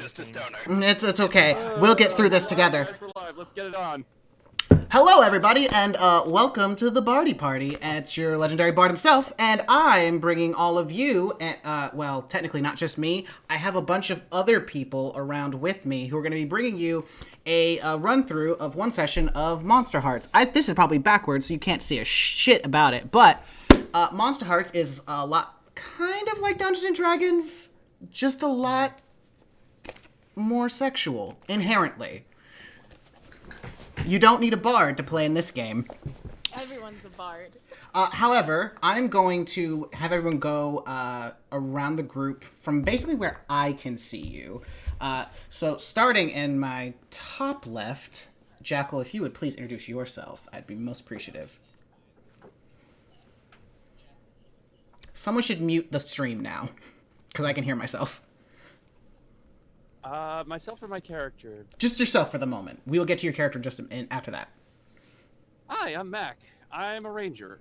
just a stoner. It's okay. We'll get through this together. We're live. Let's get it on. Hello, everybody, and welcome to the Bardy Party. It's your legendary bard himself, and I'm bringing all of you, well, technically not just me, I have a bunch of other people around with me who are going to be bringing you a run-through of one session of Monsterhearts. This is probably backwards, so you can't see a shit about it, but Monsterhearts is a lot kind of like Dungeons & Dragons, just a lot more sexual, inherently. You don't need a bard to play in this game. Everyone's a bard. However, I'm going to have everyone go around the group from basically where I can see you. So starting in my top left, Jackal, if you would please introduce yourself, I'd be most appreciative. Someone should mute the stream now, because I can hear myself. Myself or my character? Just yourself for the moment. We will get to your character just after that. Hi, I'm Mac. I'm a ranger.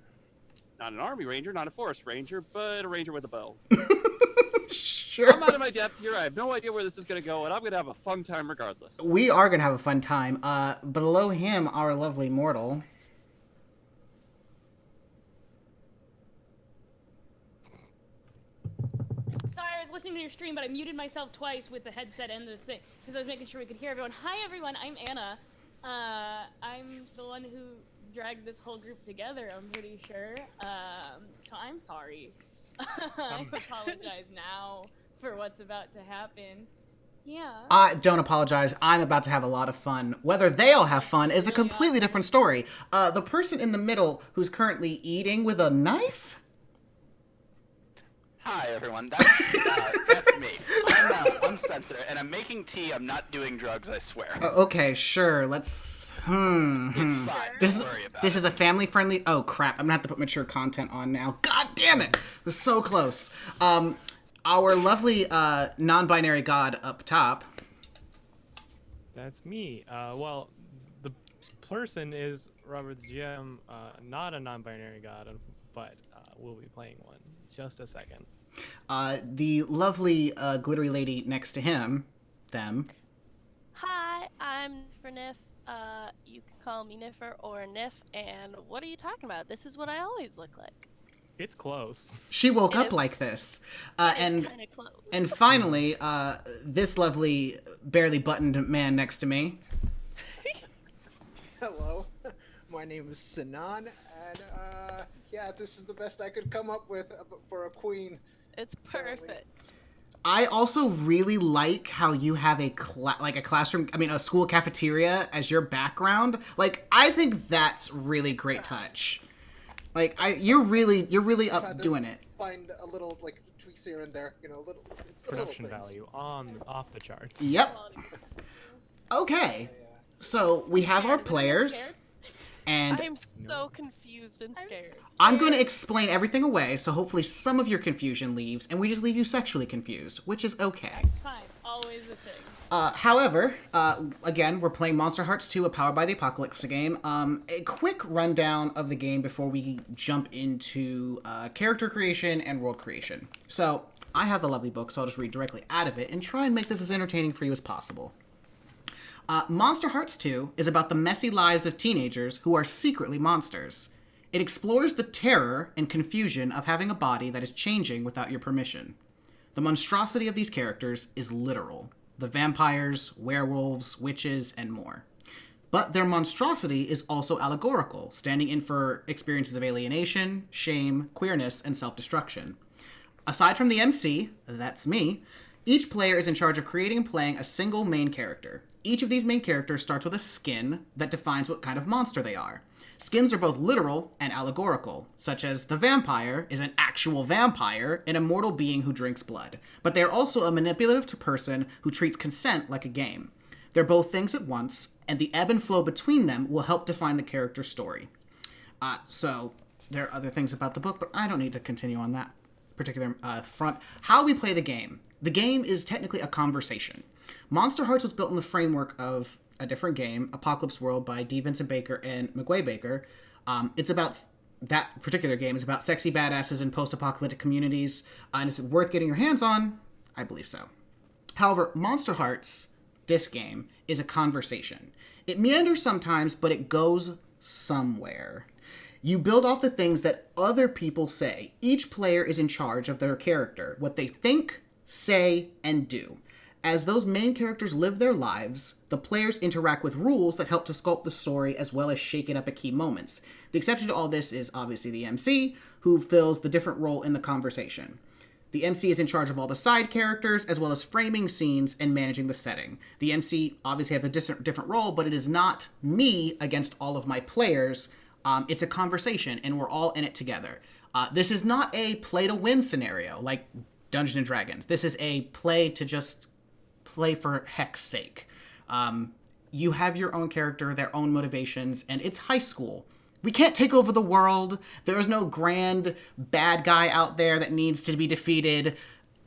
Not an army ranger, not a forest ranger, but a ranger with a bow. Sure. I'm out of my depth here. I have no idea where this is going to go, and I'm going to have a fun time regardless. We are going to have a fun time. Below him, our lovely mortal. Sorry, I was listening to your stream, but I muted myself twice with the headset and the thing, because I was making sure we could hear everyone. Hi, everyone. I'm Anna. I'm the one who dragged this whole group together, I'm pretty sure. So I'm sorry. I apologize now for what's about to happen. Yeah. Don't apologize. I'm about to have a lot of fun. Whether they all have fun is a completely different story. The person in the middle who's currently eating with a knife? Hi, everyone. That's me. I'm Spencer, and I'm making tea. I'm not doing drugs, I swear. Okay, sure. Let's... It's fine. Don't worry about This it. is a family-friendly... Oh, crap. I'm gonna have to put mature content on now. God damn it! It was so close. Our lovely non-binary god up top. That's me. Well, the person is Robert the GM, not a non-binary god, but we'll be playing one. Just a second. The lovely glittery lady next to him, them. Hi, I'm Nif. You can call me Niffer or Nif, and what are you talking about? This is what I always look like. It's close. She woke It up is. like this. It's And kind of close. and finally, this lovely, barely buttoned man next to me. Hello, my name is Sinan, and yeah, this is the best I could come up with for a queen. It's perfect. I also really like how you have a classroom, a school cafeteria as your background. Like, I think that's really great touch. Like, you're really up doing it. Find a little like tweaks here and there, you know, little. It's the Production little things. value off the charts. Yep. Okay. So we have our players, and I'm so confused and scared. I'm going to explain everything away, so hopefully some of your confusion leaves, and we just leave you sexually confused, which is okay. It's fine. Always a thing. However, again, we're playing Monsterhearts 2, a Powered by the Apocalypse game. A quick rundown of the game before we jump into character creation and world creation. So, I have the lovely book, so I'll just read directly out of it and try and make this as entertaining for you as possible. Monsterhearts 2 is about the messy lives of teenagers who are secretly monsters. It explores the terror and confusion of having a body that is changing without your permission. The monstrosity of these characters is literal. The vampires, werewolves, witches, and more. But their monstrosity is also allegorical, standing in for experiences of alienation, shame, queerness, and self-destruction. Aside from the MC, that's me, each player is in charge of creating and playing a single main character. Each of these main characters starts with a skin that defines what kind of monster they are. Skins are both literal and allegorical, such as the vampire is an actual vampire, an immortal being who drinks blood. But they are also a manipulative person who treats consent like a game. They're both things at once, and the ebb and flow between them will help define the character's story. So, there are other things about the book, but I don't need to continue on that particular front. How we play the game. The game is technically a conversation. Monsterhearts was built in the framework of a different game, Apocalypse World by D. Vincent Baker and McGuay Baker. It's about that particular game is about sexy badasses in post-apocalyptic communities, and is it worth getting your hands on? I believe so. However, Monsterhearts, this game, is a conversation. It meanders sometimes, but it goes somewhere. You build off the things that other people say. Each player is in charge of their character, what they think, say, and do. As those main characters live their lives, the players interact with rules that help to sculpt the story as well as shake it up at key moments. The exception to all this is obviously the MC, who fills the different role in the conversation. The MC is in charge of all the side characters, as well as framing scenes and managing the setting. The MC obviously has a different role, but it is not me against all of my players. It's a conversation, and we're all in it together. This is not a play-to-win scenario, like Dungeons & Dragons. This is a play to just play for heck's sake. You have your own character, their own motivations, and it's high school. We can't take over the world. There is no grand bad guy out there that needs to be defeated.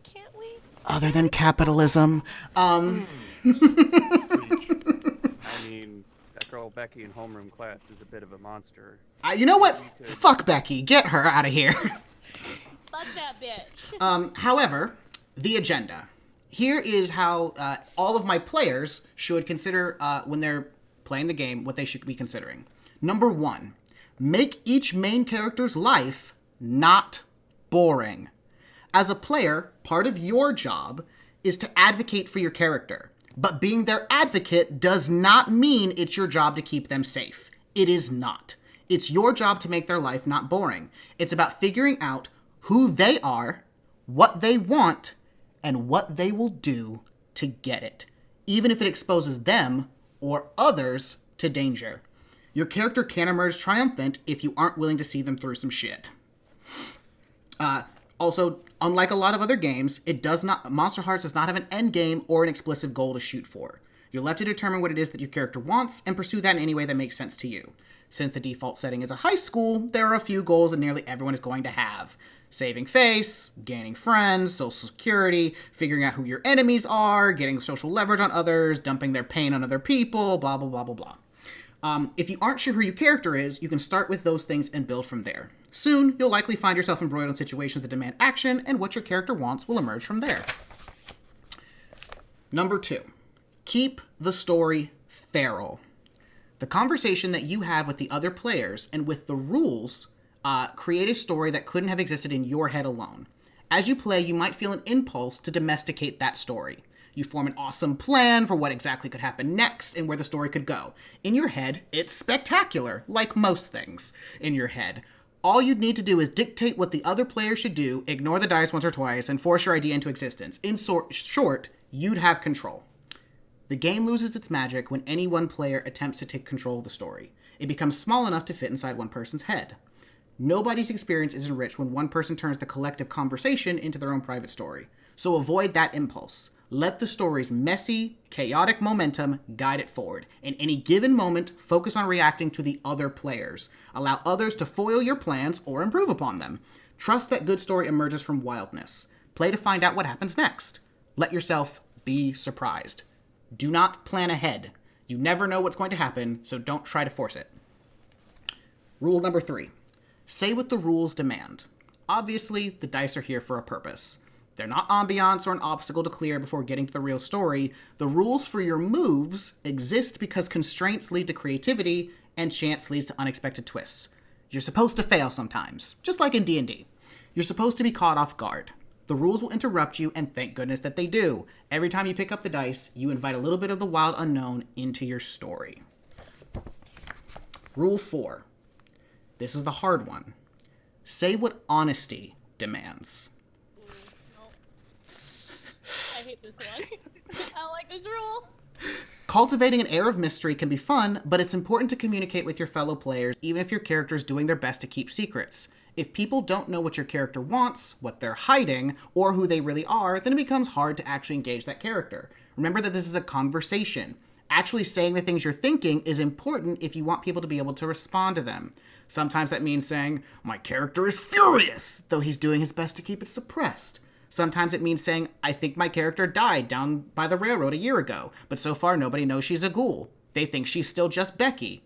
Can't we? Other than capitalism. I mean, that girl Becky in homeroom class is a bit of a monster. You know what? Fuck Becky. Get her out of here. Fuck that bitch. However, the agenda. Here is how all of my players should consider when they're playing the game what they should be considering. Number 1, make each main character's life not boring. As a player, part of your job is to advocate for your character. But being their advocate does not mean it's your job to keep them safe. It is not. It's your job to make their life not boring. It's about figuring out who they are, what they want, and what they will do to get it, even if it exposes them or others to danger. Your character can emerge triumphant if you aren't willing to see them through some shit. Also, unlike a lot of other games, Monsterhearts does not have an end game or an explicit goal to shoot for. You're left to determine what it is that your character wants and pursue that in any way that makes sense to you. Since the default setting is a high school, there are a few goals that nearly everyone is going to have. Saving face, gaining friends, social security, figuring out who your enemies are, getting social leverage on others, dumping their pain on other people, blah, blah, blah, blah, blah. If you aren't sure who your character is, you can start with those things and build from there. Soon, you'll likely find yourself embroiled in situations that demand action, and what your character wants will emerge from there. Number 2, keep the story feral. The conversation that you have with the other players and with the rules create a story that couldn't have existed in your head alone. As you play, you might feel an impulse to domesticate that story. You form an awesome plan for what exactly could happen next and where the story could go. In your head, it's spectacular, like most things in your head. All you'd need to do is dictate what the other player should do, ignore the dice once or twice, and force your idea into existence. In short, you'd have control. The game loses its magic when any one player attempts to take control of the story. It becomes small enough to fit inside one person's head. Nobody's experience is enriched when one person turns the collective conversation into their own private story. So avoid that impulse. Let the story's messy, chaotic momentum guide it forward. In any given moment, focus on reacting to the other players. Allow others to foil your plans or improve upon them. Trust that good story emerges from wildness. Play to find out what happens next. Let yourself be surprised. Do not plan ahead. You never know what's going to happen, so don't try to force it. Rule number 3. Say what the rules demand. Obviously, the dice are here for a purpose. They're not ambiance or an obstacle to clear before getting to the real story. The rules for your moves exist because constraints lead to creativity and chance leads to unexpected twists. You're supposed to fail sometimes, just like in D&D. You're supposed to be caught off guard. The rules will interrupt you, and thank goodness that they do. Every time you pick up the dice, you invite a little bit of the wild unknown into your story. Rule 4. This is the hard one. Say what honesty demands. I hate this one. I don't like this rule. Cultivating an air of mystery can be fun, but it's important to communicate with your fellow players, even if your character is doing their best to keep secrets. If people don't know what your character wants, what they're hiding, or who they really are, then it becomes hard to actually engage that character. Remember that this is a conversation. Actually saying the things you're thinking is important if you want people to be able to respond to them. Sometimes that means saying, "My character is furious," though he's doing his best to keep it suppressed. Sometimes it means saying, "I think my character died down by the railroad a year ago, but so far nobody knows she's a ghoul. They think she's still just Becky."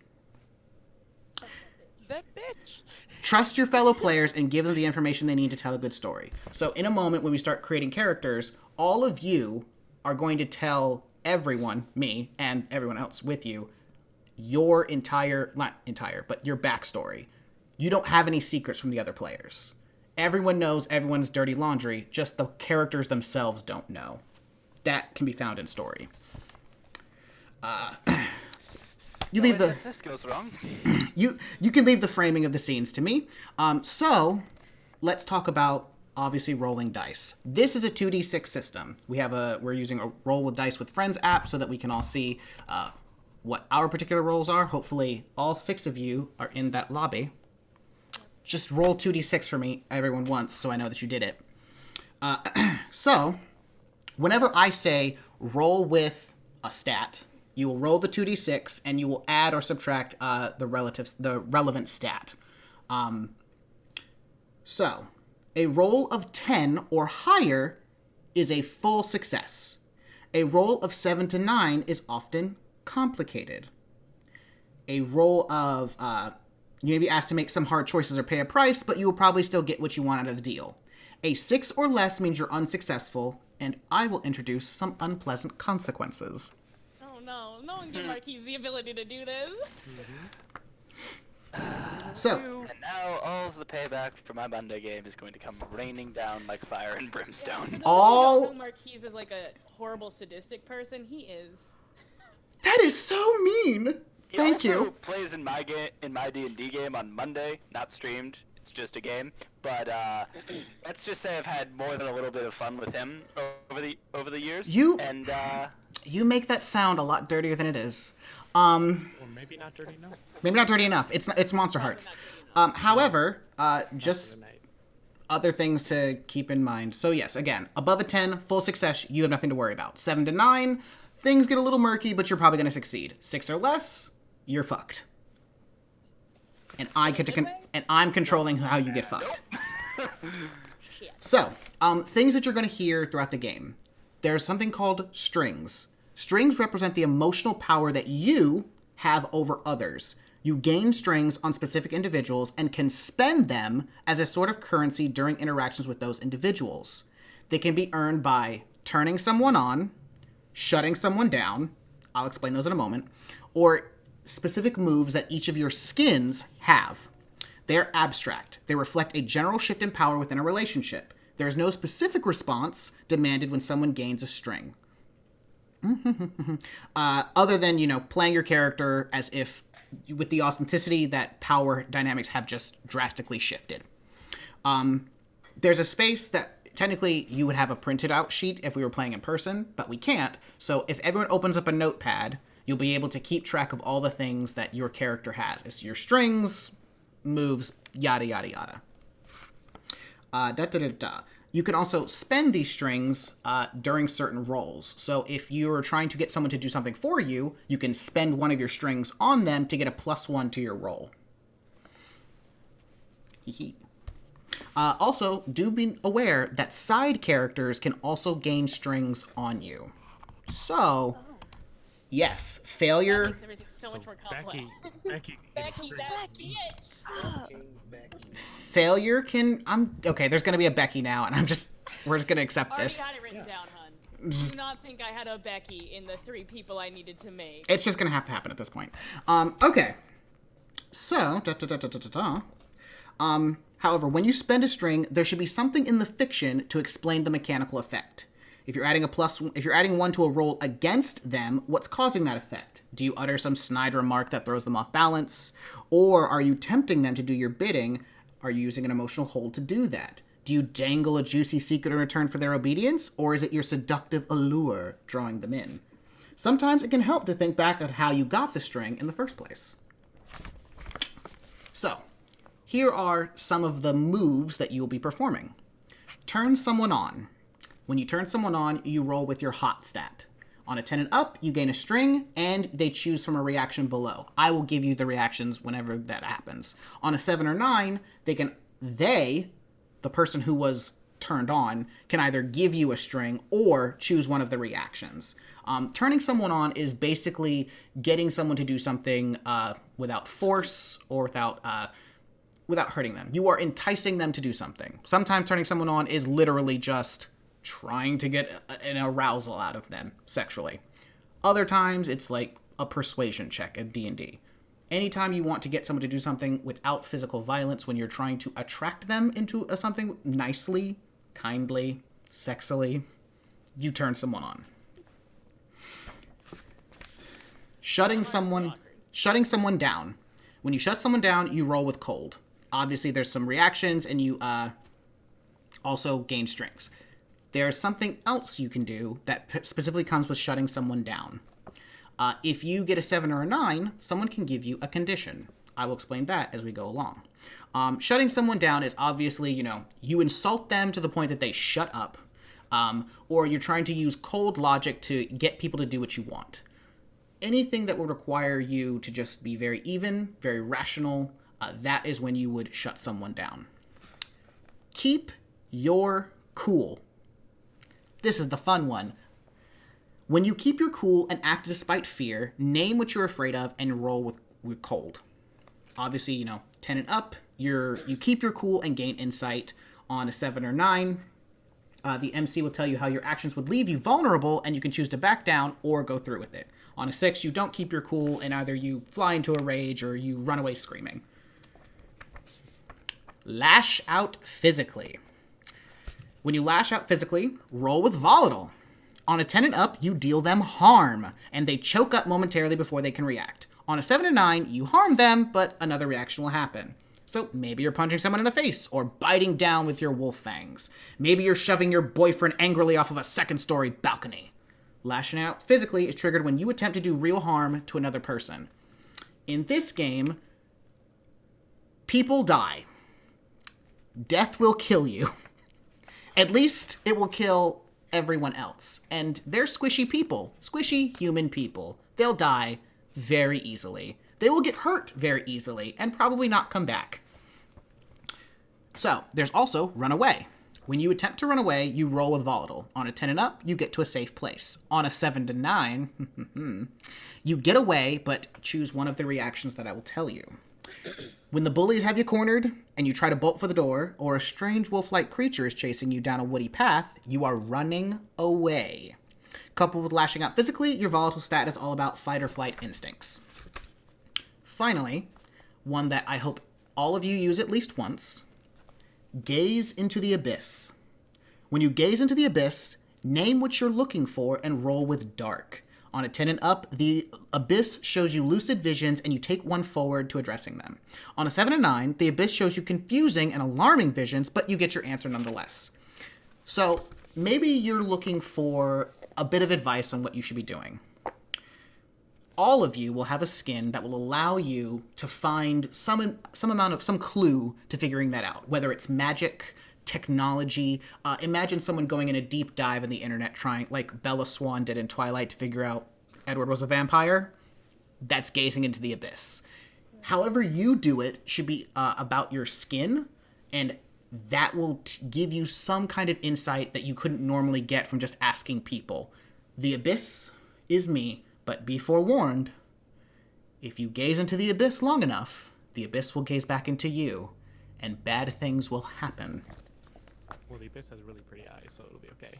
That bitch. Trust your fellow players and give them the information they need to tell a good story. So in a moment when we start creating characters, all of you are going to tell everyone, me and everyone else with you, your not entire, but your backstory. You don't have any secrets from the other players. Everyone knows everyone's dirty laundry, just the characters themselves don't know. That can be found in story. You leave the... This goes wrong. You can leave the framing of the scenes to me. So, let's talk about, obviously, rolling dice. This is a 2d6 system. We're using a Roll with Dice with Friends app so that we can all see what our particular rolls are. Hopefully, all 6 of you are in that lobby. Just roll 2d6 for me, everyone once, so I know that you did it. So, whenever I say roll with a stat, you will roll the 2d6 and you will add or subtract the relevant stat. So, a roll of 10 or higher is a full success. A roll of 7 to 9 is often complicated. A roll of, you may be asked to make some hard choices or pay a price, but you will probably still get what you want out of the deal. A 6 or less means you're unsuccessful, and I will introduce some unpleasant consequences. Oh no, no one gave Marquise the ability to do this. So, And now all of the payback for my Monday game is going to come raining down like fire and brimstone. For those All- who don't know Marquise is like a horrible sadistic person. He is. that is so mean! He Thank also you. plays in my D&D game on Monday, not streamed. It's just a game. But let's just say I've had more than a little bit of fun with him over the years. You make that sound a lot dirtier than it is. Or maybe not dirty enough. Maybe not dirty enough. It's Monsterhearts. However, just other things to keep in mind. So yes, again, above a 10, full success, you have nothing to worry about. 7 to 9, things get a little murky, but you're probably going to succeed. 6 or less, you're fucked. And I get to and I'm controlling how you get fucked. Shit. So, things that you're going to hear throughout the game. There's something called strings. Strings represent the emotional power that you have over others. You gain strings on specific individuals and can spend them as a sort of currency during interactions with those individuals. They can be earned by turning someone on, shutting someone down, I'll explain those in a moment, or specific moves that each of your skins have. They're abstract. They reflect a general shift in power within a relationship. There is no specific response demanded when someone gains a string. Other than, playing your character as if with the authenticity that power dynamics have just drastically shifted. There's a space that technically you would have a printed out sheet if we were playing in person, but we can't. So if everyone opens up a notepad, you'll be able to keep track of all the things that your character has. It's your strings, moves, yada, yada, yada. You can also spend these strings during certain rolls. So if you're trying to get someone to do something for you, you can spend one of your strings on them to get a +1 to your roll. Also, do be aware that side characters can also gain strings on you. So, yes, That failure... makes everything so much more complex. Becky. Becky, that bitch. King Becky. Failure can... okay, there's going to be a Becky now, and we're just going to accept Already this. got it written down, hun. Do not think I had a Becky in the 3 people I needed to make. It's just going to have to happen at this point. Okay. So, however, when you spend a string, there should be something in the fiction to explain the mechanical effect. If you're adding 1 to a roll against them, what's causing that effect? Do you utter some snide remark that throws them off balance? Or are you tempting them to do your bidding? Are you using an emotional hold to do that? Do you dangle a juicy secret in return for their obedience? Or is it your seductive allure drawing them in? Sometimes it can help to think back at how you got the string in the first place. So, here are some of the moves that you'll be performing. Turn someone on. When you turn someone on, you roll with your hot stat. On a 10 and up, you gain a string, and they choose from a reaction below. I will give you the reactions whenever that happens. On a 7 or 9, the person who was turned on, can either give you a string or choose one of the reactions. Turning someone on is basically getting someone to do something without force or without hurting them. You are enticing them to do something. Sometimes turning someone on is literally just trying to get an arousal out of them sexually. Other times, it's like a persuasion check at D&D. Anytime you want to get someone to do something without physical violence, when you're trying to attract them into something nicely, kindly, sexily, you turn someone on. Shutting someone down. When you shut someone down, you roll with cold. Obviously, there's some reactions, and you also gain strengths. There's something else you can do that specifically comes with shutting someone down. If you get a 7 or a 9, someone can give you a condition. I will explain that as we go along. Shutting someone down is obviously, you insult them to the point that they shut up, or you're trying to use cold logic to get people to do what you want. Anything that would require you to just be very even, very rational, that is when you would shut someone down. Keep your cool. This is the fun one. When you keep your cool and act despite fear, name what you're afraid of and roll with cold. Obviously, 10 and up, you keep your cool and gain insight. On a 7 or 9, the MC will tell you how your actions would leave you vulnerable, and you can choose to back down or go through with it. On a 6, you don't keep your cool, and either you fly into a rage or you run away screaming. Lash out physically. When you lash out physically, roll with volatile. On a 10 and up, you deal them harm, and they choke up momentarily before they can react. On a 7 and 9, you harm them, but another reaction will happen. So maybe you're punching someone in the face, or biting down with your wolf fangs. Maybe you're shoving your boyfriend angrily off of a second-story balcony. Lashing out physically is triggered when you attempt to do real harm to another person. In this game, people die. Death will kill you. At least it will kill everyone else. And they're squishy people. Squishy human people. They'll die very easily. They will get hurt very easily and probably not come back. So, there's also run away. When you attempt to run away, you roll with volatile. On a 10 and up, you get to a safe place. On a 7 to 9, you get away, but choose one of the reactions that I will tell you. When the bullies have you cornered, and you try to bolt for the door, or a strange wolf-like creature is chasing you down a woody path, you are running away. Coupled with lashing out physically, your volatile stat is all about fight or flight instincts. Finally, one that I hope all of you use at least once, gaze into the abyss. When you gaze into the abyss, name what you're looking for and roll with dark. On a 10 and up, the abyss shows you lucid visions and you take one forward to addressing them. On a 7 and 9, the abyss shows you confusing and alarming visions, but you get your answer nonetheless. So maybe you're looking for a bit of advice on what you should be doing. All of you will have a skin that will allow you to find some clue to figuring that out, whether it's magic, technology. Imagine someone going in a deep dive in the internet trying, like Bella Swan did in Twilight, to figure out Edward was a vampire. That's gazing into the abyss. However you do it should be about your skin, and that will give you some kind of insight that you couldn't normally get from just asking people. The abyss is me. But be forewarned, if you gaze into the abyss long enough, the abyss will gaze back into you, and bad things will happen. Well, the abyss has really pretty eyes, so it'll be okay.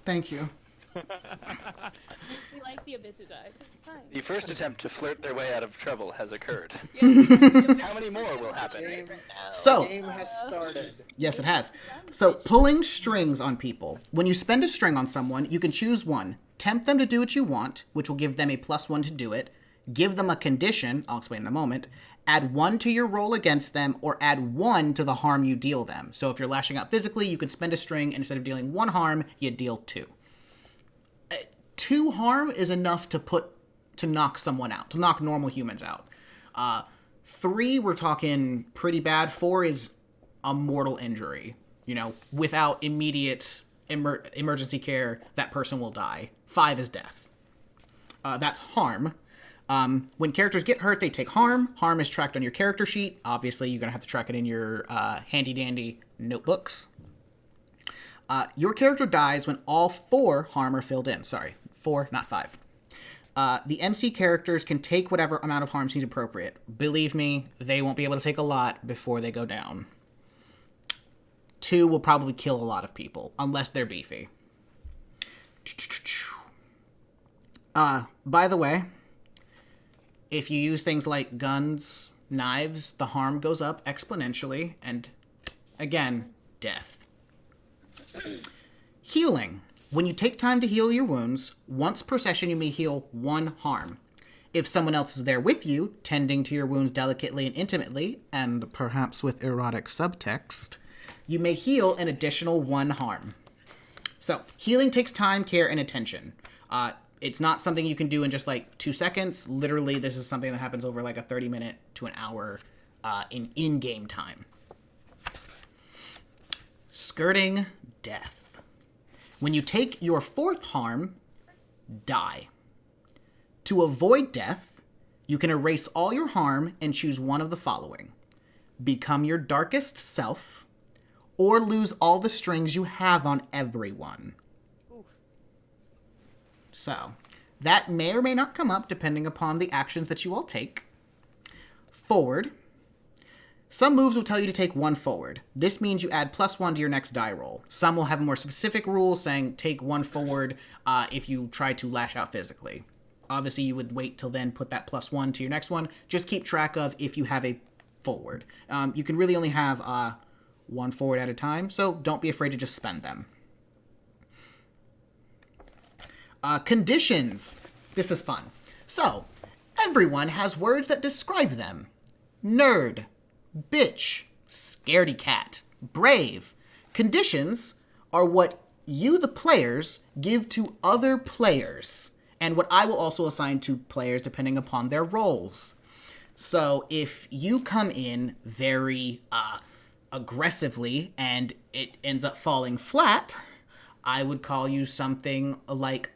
Thank you. We like the abyss's eyes. It's fine. The first attempt to flirt their way out of trouble has occurred. How many more will happen? So, The game has started. yes, it has. So, pulling strings on people. When you spend a string on someone, you can choose one. Tempt them to do what you want, which will give them a +1 to do it. Give them a condition, I'll explain in a moment. Add 1 to your roll against them, or add 1 to the harm you deal them. So if you're lashing out physically, you could spend a string, and instead of dealing 1 harm, you deal 2. 2 harm is enough to knock someone out, to knock normal humans out. 3, we're talking pretty bad. 4 is a mortal injury. Without immediate emergency care, that person will die. 5 is death. That's harm. When characters get hurt, they take harm. Harm is tracked on your character sheet. Obviously, you're going to have to track it in your handy-dandy notebooks. Your character dies when all 4 harm are filled in. Sorry, 4, not 5. The MC characters can take whatever amount of harm seems appropriate. Believe me, they won't be able to take a lot before they go down. 2 will probably kill a lot of people, unless they're beefy. By the way, if you use things like guns, knives, the harm goes up exponentially, and again, death. Healing. When you take time to heal your wounds, once per session you may heal 1 harm. If someone else is there with you, tending to your wounds delicately and intimately, and perhaps with erotic subtext, you may heal an additional 1 harm. So, healing takes time, care, and attention. It's not something you can do in just like 2 seconds. Literally, this is something that happens over like a 30-minute to an hour in-game time. Skirting death. When you take your 4th harm, die. To avoid death, you can erase all your harm and choose one of the following. Become your darkest self, or lose all the strings you have on everyone. Oof. So, that may or may not come up depending upon the actions that you all take. Forward. Some moves will tell you to take 1 forward. This means you add +1 to your next die roll. Some will have a more specific rule saying take 1 forward if you try to lash out physically. Obviously, you would wait till then, put that +1 to your next one. Just keep track of if you have a forward. You can really only have 1 forward at a time, so don't be afraid to just spend them. Conditions. This is fun. So, everyone has words that describe them. Nerd. Bitch, scaredy cat, brave. Conditions are what you, the players, give to other players, and what I will also assign to players depending upon their roles. So if you come in very aggressively and it ends up falling flat, I would call you something like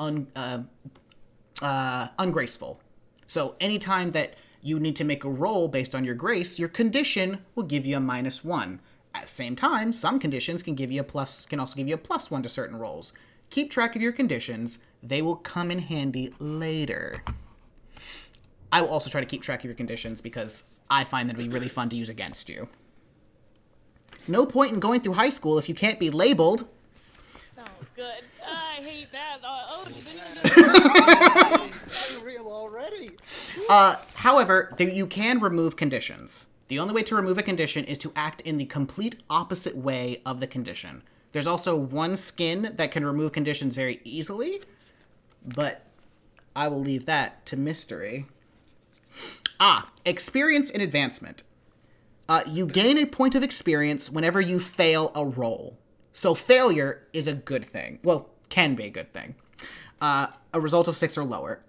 ungraceful. So anytime that you need to make a roll based on your grace, your condition will give you a -1. At the same time, some conditions can also give you a +1 to certain rolls. Keep track of your conditions. They will come in handy later. I will also try to keep track of your conditions because I find them to be really fun to use against you. No point in going through high school if you can't be labeled. Oh, good. I hate that. Oh, you didn't even do I'm real already. However, you can remove conditions. The only way to remove a condition is to act in the complete opposite way of the condition. There's also one skin that can remove conditions very easily, but I will leave that to mystery. Experience and advancement. You gain a point of experience whenever you fail a roll. So failure is a good thing. Well, can be a good thing. A result of 6 or lower.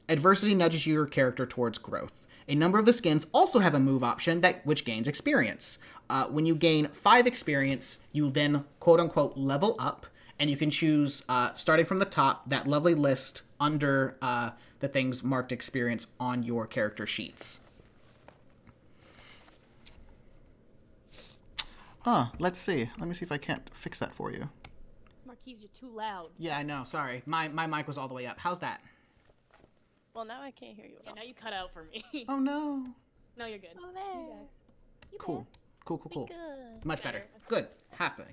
Adversity nudges your character towards growth. A number of the skins also have a move option which gains experience. When you gain 5 experience, you then quote-unquote level up, and you can choose, starting from the top, that lovely list under the things marked experience on your character sheets. Let's see. Let me see if I can't fix that for you. Marquise, you're too loud. Yeah, I know. Sorry. My mic was all the way up. How's that? Well, now I can't hear you at Yeah, all. now you cut out for me. Oh, no. No, you're good. Oh, there. Cool. Cool. Good. Much better. Good. Happy.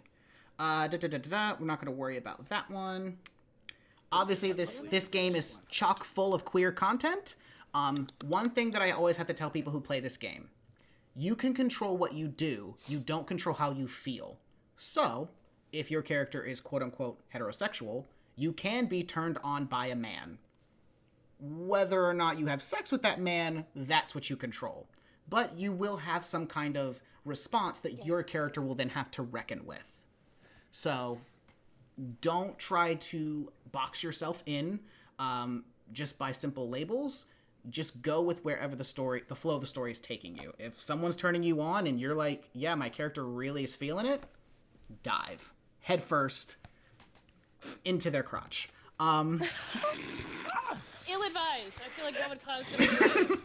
We're not going to worry about that one. Obviously, this game is chock full of queer content. One thing that I always have to tell people who play this game. You can control what you do. You don't control how you feel. So, if your character is quote-unquote heterosexual, you can be turned on by a man. Whether or not you have sex with that man, that's what you control. But you will have some kind of response that your character will then have to reckon with. So, don't try to box yourself in just by simple labels. Just go with wherever the flow of the story is taking you. If someone's turning you on and you're like, yeah, my character really is feeling it, dive. Head first into their crotch. Ill-advised. I feel like that would cause some...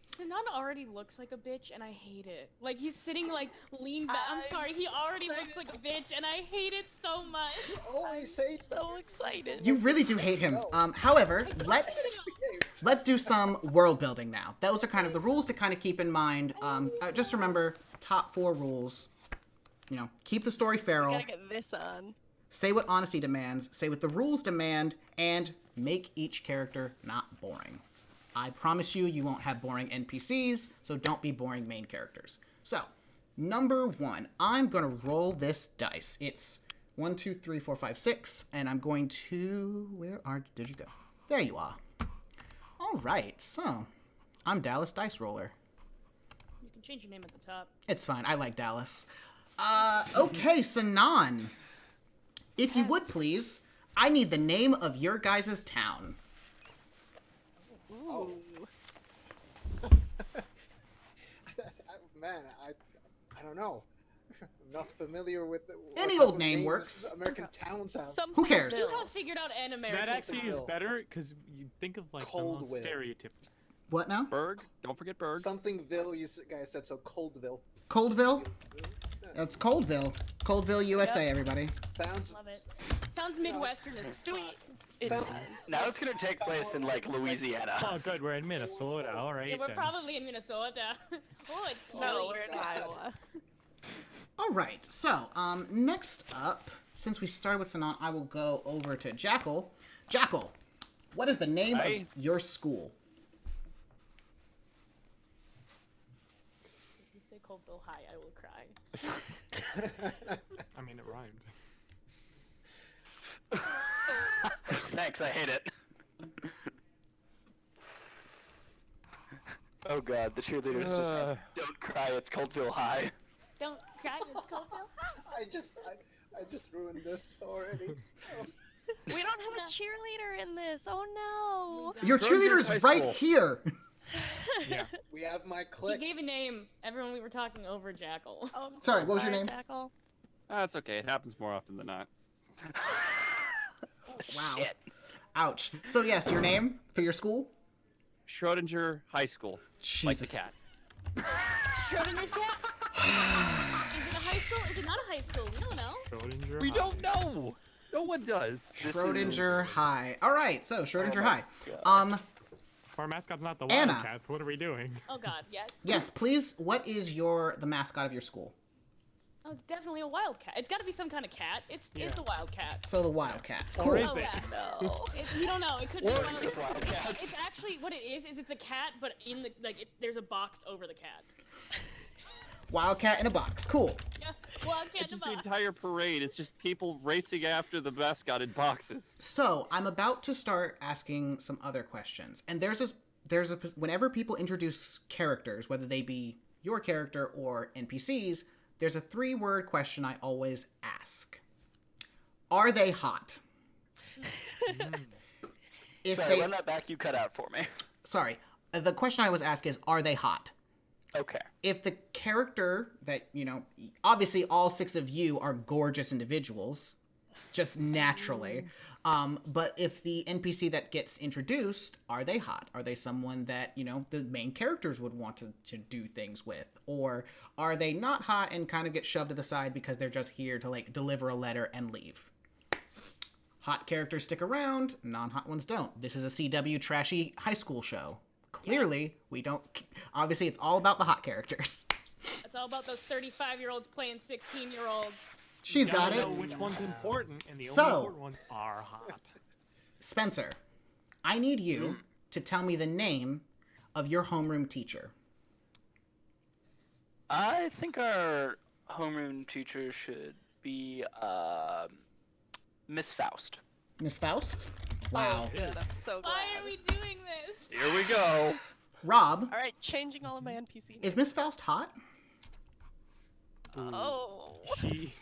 Sinan already looks like a bitch, and I hate it. Like, he's sitting, like, lean back. I'm sorry, he already looks like a bitch, and I hate it so much. Always say So excited. You really do hate him. However, let's do some world building now. Those are kind of the rules to kind of keep in mind. Just remember, top 4 rules. You know, keep the story We feral, gotta get this on. say what honesty demands, say what the rules demand, and make each character not boring. I promise you, you won't have boring NPCs, so don't be boring main characters. So, number 1, I'm going to roll this dice. It's 1, 2, 3, 4, 5, 6, and I'm going to... Did you go? There you are. All right, so I'm Dallas Dice Roller. You can change your name at the top. It's fine. I like Dallas. Okay, Sanan. If you would please, I need the name of your guys' town. Ooh. Man, I don't know. I'm not familiar with what Any type old of name names works. American towns have. Something Who cares? You Bill. have figured out an American. That actually is Bill. better because you think of like the most Coldwill. stereotypical. What now? Berg. Don't forget Berg. Somethingville, you guys said so. Coldville. Coldville? It's Coldville. Coldville, USA, everybody. Sounds. Love it. Sounds Midwestern as fuck. It Sounds- does. Now it's gonna take place in like Louisiana. Oh, good. We're in Minnesota. All right. Yeah, we're then. probably in Minnesota. Oh, it's No, chilly. we're in Iowa. All right, so, next up, since we started with Sanan, I will go over to Jackal. Jackal, what is the name Hi. of your school? If you say Coldville High, I will cry. I mean, it rhymed. Thanks, I hate it. Oh god, the cheerleaders just have, don't cry, it's Coldville High. Don't cry, it's Coldville High. I just ruined this already. Oh. We don't have a cheerleader in this. Oh no. Your Schrodinger's cheerleader's High right School. here. Yeah. We have my He click. gave a name. Everyone, we were talking over Jackal. Oh, I'm Sorry, so what was your sorry, name? Jackal. That's okay. It happens more often than not. Wow. Shit. Ouch. So yes, your name for your school? Schrodinger High School. Like the Jesus. cat. Schrodinger's cat? Is it a high school? Is it not a high school? We don't know. Schrodinger We High. don't know. No one does. Schrodinger High. All right, so Schrodinger Oh my High. God. If our mascot's not the Anna. Wildcats, what are we doing? Oh god, yes. Yes, please. What is the mascot of your school? Oh, it's definitely a wildcat. It's got to be some kind of cat. It's Yeah. a wildcat. So the Wildcats. Or Cool. is Oh it? yeah. No. We don't know. It could be Or one of just those. wildcats. It's actually what it is it's a cat, but in the there's a box over the cat. Wildcat in a box. Cool. Yeah, wildcat in It's a just the box. entire parade. It's just people racing after the mascot in boxes. So I'm about to start asking some other questions, and whenever people introduce characters, whether they be your character or NPCs, there's a 3-word question I always ask: are they hot? If Sorry, they, run that back, you cut out for me. sorry, the question I always ask is, are they hot? Okay. If the character that, obviously all 6 of you are gorgeous individuals, just naturally. But if the NPC that gets introduced, are they hot? Are they someone that, the main characters would want to do things with? Or are they not hot and kind of get shoved to the side because they're just here to, deliver a letter and leave? Hot characters stick around, non-hot ones don't. This is a CW trashy high school show. Clearly, we don't... Obviously, it's all about the hot characters. It's all about those 35-year-olds playing 16-year-olds. She's You got gotta it. know which one's important, and the So- only important ones are hot. Spencer, I need you to tell me the name of your homeroom teacher. I think our homeroom teacher should be Miss Faust. Miss Faust? Wow. Oh, good. I'm so glad. Why are we doing this? Here we go. Rob, All right, changing all of my NPC. is Miss Faust hot? Oh. She...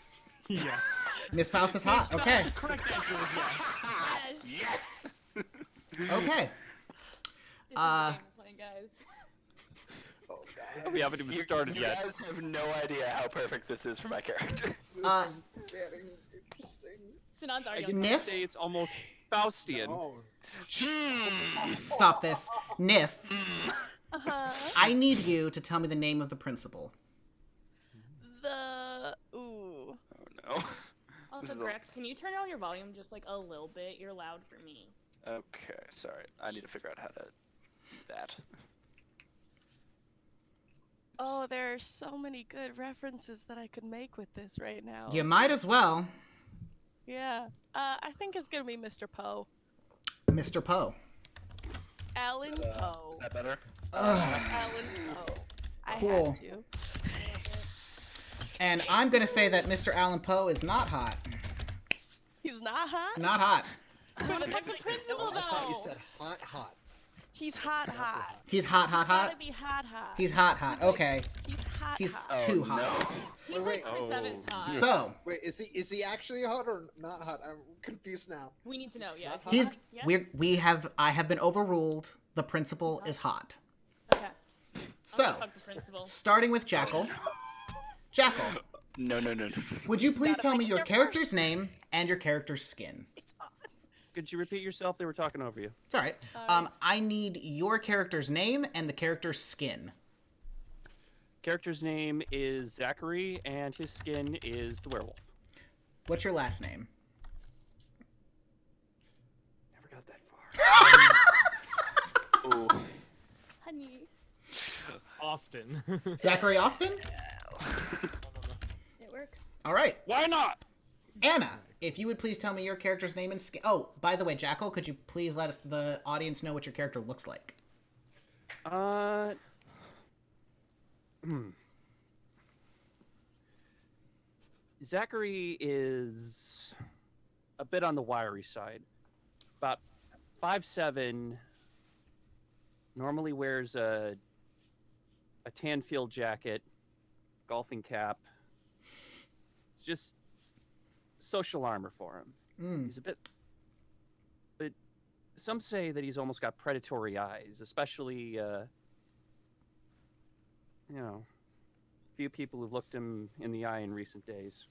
Yes. Miss Faust is hot. Okay. The correct answer is yes. Yes! Okay. This is the game we're playing, guys. Oh god. We haven't even started You yet. guys have no idea how perfect this is for my character. This is getting interesting. Sinan's I already guess on you Nif? say it's almost Faustian. Oh. Stop this. Nif, Uh-huh. I need you to tell me the name of the principal. Ooh. Oh no. Also, This is a- Grex, can you turn down your volume just like a little bit? You're loud for me. Okay, sorry. I need to figure out how to do that. Oh, there are so many good references that I could make with this right now. You might as well. Yeah. I think it's gonna be Mr. Poe. Mr. Poe. Alan Poe. Is that better? Alan Poe. I Cool. had to. And I'm going to say that Mr. Allen Poe is not hot. He's not hot? Not hot. But what's the principle I thought you though? said hot, hot. He's hot. He's hot, hot, He's hot? gotta be hot. He's hot, hot. Okay. He's hot. He's hot. too Oh, hot. no. He's Wait, like Chris Evans hot. So, Wait, is he actually hot or not hot? I'm confused now. We need to know. Yeah. Not is he he's hot? Yeah? I have been overruled. The principal is hot. Okay. So, Fuck the principal. starting with Jackal. Jackal, No. would you please Gotta tell me pick your your character's first. name and your character's skin? Could you repeat yourself? They were talking over you. It's all right. I need your character's name and the character's skin. Character's name is Zachary, and his skin is the werewolf. What's your last name? Never got that far. Ooh. Honey. Austin. Zachary Austin? It works. All right. Why not? Anna, if you would please tell me your character's name and skin. Oh, by the way, Jackal, could you please let the audience know what your character looks like? Zachary is a bit on the wiry side. About 5'7", normally wears a tan field jacket, golfing cap. It's just social armor for him. He's a bit... But some say that he's almost got predatory eyes, especially, few people who've looked him in the eye in recent days.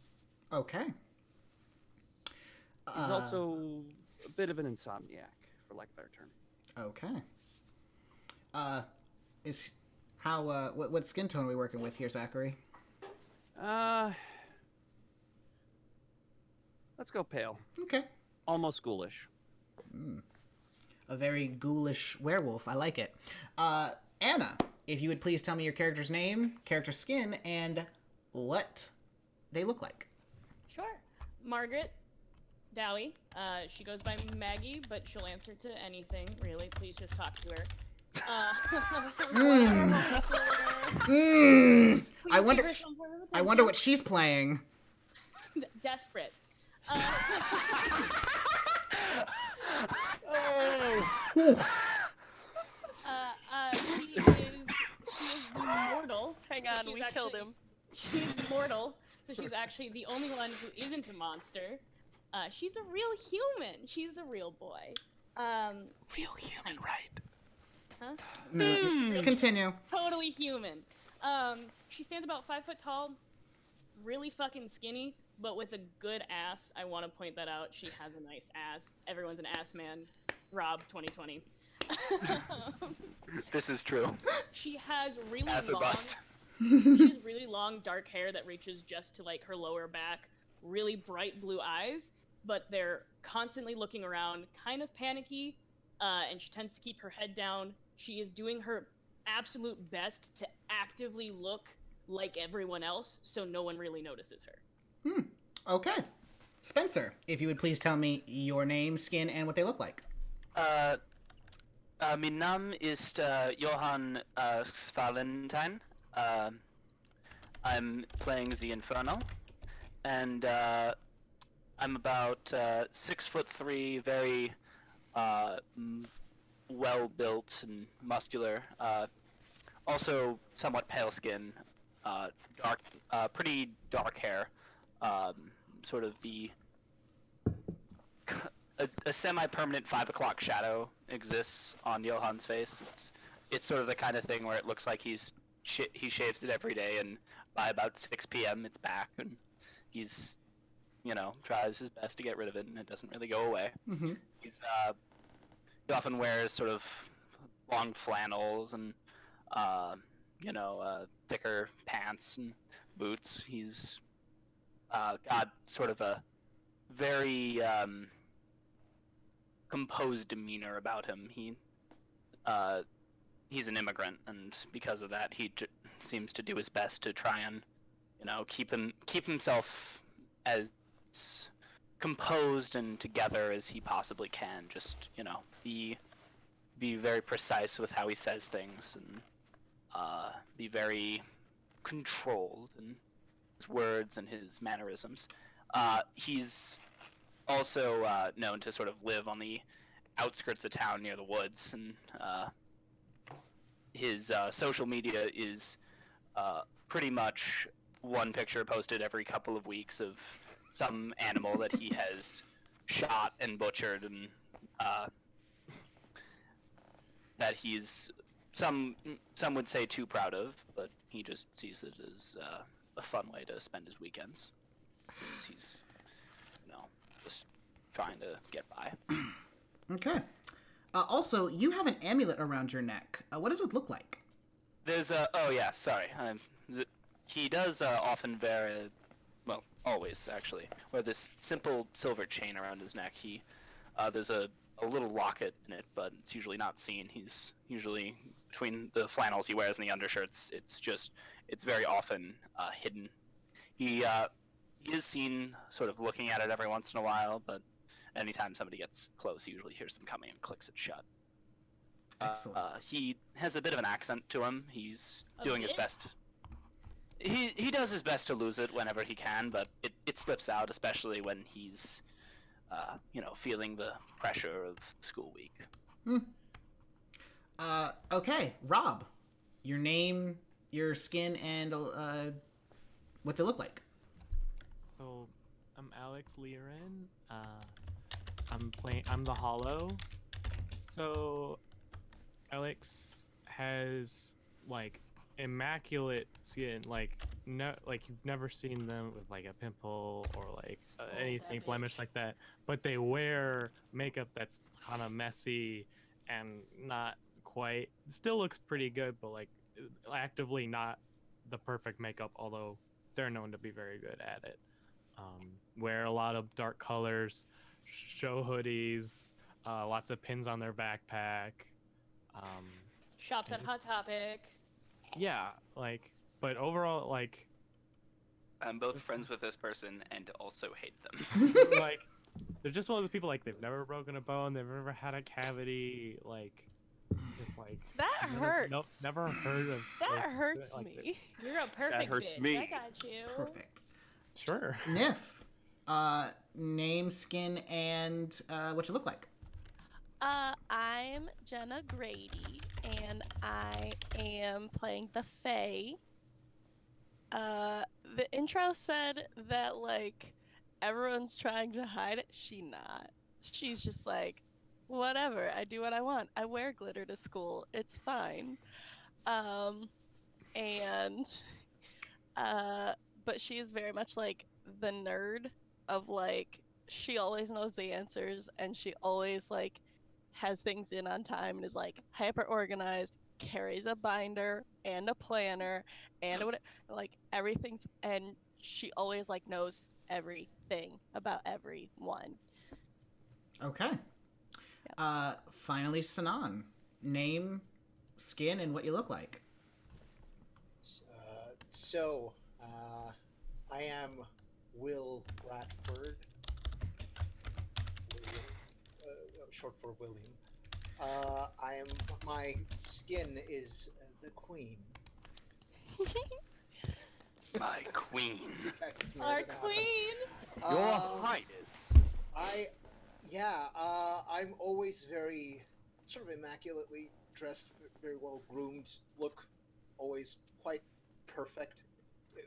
Okay. He's also a bit of an insomniac, for lack of a better term. Okay. What skin tone are we working with here, Zachary? Let's go pale. Okay. Almost ghoulish. A very ghoulish werewolf. I like it. Anna, if you would please tell me your character's name, character skin, and what they look like. Sure. Margaret Dowie. She goes by Maggie, but she'll answer to anything, really. Please just talk to her. I wonder what she's playing. Desperate. She is mortal. Hang on, so we killed him. She's mortal, so she's actually the only one who isn't a monster. She's a real human. She's the real boy. Real human, right? Huh? No, continue. Totally human. She stands about 5 foot tall, really fucking skinny, but with a good ass. I want to point that out. She has a nice ass. Everyone's an ass man. Rob 2020. This is true. She has really Ass or long. bust. She has really long dark hair that reaches just to like her lower back. Really bright blue eyes, but they're constantly looking around, kind of panicky, and she tends to keep her head down. She is doing her absolute best to actively look like everyone else, so no one really notices her. Okay. Spencer, if you would please tell me your name, skin, and what they look like. Mein Name ist Johann Valentine. I'm playing the Infernal, and I'm about 6'3", very well built and muscular. Also somewhat pale skin, dark, pretty dark hair. Sort of a semi-permanent 5 o'clock shadow exists on Johann's face. It's sort of the kind of thing where it looks like he shaves it every day, and by about 6 p.m. it's back, and he's tries his best to get rid of it, and it doesn't really go away. Mm-hmm. He often wears sort of long flannels and thicker pants and boots. He's got sort of a very composed demeanor about him. He's an immigrant, and because of that, he seems to do his best to try and, keep himself as composed and together as he possibly can. Just, be very precise with how he says things, and be very controlled in his words and his mannerisms. He's also known to sort of live on the outskirts of town near the woods, and his social media is pretty much one picture posted every couple of weeks of some animal that he has shot and butchered, and that he's some would say too proud of, but he just sees it as a fun way to spend his weekends, since he's just trying to get by. Okay. Also, you have an amulet around your neck. What does it look like? There's a he does often wear always actually wear this simple silver chain around his neck. There's a little locket in it, but it's usually not seen. He's usually between the flannels he wears and the undershirts. It's very often hidden. He is seen sort of looking at it every once in a while, but anytime somebody gets close, he usually hears them coming and clicks it shut. Excellent. He has a bit of an accent to him. He's doing his bit? best. He does his best to lose it whenever he can, but it slips out, especially when he's feeling the pressure of school week. Okay, Rob. Your name, your skin, and what they look like. So, I'm Alex Leorin. I'm the Hollow. So, Alex has like immaculate skin, like you've never seen them with like a pimple or like anything blemish like that. But they wear makeup that's kind of messy and not quite. Still looks pretty good, but like actively not the perfect makeup. Although they're known to be very good at it. Wear a lot of dark colors, show hoodies, lots of pins on their backpack. Shops at Hot Topic. Yeah, but overall, I'm both friends with this person and also hate them. they're just one of those people, they've never broken a bone, they've never had a cavity, That hurts. Nope, never heard of That this, hurts me. You're a perfect hurts bitch. me. I got you. Perfect. Sure. Nif. Name, skin, and what you look like. I'm Jenna Grady, and I am playing the Fae. The intro said that, everyone's trying to hide it. She's not. She's just whatever, I do what I want. I wear glitter to school. It's fine. But she is very much the nerd of she always knows the answers, and she always has things in on time and is hyper organized, carries a binder and a planner and everything's, and she always knows everything about everyone. Okay. Yep. Finally, Sanan. Name, skin, and what you look like. I am Will Bradford, short for William. My skin is the Queen. My queen. Our queen. Your Highness. I'm always very sort of immaculately dressed, very well groomed, look always quite perfect,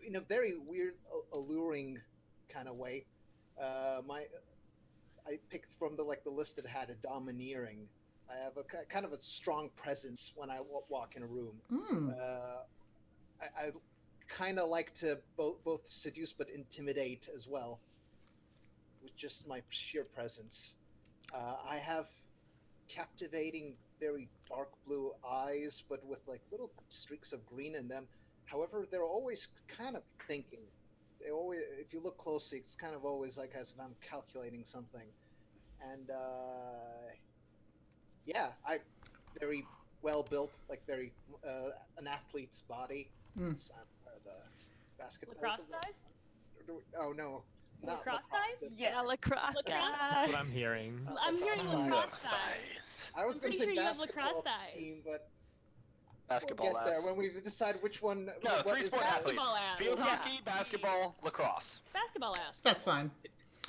in a very weird, alluring kind of way. I picked from the listed hat a domineering. I have a kind of a strong presence when I walk in a room. I kind of like to both seduce but intimidate as well, with just my sheer presence. I have captivating, very dark blue eyes, but with little streaks of green in them. However, they're always kind of thinking. They always, if you look closely, it's kind of always as if I'm calculating something. And I very well built, very an athlete's body. since I'm part of the basketball. Lacrosse guys? Oh no, not Lacrosse guys? Yeah, lacrosse Lacrosse? guys. That's what I'm hearing. I'm hearing Lacrosse lacrosse guys. guys. I was I'm going to pretty say sure you have basketball lacrosse guys. team, but Basketball we'll get there ass. when we decide which one. No, what three is sport better. athlete. Basketball ass. Field Yeah. hockey, basketball, lacrosse. Basketball ass. That's fine.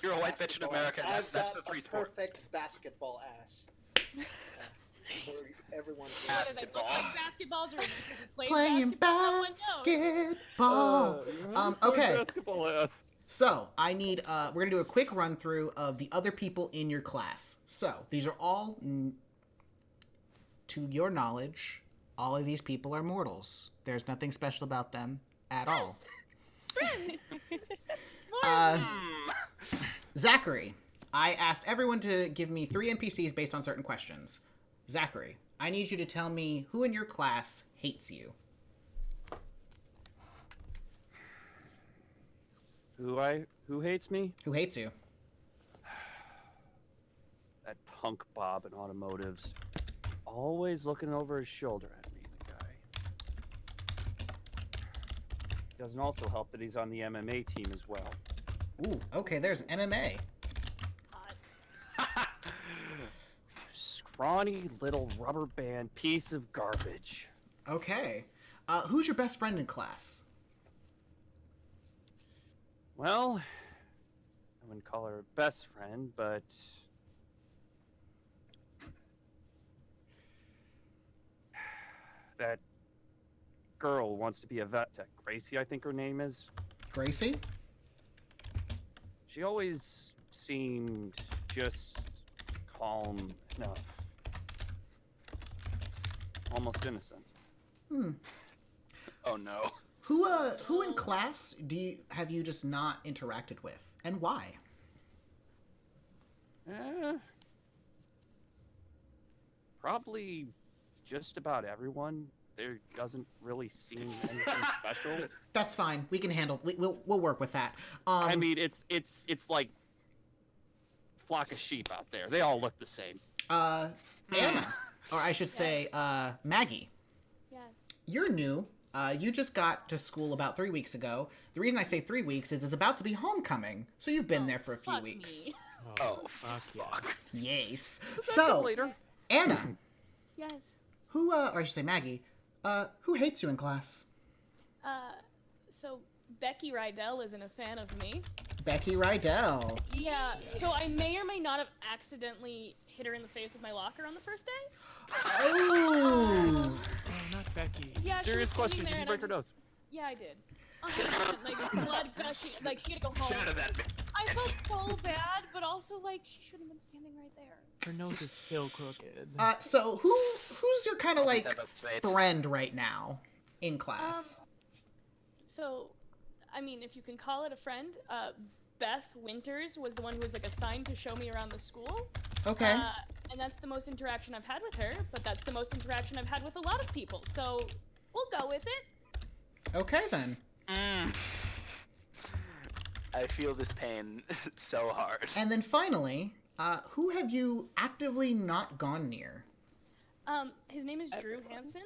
You're a white bitch in Basketball America. ass. That's I've the got three a sport. perfect basketball ass. Where everyone. What do they look Basketball. like basketballs or who plays Playing basketball? No one knows. basketball. Okay. Basketball ass. So, I need, we're going to do a quick run through of the other people in your class. So, these are all, to your knowledge, all of these people are mortals. There's nothing special about them at all. Friends. Zachary, I asked everyone to give me 3 NPCs based on certain questions. Zachary, I need you to tell me who in your class hates you. Who hates me? Who hates you? That punk Bob in automotives. Always looking over his shoulder at me, the guy. Doesn't also help that he's on the MMA team as well. Ooh, okay, there's MMA. Hot. Scrawny little rubber band piece of garbage. Okay. Who's your best friend in class? Well, I wouldn't call her a best friend, but that girl wants to be a vet tech. Gracie, I think her name is. Gracie? She always seemed just calm enough. Almost innocent. Oh no. Who in class have you just not interacted with, and why? Probably just about everyone. There doesn't really seem anything special. That's fine. We can handle. We'll work with that. I mean, it's like flock of sheep out there. They all look the same. Anna, or I should say, Maggie. Yes. You're new. You just got to school about 3 weeks ago. The reason I say 3 weeks is it's about to be homecoming, so you've been there for a few Fuck weeks. me. Oh, fuck fuck. Yes. Go So, later. Anna, Yes. who, or I should say Maggie, who hates you in class? So Becky Rydell isn't a fan of me. Becky Rydell. Yeah, so I may or may not have accidentally hit her in the face with my locker on the first day. Oh. Oh, not Becky. Yeah, she Serious was question. sitting Did there you and break her nose? Yeah, I did. Like blood gushing, like she had to go home. Shout at that bitch. I felt so bad, but also like she should have been standing right there. Her nose is still crooked. So who's your kind of like That was fate. friend right now in class? So, I mean, if you can call it a friend, Beth Winters was the one who was like assigned to show me around the school. Okay. And that's the most interaction I've had with her, but that's the most interaction I've had with a lot of people. So, we'll go with it. Okay then. I feel this pain so hard. And then finally, who have you actively not gone near? His name is Drew Hansen.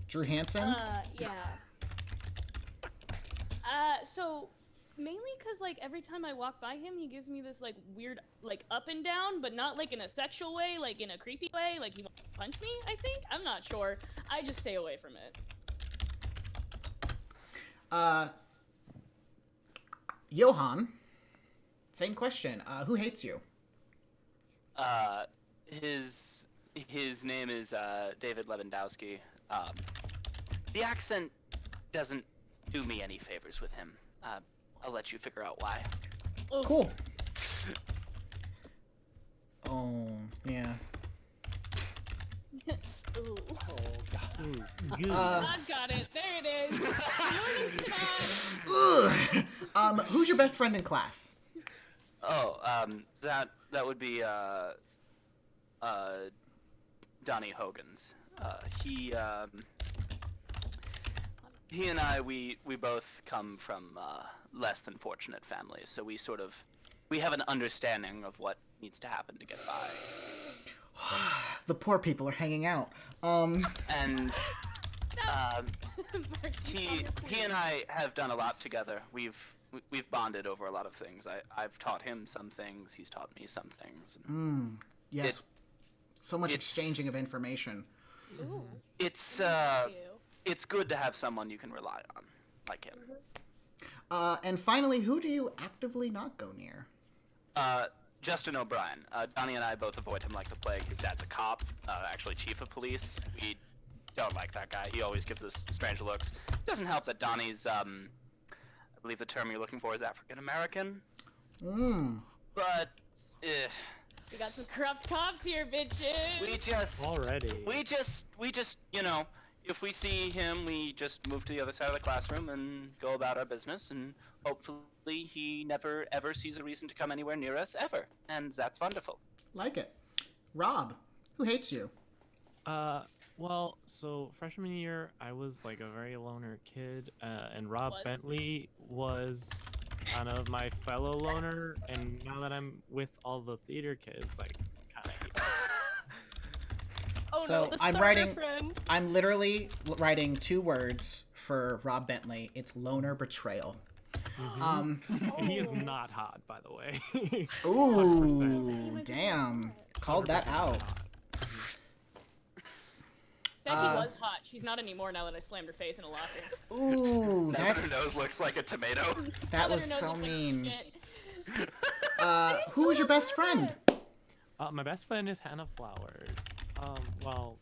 Drew Hansen? Yeah. So mainly because like every time I walk by him, he gives me this like weird like up and down, but not like in a sexual way, like in a creepy way. Like he wants to punch me. I think I'm not sure. I just stay away from it. Johan. Same question. Who hates you? His name is David Lewandowski. The accent doesn't do me any favors with him. I'll let you figure out why. Ugh. Cool. Oh, yeah. Ooh. Oh god. I've got it. There it is. Jordan Sinai. Ugh. Who's your best friend in class? Oh, that would be Donnie Hogan's. He and I we both come from less than fortunate families, so we have an understanding of what needs to happen to get by. The poor people are hanging out. And He and I have done a lot together. We've bonded over a lot of things. I've taught him some things. He's taught me some things. Yes. So much it's- exchanging of information. Ooh. It's good to have someone you can rely on, like him. And finally, who do you actively not go near? Justin O'Brien. Donnie and I both avoid him like the plague. His dad's a cop, actually chief of police. We don't like that guy. He always gives us strange looks. Doesn't help that Donnie's, I believe the term you're looking for is African American. But, We got some corrupt cops here, bitches. we just Already. we just if we see him, we just move to the other side of the classroom and go about our business, and hopefully he never ever sees a reason to come anywhere near us ever, and that's wonderful. Like it. Rob, who hates you? Well, so freshman year, I was like a very loner kid, and Rob What? Bentley was kind of my fellow loner, and now that I'm with all the theater kids, like, kind of hate them. Oh So, no, the I'm starter writing- friend. I'm literally writing 2 words for Rob Bentley. It's loner betrayal. And he is not hot, by the way. Ooh, damn. Called that 100% out. hot. Becky was hot. She's not anymore now that I slammed her face in a locker. Ooh, Now that her that's, nose looks like a tomato. that Now was her nose so looks like mean. shit. Who is your best friend? My best friend is Hannah Flowers. Well,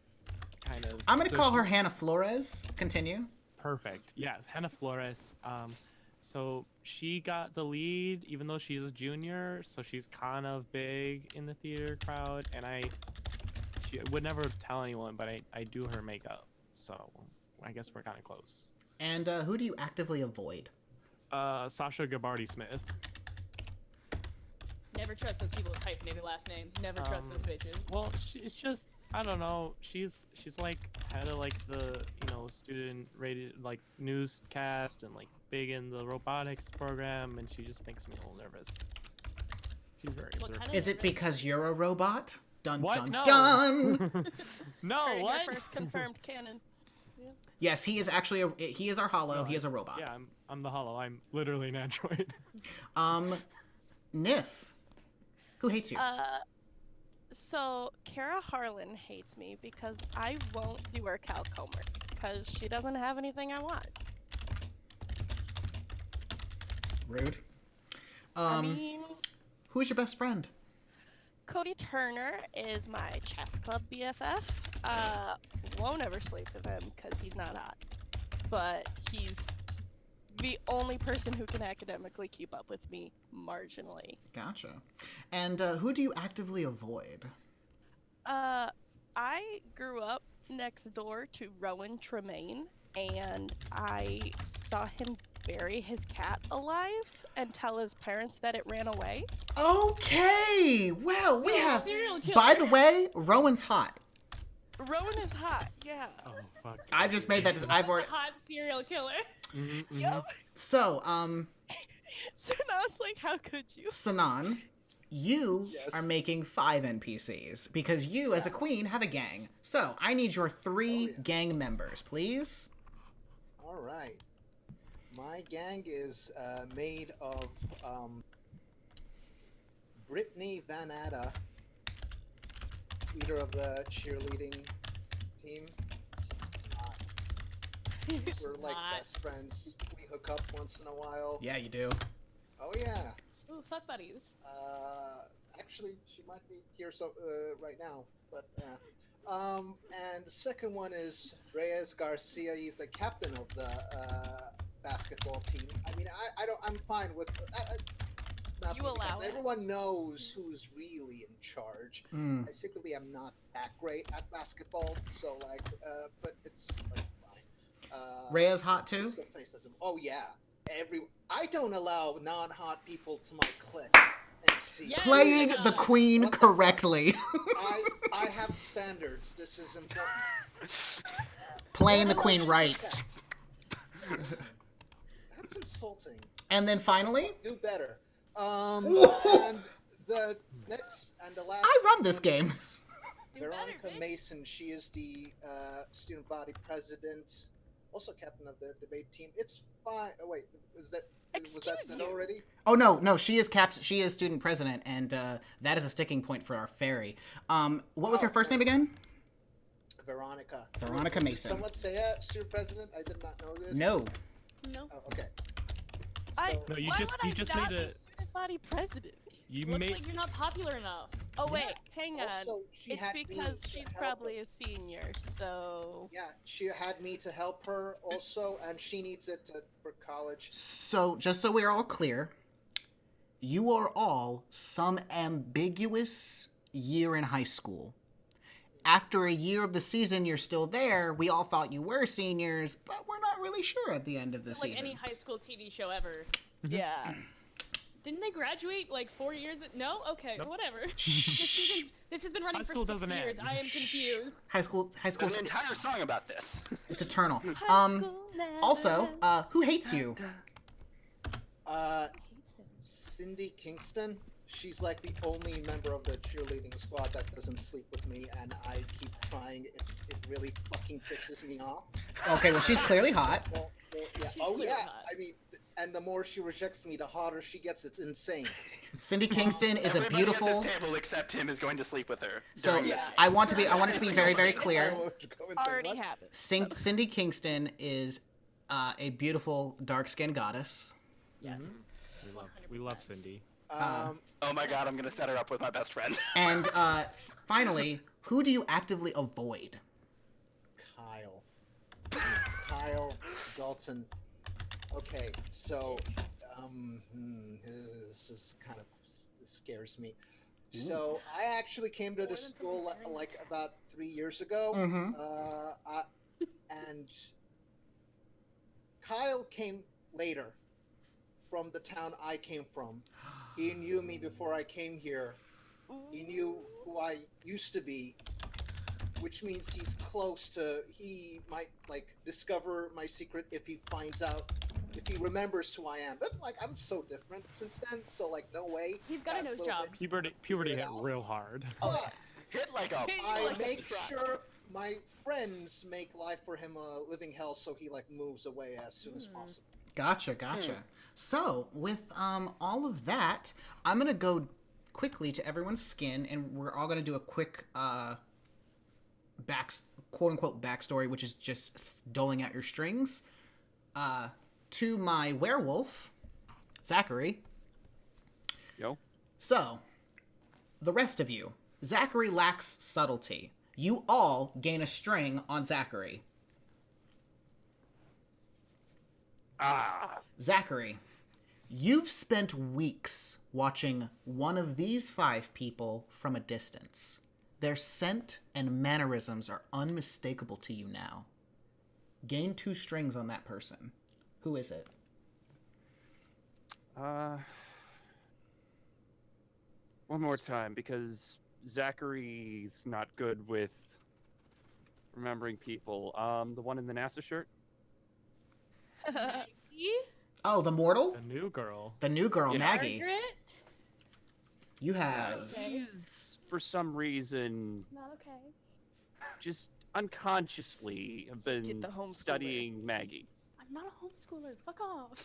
kind of. I'm gonna So call her she- Hannah Flores. Continue. Perfect. Yes, Hannah Flores. So she got the lead, even though she's a junior, so she's kind of big in the theater crowd, and she would never tell anyone, but I do her makeup, so I guess we're kind of close. And who do you actively avoid? Sasha Gabardi Smith. Never trust those people with hyphenated last names. Never trust those bitches. Well, it's just I don't know. She's like head of like the student rated like newscast and like big in the robotics program, and she just makes me a little nervous. She's very What observant. kind of Is it nervous? because you're a robot? Dun What? dun No. dun. No, Heard your what? first confirmed canon. Yes, he is actually he is our hollow. No, He is a robot. Yeah, I'm the hollow. I'm literally an android. Nif, who hates you? So Kara Harlan hates me because I won't do her calc homework because she doesn't have anything I want. Rude. I mean, Who is your best friend? Cody Turner is my chess club BFF. Won't ever sleep with him because he's not hot, but he's the only person who can academically keep up with me marginally. Gotcha. And who do you actively avoid? I grew up next door to Rowan Tremaine, and I saw him bury his cat alive and tell his parents that it ran away. Okay. Well, we Yeah, have. serial killer. By the way, Rowan's hot. Rowan is hot, yeah. Oh fuck. I just made that. I've already. Hot serial killer. Yup. So, So now it's like, how could you? Sanan, you Yes. are making 5 NPCs because you, as a queen, have a gang. So I need your 3 gang members, please. All right. My gang is made of Brittany Van Atta, leader of the cheerleading team. We're like Not. best friends. We hook up once in a while. Yeah, you do. Oh yeah. Ooh, fuck buddies. Actually, she might be here right now, but yeah. And the second one is Reyes Garcia. He's the captain of the basketball team. I mean, I'm fine with. Not You being the allow captain. it. Everyone knows who's really in charge. Mm. I secretly am not that great at basketball, so like, but it's like, fine. Rhea's hot too? It's the face that's- Oh yeah. I don't allow non-hot people to my clique. MC. Yes! Playing Yeah. the queen What the fuck? correctly. I have standards. This is important. Playing the Yeah, queen no, right. respect. That's insulting. And then finally, Do better. Whoa. And the next and the last. I run this one game. is Do Veronica better, bitch. Mason. She is the student body president, also captain of the debate team. It's fine. Oh wait, was that Excuse said you. already? Oh no, she is She is student president, and that is a sticking point for our fairy. What was her first name again? Veronica. Veronica Did Mason. someone say student president? I did not know this. No. No. Oh, okay. No, you Why just would you I just not made be a student body president? you Looks made like you're not popular enough. Oh wait, Yeah, hang on. Also, she It's had me because to she's help probably her. a senior, so Yeah, she had me to help her also, and she needs it for college. So, just so we're all clear, you are all some ambiguous year in high school. After a year of the season, you're still there. We all thought you were seniors, but we're not really sure at the end of the So like season. any high school TV show ever. yeah. Didn't they graduate like 4 years? No? Okay, Nope. whatever. This has been running High for school 6 doesn't years. end. I am confused. High school, There's an entire song about this. it's eternal. High school never Also, ends. who hates you? Hates him. Cindy Kingston. She's like the only member of the cheerleading squad that doesn't sleep with me, and I keep trying. It really fucking pisses me off. Okay, well, she's clearly hot. Well, yeah. She's Oh clearly yeah. hot. I mean, and the more she rejects me, the hotter she gets. It's insane. Cindy Kingston is a Everybody beautiful. at this table except him is going to sleep with her. So during this Yeah. game. I want to be very, very clear. I will go insane. Already What? happened. Cindy Kingston is a beautiful dark-skinned goddess. Yes. we love Cindy. Oh my god, I'm gonna set her up with my best friend. And finally, who do you actively avoid? Kyle Dalton. Okay, so this scares me. So I actually came to More this than school something like about 3 years ago, Mhm. and Kyle came later from the town I came from. He knew me before I came here. He knew who I used to be, which means he's close to. He might like discover my secret if he finds out, if he remembers who I am. But like I'm so different since then, so like no way. He's got a that nose little job. bit Puberty figured it hit out. real hard. But Hit like a. I Like a make truck. sure my friends make life for him a living hell, so he like moves away as soon as possible. Gotcha. So, with all of that, I'm gonna go quickly to everyone's skin, and we're all gonna do a quick quote unquote backstory, which is just doling out your strings. To my werewolf, Zachary. Yo. So, the rest of you, Zachary lacks subtlety. You all gain a string on Zachary. Zachary, you've spent weeks watching one of these 5 people from a distance. Their scent and mannerisms are unmistakable to you now. Gain 2 strings on that person. Who is it? One more time, because Zachary's not good with remembering people. The one in the NASA shirt? Maggie? Oh, the mortal? The new girl. The new girl, Yeah. Maggie. Margaret? You have... He's, for some reason, Not okay. just unconsciously have Get been the homeschooler. studying Maggie. I'm not a homeschooler. Fuck off.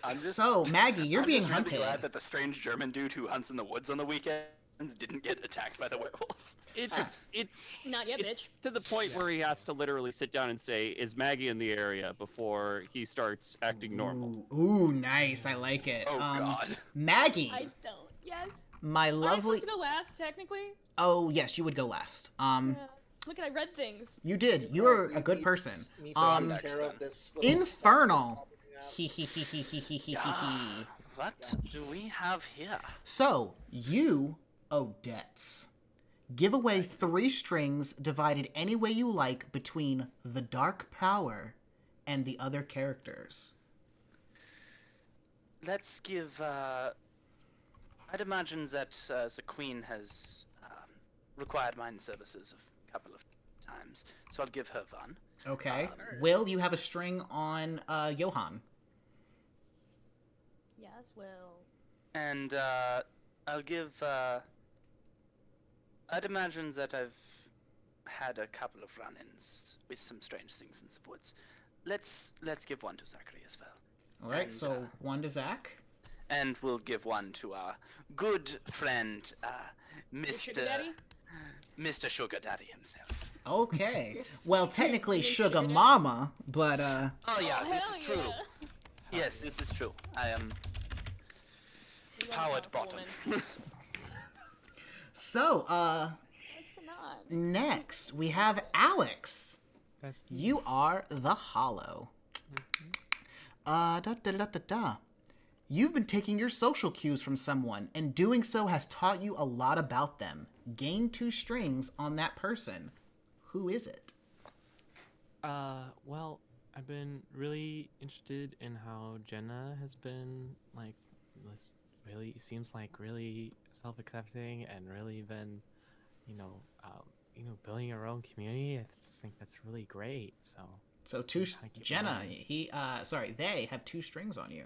I'm just, So, Maggie, you're I'm being just really hunted. glad that the strange German dude who hunts in the woods on the weekends didn't get attacked by the werewolf. It's Not yet, it's to the point where he has to literally sit down and say, "Is Maggie in the area?" before he starts acting normal. Ooh, nice. I like it. Oh god. Maggie, I don't. Yes. my Am I lovely... supposed to go last, technically? Oh, yes, you would go last. Yeah. Look, I read things. You did. You were a good person. Needs to take care of this little Infernal. stuff. He he he he he he he he. Ah, what do we have here? So, you owe debts. Give away 3 strings divided any way you like between the Dark Power and the other characters. Let's give. I'd imagine that the Queen has required mine services a couple of times, so I'll give her one. Okay. Will, you have a string on Johan. Yes, well. And I'll give I'd imagine that I've had a couple of run-ins with some strange things in the woods. Let's give one to Zachary as well. All right, And, so one to Zach. And we'll give one to our good friend, Sugar Daddy? Mr. Sugar Daddy himself. Okay. Well, technically Your Sugar sugar daddy? Mama, but Oh yeah, this Hell is true. yeah. Yes, this is true. I am We love a powered powerful bottom. woman. so It's not. next we have Alex. That's You are the Hollow. You've been taking your social cues from someone, and doing so has taught you a lot about them. Gain 2 strings on that person. Who is it? Well, I've been really interested in how Jenna has been, like, this really seems like really self-accepting and really been, building her own community. I just think that's really great. So So Thank you, Jenna, Ryan. they have 2 strings on you.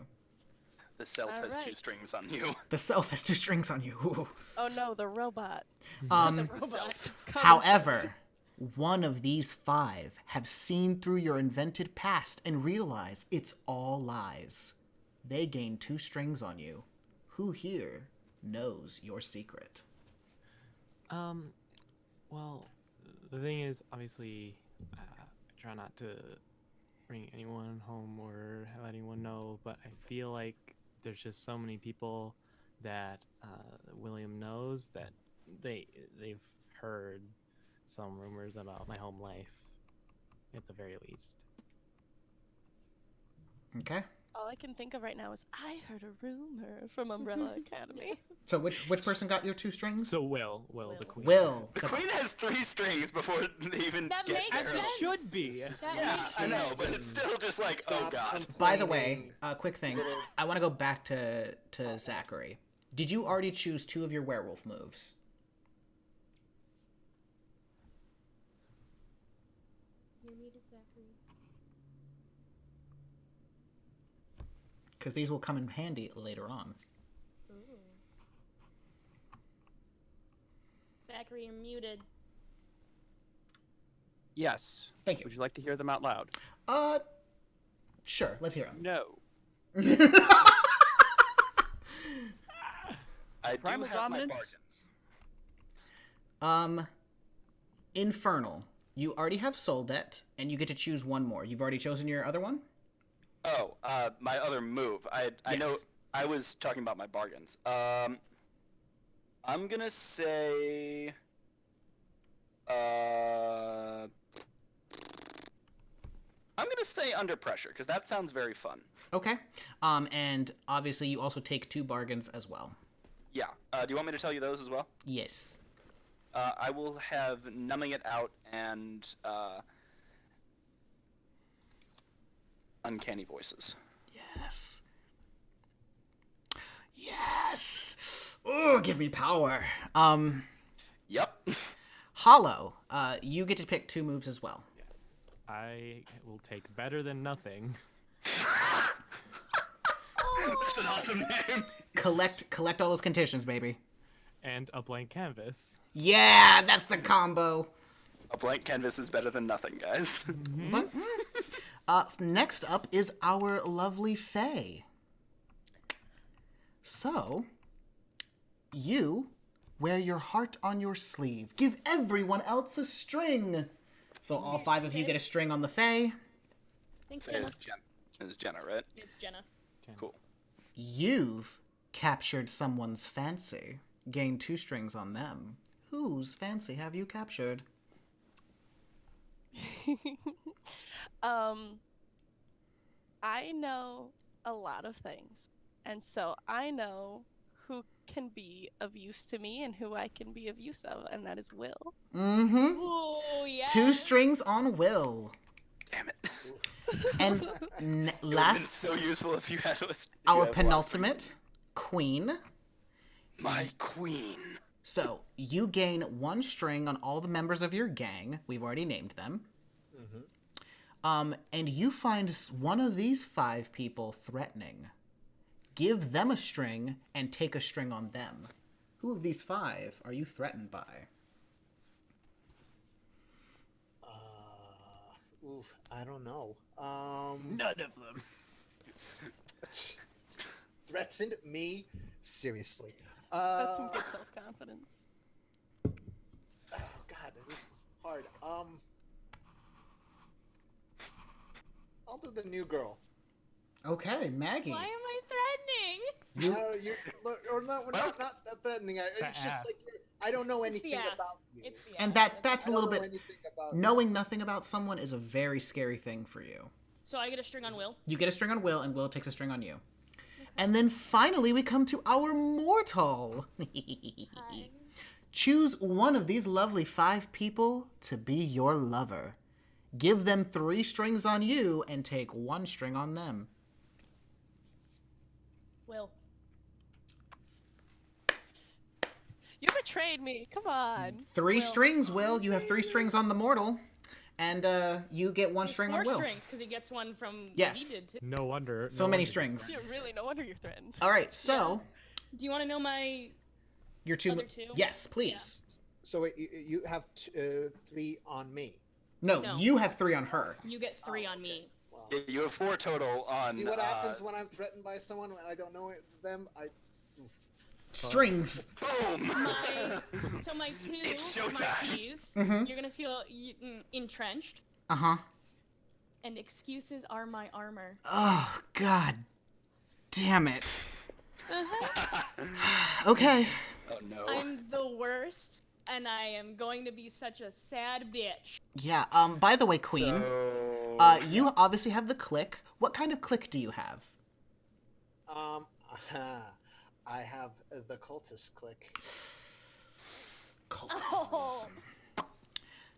The self has 2 Alright. strings on you. The self has 2 strings on you. Ooh. Oh no, the robot. Um, It's a robot. It's coming. However, one of these 5 have seen through your invented past and realize it's all lies. They gain 2 strings on you. Who here knows your secret? well, the thing is, obviously, I try not to bring anyone home or have anyone know, but I feel like there's just so many people that William knows that they've heard some rumors about my home life, at the very least. Okay. All I can think of right now is I heard a rumor from Umbrella Academy. So which person got your 2 strings? So Will, the queen. Will. The queen has 3 strings before they even That get makes there. As it sense. should be. That Yeah, makes I know, sense. but it's still just like, oh Stop god. By the way, complaining. quick thing. Little- I want to go back to Zachary. Did you already choose 2 of your werewolf moves? You're muted, Zachary. Because these will come in handy later on. Ooh. Zachary, you're muted. Yes. Thank you. Would you like to hear them out loud? Sure. Let's hear No. them. I do Primal have dominance? my bargains. Infernal. You already have Soul Debt, and you get to choose one more. You've already chosen your other one? Oh, my other move. I know Yes. I was talking about my bargains. I'm gonna say I'm gonna say Under Pressure, because that sounds very fun. Okay. And obviously you also take 2 bargains as well. Yeah. Do you want me to tell you those as well? Yes. I will have Numbing It Out and Uncanny Voices. Yes. Yes. Oh, give me power. Yep. Hollow. You get to pick 2 moves as well. I will take better than nothing. That's an awesome name. Collect all those conditions, baby. And a blank canvas. Yeah, that's the combo. A blank canvas is better than nothing, guys. But, next up is our lovely Faye. So, you wear your heart on your sleeve. Give everyone else a string. So all 5 of you get a string on the Faye. Thanks, Jenna. It's Jenna, right? It's Jenna. Cool. You've captured someone's fancy. Gain 2 strings on them. Whose fancy have you captured? I know a lot of things. And so I know who can be of use to me and who I can be of use of, and that is Will. Mm-hmm. Ooh, yeah. 2 strings on Will. Damn it. And It would have been last, so useful if you had our penultimate, Queen. My queen. So, you gain 1 string on all the members of your gang. We've already named them. And you find one of these 5 people threatening. Give them a string and take a string on them. Who of these 5 are you threatened by? Ooh, I don't know. None of them. Threatened me? Seriously. That's some good self-confidence. Oh God, this is hard. I'll do the new girl. Okay, Maggie. Why am I threatening? Or no, we're not threatening. It's just like I don't know It's the anything ass. about you. It's the And ass. that's I a don't little know bit. anything about Knowing you. nothing about someone is a very scary thing for you. So I get a string on Will. You get a string on Will, and Will takes a string on you. And then finally, we come to our mortal. Hi. Choose one of these lovely 5 people to be your lover. Give them 3 strings on you, and take 1 string on them. Will. You betrayed me. Come on. 3 Will. strings, Will. You have 3 strings on the mortal. And you get 1 string on 4 Will. strings, because he gets one from Yes. what he did too. No wonder. So no many wonder he's strings. Yeah, really, no wonder you're threatened. All right, so Do you want to know my your 2. other 2? Yes, please. So wait, you have 3 on me. No, No. you have 3 on her. You get 3 on okay. me. Well, Yeah, you have 4 total on. see what happens when I'm threatened by someone and I don't know them. Strings. Boom! So my 2 It's for my showtime. keys, Mhm. you're gonna feel entrenched, Uh-huh. and excuses are my armor. Oh, God damn it. Uh-huh. Okay. Oh no. I'm the worst, and I am going to be such a sad bitch. Yeah, by the way, Queen, So, you obviously have the click. What kind of click do you have? I have the cultist click. Cultists. Oh.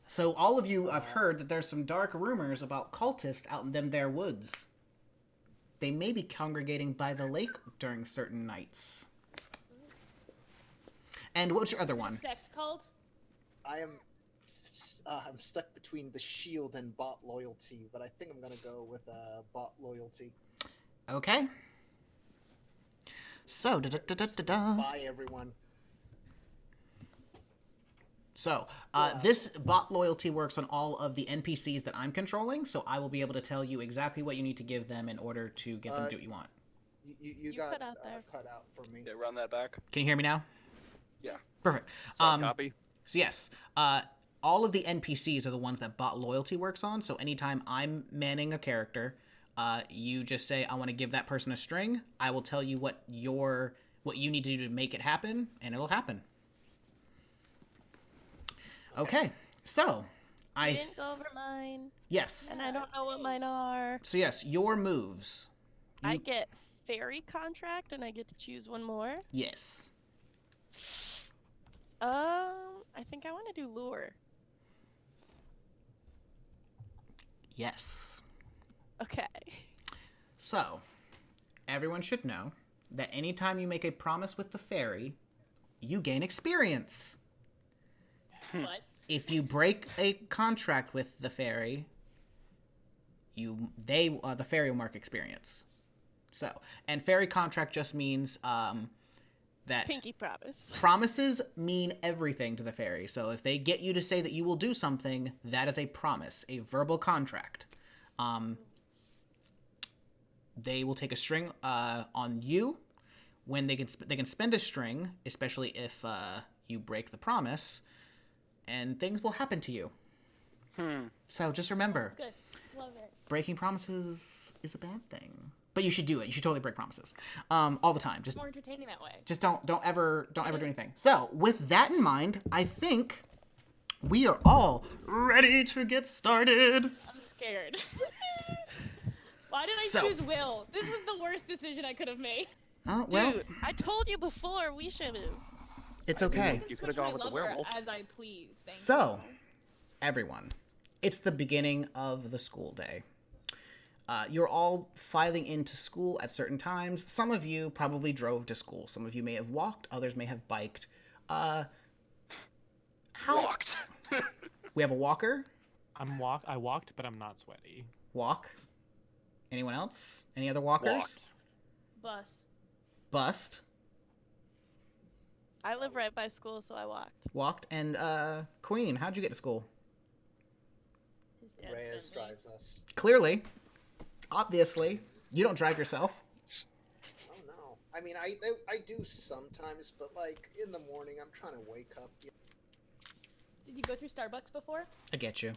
So all of you have heard that there's some dark rumors about cultists out in them there woods. They may be congregating by the lake during certain nights. And what's your other one? Sex cult? I'm stuck between the shield and bot loyalty, but I think I'm gonna go with bot loyalty. Okay. So, da-da-da-da-da-da. Bye, everyone. So, this bot loyalty works on all of the NPCs that I'm controlling, so I will be able to tell you exactly what you need to give them in order to get them to do what you want. You You got cut out there. cut out for me. yeah, run that back. Can you hear me now? Yeah. Perfect. Sorry, copy. So yes, all of the NPCs are the ones that bot loyalty works on, so anytime I'm manning a character, you just say, I want to give that person a string, I will tell you what you need to do to make it happen, and it'll happen. Okay, so I didn't go over mine, yes. and I don't know what mine are. So yes, your moves. I get fairy contract, and I get to choose one more. Yes. I think I want to do lure. Yes. Okay. So, everyone should know that anytime you make a promise with the fairy, you gain experience. What? If you break a contract with the fairy, the fairy will mark experience. So, and fairy contract just means that Pinky promise. promises mean everything to the fairy. So if they get you to say that you will do something, that is a promise, a verbal contract. They will take a string on you. When they can spend a string, especially if you break the promise, and things will happen to you. So just remember, Good. Love it. breaking promises is a bad thing. But you should do it. You should totally break promises, all the time. Just More entertaining that way. don't ever do anything. So with that in mind, I think we are all ready to get started. I'm scared. Why did I So- choose Will? This was the worst decision I could have made. Oh well, Dude, I told you before we should have. it's okay. I can You could've switch my gone with the lover werewolf. as I please. Thank So, you. everyone, it's the beginning of the school day. You're all filing into school at certain times. Some of you probably drove to school. Some of you may have walked. Others may have biked. Walked. We have a walker. I walked, but I'm not sweaty. Walk. Anyone else? Any other walkers? Walked. Bus. Bust. I live right by school, so I walked. Walked. And Queen, how'd you get to school? His dad's Reyes Bentley. drives us. Clearly. Obviously. You don't drive yourself. Oh no. I mean, I do sometimes, but like in the morning, I'm trying to wake up. Did you go through Starbucks before? I get you.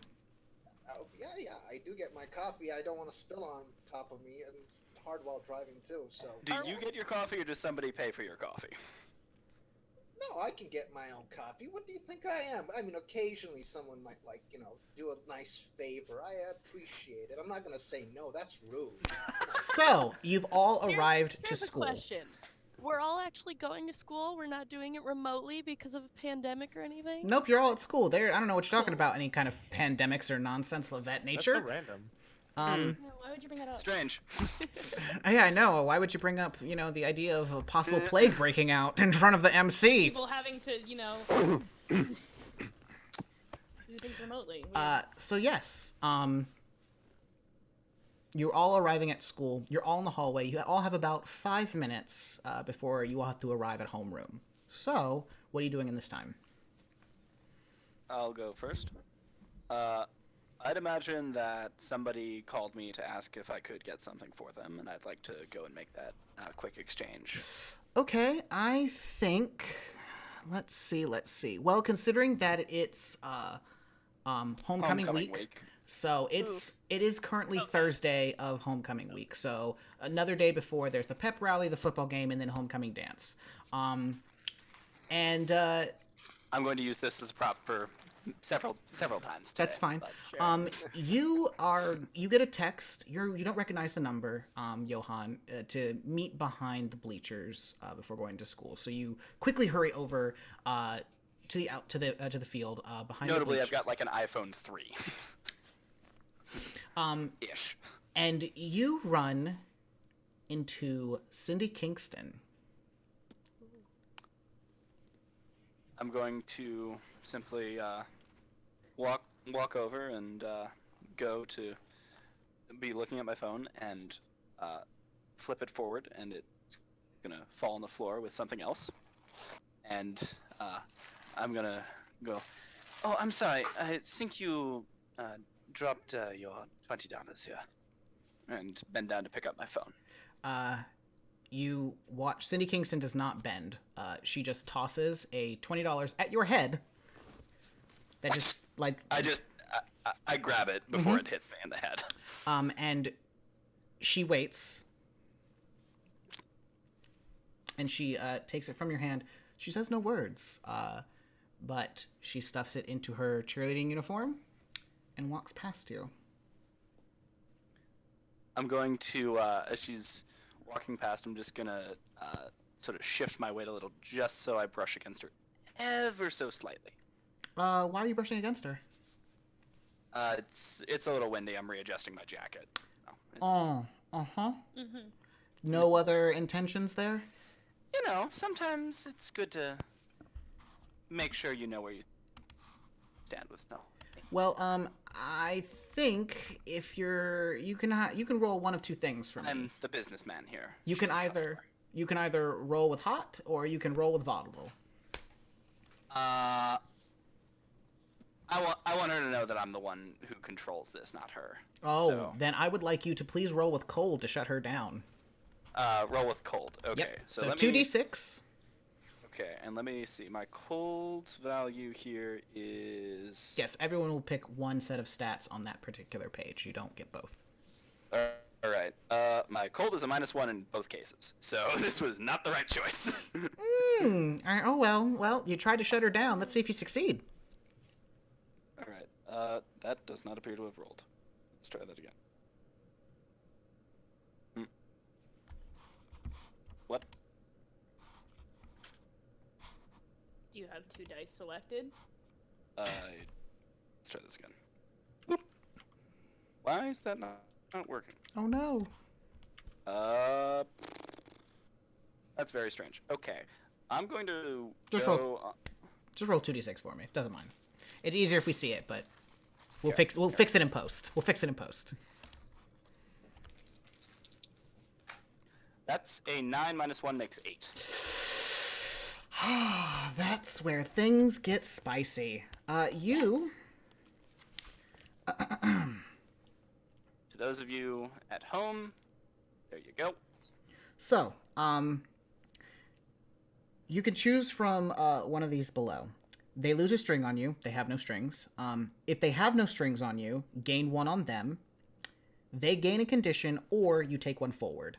Oh, yeah, I do get my coffee. I don't want to spill on top of me, and it's hard while driving too. So. Do you get your coffee, or does somebody pay for your coffee? No, I can get my own coffee. What do you think I am? I mean, occasionally someone might do a nice favor. I appreciate it. I'm not gonna say no. That's rude. So, you've all arrived to Here's school. a question. We're all actually going to school. We're not doing it remotely because of a pandemic or anything. Nope, you're all at school. There, I don't know what you're talking about. Any kind of pandemics or nonsense of that That's nature. so random. No, why would you bring that up? Strange. Yeah, I know. Why would you bring up, the idea of a possible plague breaking out in front of the MC? People having to, do things remotely. So yes, you're all arriving at school. You're all in the hallway. You all have about 5 minutes before you all have to arrive at homeroom. So, what are you doing in this time? I'll go first. I'd imagine that somebody called me to ask if I could get something for them, and I'd like to go and make that quick exchange. Okay, I think. Let's see. Well, considering that it's homecoming week. So it is currently Thursday of homecoming week. So another day before there's the pep rally, the football game, and then homecoming dance. I'm going to use this as a prop for several times today. That's fine. But sure. You get a text. You don't recognize the number, Johan, to meet behind the bleachers before going to school. So you quickly hurry over to the field behind. Notably, the I've got like an iPhone 3. Ish. And you run into Cindy Kingston. I'm going to simply walk over and go to be looking at my phone and flip it forward, and it's gonna fall on the floor with something else. And I'm gonna go, "Oh, I'm sorry. I think you dropped your $20 here," and bend down to pick up my phone. You watch. Cindy Kingston does not bend. She just tosses a $20 at your head. That just like I grab it before it hits me in the head. And she waits. And she takes it from your hand. She says no words, but she stuffs it into her cheerleading uniform and walks past you. I'm going to, as she's walking past, I'm just gonna sort of shift my weight a little, just so I brush against her, ever so slightly. Why are you brushing against her? It's a little windy. I'm readjusting my jacket. No other intentions there? Sometimes it's good to make sure you know where you stand with no. Well, I think if you can roll one of two things for me. I'm the businessman here. You She's can a either customer. roll with hot or you can roll with volatile. I want her to know that I'm the one who controls this, not her. Oh, So, then I would like you to please roll with cold to shut her down. roll with cold. Okay. Yep. So let 2d6. Okay, and let me see. My cold value here is. Yes, everyone will pick one set of stats on that particular page. You don't get both. All right. My cold is a -1 in both cases, so this was not the right choice. All right, oh well. Well, you tried to shut her down. Let's see if you succeed. All right. That does not appear to have rolled. Let's try that again. What? Do you have 2 dice selected? Let's try this again. Why is that not working? Oh no. That's very strange. Okay, I'm going to Just go. Just roll 2d6 for me. Doesn't mind. It's easier if we see it, but we'll fix it in post. We'll fix it in post. That's a 9 -1 makes 8. That's where things get spicy. You For those of you at home, there you go. So, you can choose from one of these below. They lose a string on you. They have no strings. If they have no strings on you, gain one on them. They gain a condition, or you take one forward.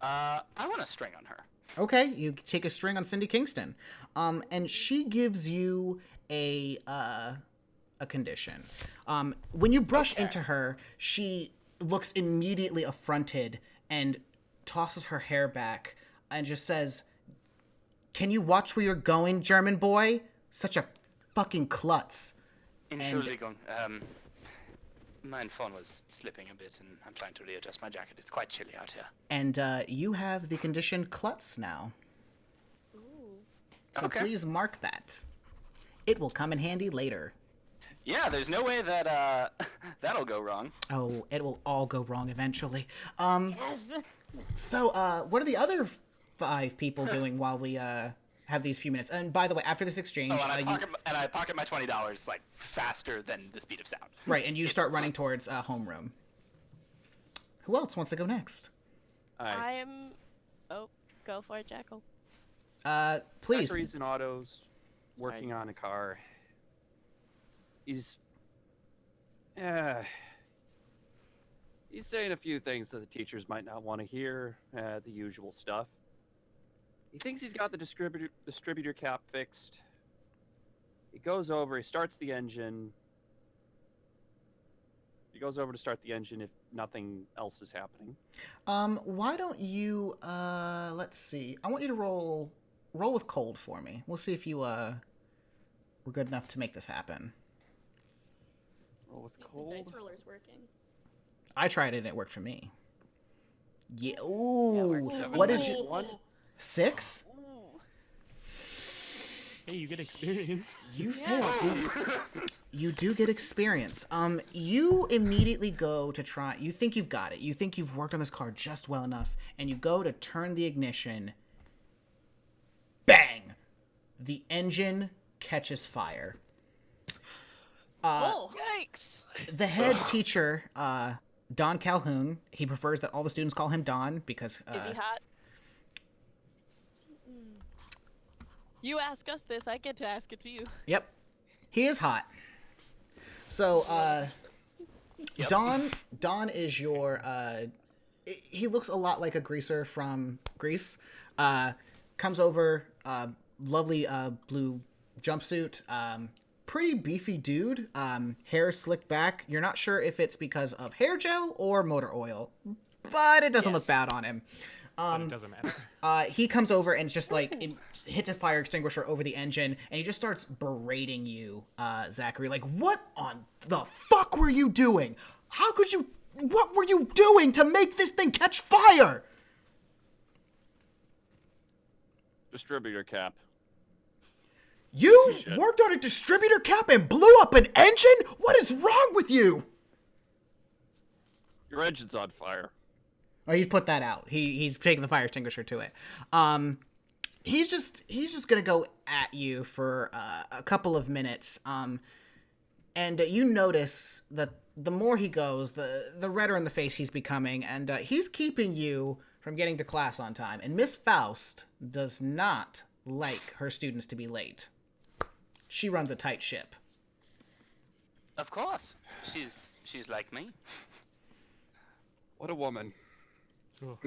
I want a string on her. Okay, you take a string on Cindy Kingston. And she gives you a condition. When you brush into her, she looks immediately affronted and tosses her hair back and just says, "Can you watch where you're going, German boy? Such a fucking klutz." Entschuldigung. My phone was slipping a bit, and I'm trying to readjust my jacket. It's quite chilly out here. And you have the condition klutz now. Ooh. So Okay. please mark that. It will come in handy later. Yeah, there's no way that that'll go wrong. Oh, it will all go wrong eventually. Yes. So, what are the other 5 people doing while we have these few minutes? And by the way, after this exchange, Oh, and I pocket my $20 like faster than the speed of sound. right, and you start running towards homeroom. Who else wants to go next? I'm. Oh, go for it, Jackal. Please. Factories and autos, working on a car. He's saying a few things that the teachers might not want to hear, the usual stuff. He thinks he's got the distributor cap fixed. He goes over, he starts the engine. He goes over to start the engine if nothing else is happening. Why don't you, let's see. I want you to roll with cold for me. We'll see if you, were good enough to make this happen. Roll with The cold. dice roller's working. I tried it and it worked for me. Yeah, ooh. Yeah, What is Ooh. your... 6? Hey, you get experience. You failed. You do get experience. You immediately go to try. You think you've got it. You think you've worked on this car just well enough, and you go to turn the ignition. Bang! The engine catches fire. Oh. Yikes! The head teacher, Don Calhoun, he prefers that all the students call him Don because... Is he hot? You ask us this, I get to ask it to you. Yep. He is hot. So, Yep. Don is your, he looks a lot like a greaser from Greece. Comes over, lovely, blue jumpsuit, pretty beefy dude, hair slicked back. You're not sure if it's because of hair gel or motor oil, but it doesn't look bad on him. But it doesn't matter. He comes over and it's just like hits a fire extinguisher over the engine, and he just starts berating you, Zachary. Like, what on the fuck were you doing? How could you? What were you doing to make this thing catch fire? Distributor cap. You worked on a distributor cap and blew up an engine? What is wrong with you? Your engine's on fire. Oh, he's put that out. He's taking the fire extinguisher to it. He's just gonna go at you for a couple of minutes. And you notice that the more he goes, the redder in the face he's becoming, and he's keeping you from getting to class on time. And Miss Faust does not like her students to be late. She runs a tight ship. Of course. She's like me. What a woman. Oh,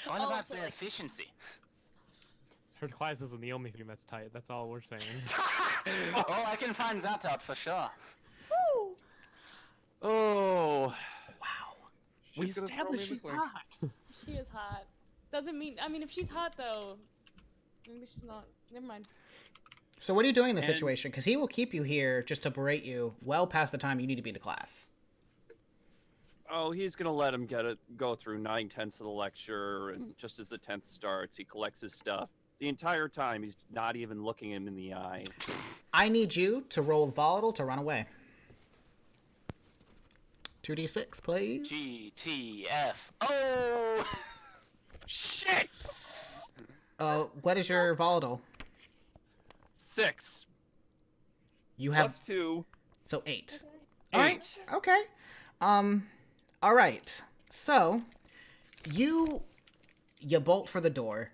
All Oh, about so the like- efficiency. her class isn't the only thing that's tight. That's all we're saying. Oh, I can find that out for sure. Oh. We She's gonna throw established me she's this way. hot. She is hot. Doesn't mean. I mean, if she's hot though, maybe she's not. Never mind. So what are you doing in this And- situation? Because he will keep you here just to berate you well past the time you need to be to class. Oh, he's gonna let him go through 9/10 of the lecture, and just as the 10th starts, he collects his stuff. The entire time, he's not even looking him in the eye. I need you to roll volatile to run away. 2d6, please. GTF. Oh! Shit! What is your volatile? 6 You have plus 2. so 8. All right. Okay. All right. So, you bolt for the door.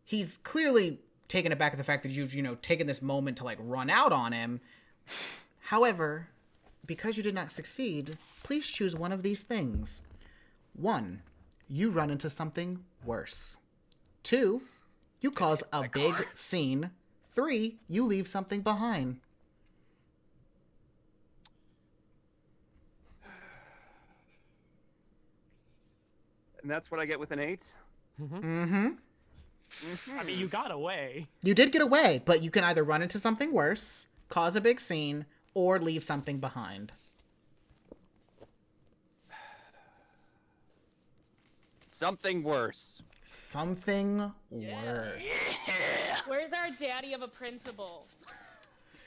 He's clearly taken aback at the fact that you've, taken this moment to, run out on him. However, because you did not succeed, please choose one of these things. 1, you run into something worse. 2, you cause a big scene. 3, you leave something behind. And that's what I get with an 8? Mm-hmm. I mean, you got away. You did get away, but you can either run into something worse, cause a big scene, or leave something behind. Something worse. Something worse. Where's our daddy of a principal?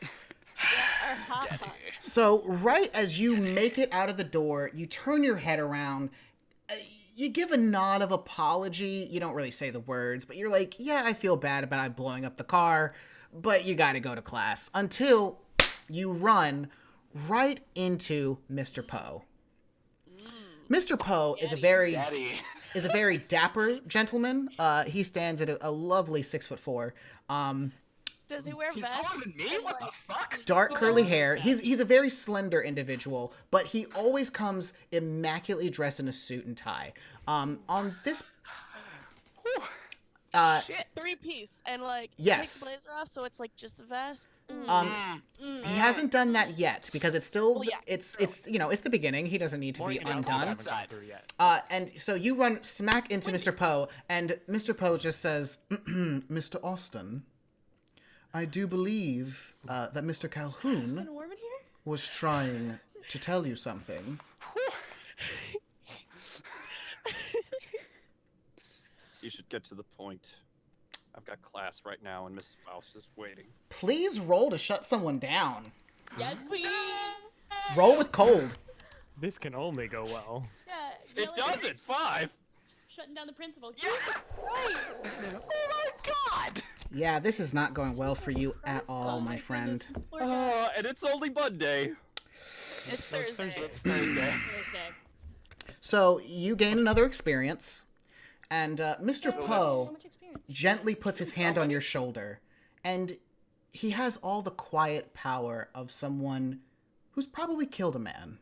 Our hot. So, right as you make it out of the door, you turn your head around. You give a nod of apology. You don't really say the words, but you're like, yeah, I feel bad about blowing up the car, but you gotta go to class. Until you run right into Mr. Poe. Mr. Poe is a very dapper gentleman. He stands at a lovely 6'4". Does he wear He's vests? taller than me? What the fuck? Dark curly hair. He's a very slender individual, but he always comes immaculately dressed in a suit and tie. On this, Three-piece and yes. take the blazer off, so it's just the vest. he hasn't done that yet because it's still Well, yeah, it's the beginning. He doesn't need to be Morgan and undone. Cole haven't gone through yet. And so you run smack into Mr. Poe, and Mr. Poe just says, "Mr. Austin, I do believe that Mr. Calhoun Been warm in here? was trying to tell you something." You should get to the point. I've got class right now, and Mrs. Faust is waiting. Please roll to shut someone down. Yes, queen. Roll with cold. This can only go well. Yeah. It doesn't! 5! Shutting down the principal. Yeah. Oh my god! Yeah, this is not going well for you at all, my friend. And it's only Monday. It's Thursday. It's Thursday. Thursday. So you gain another experience, and Mr. So Poe much experience. gently puts his hand on your shoulder, and he has all the quiet power of someone who's probably killed a man.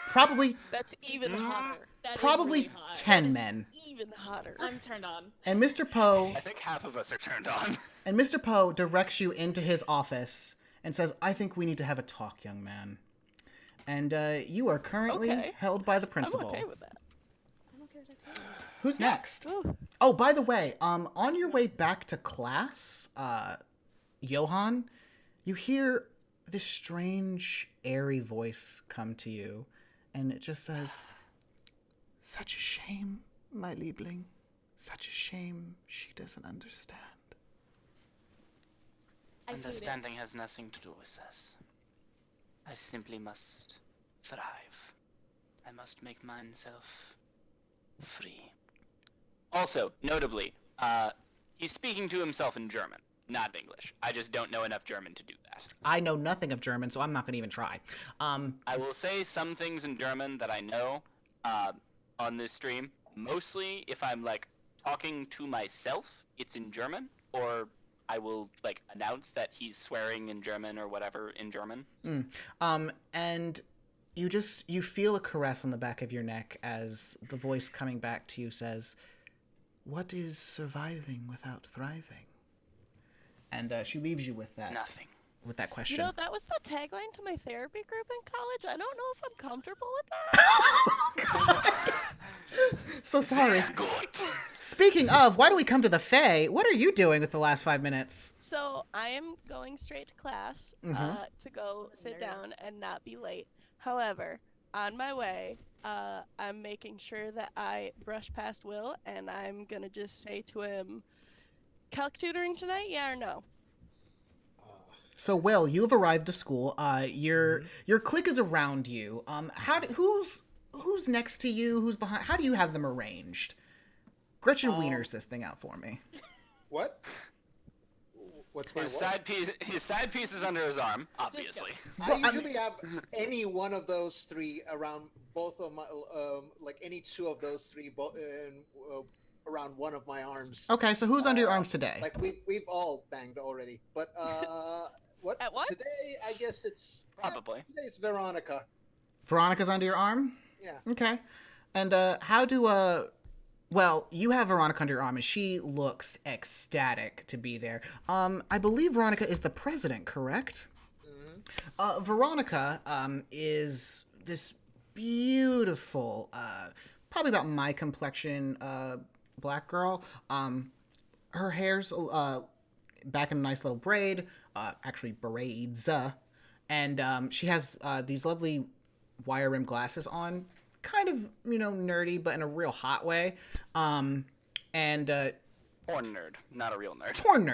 Probably That's even hotter. That is probably really hot. 10 men. Even hotter. I'm turned on. And Mr. Poe I think half of us are turned on. directs you into his office and says, "I think we need to have a talk, young man." And you are currently Okay. held by the I'm principal. okay with that. I don't care if I tell you. Who's next? Ooh. Oh, by the way, on your way back to class, Johann, you hear this strange, airy voice come to you, and it just says, "Such a shame, my Liebling. Such a shame she doesn't understand." I hate it. Understanding has nothing to do with this. I simply must thrive. I must make myself free. Also, notably, he's speaking to himself in German, not English. I just don't know enough German to do that. I know nothing of German, so I'm not going to even try. I will say some things in German that I know on this stream. Mostly, if I'm talking to myself, it's in German, or I will announce that he's swearing in German or whatever in German. And you feel a caress on the back of your neck as the voice coming back to you says, "What is surviving without thriving?" And she leaves you with that. Nothing. With that question. You know, that was the tagline to my therapy group in college. I don't know if I'm comfortable with that. So sorry. Good. Speaking of, why do we come to the Fae? What are you doing with the last 5 minutes? So I am going straight to class to go sit down and not be late. However, on my way, I'm making sure that I brush past Will, and I'm going to just say to him, "Calc tutoring tonight, yeah or no?" So, Will, you've arrived to school. Your clique is around you. Who's next to you? Who's behind? How do you have them arranged? Gretchen Wieners this thing out for me. What? What's my His what? side piece is under his arm, obviously. I usually have any one of those three around both of my, like any two of those three, around one of my arms. Okay, so who's under your arms today? Like we've all banged already, but what At once? today? I guess it's Probably. today's Veronica. Veronica's under your arm? Yeah. Okay. And how do well, you have Veronica under your arm and she looks ecstatic to be there. I believe Veronica is the president, correct? Mm-hmm. Veronica is this beautiful probably about my complexion black girl. Her hair's back in a nice little braid, actually braids, and she has these lovely wire rim glasses on, kind of, nerdy, but in a real hot way. And Porn nerd, not a real nerd. porn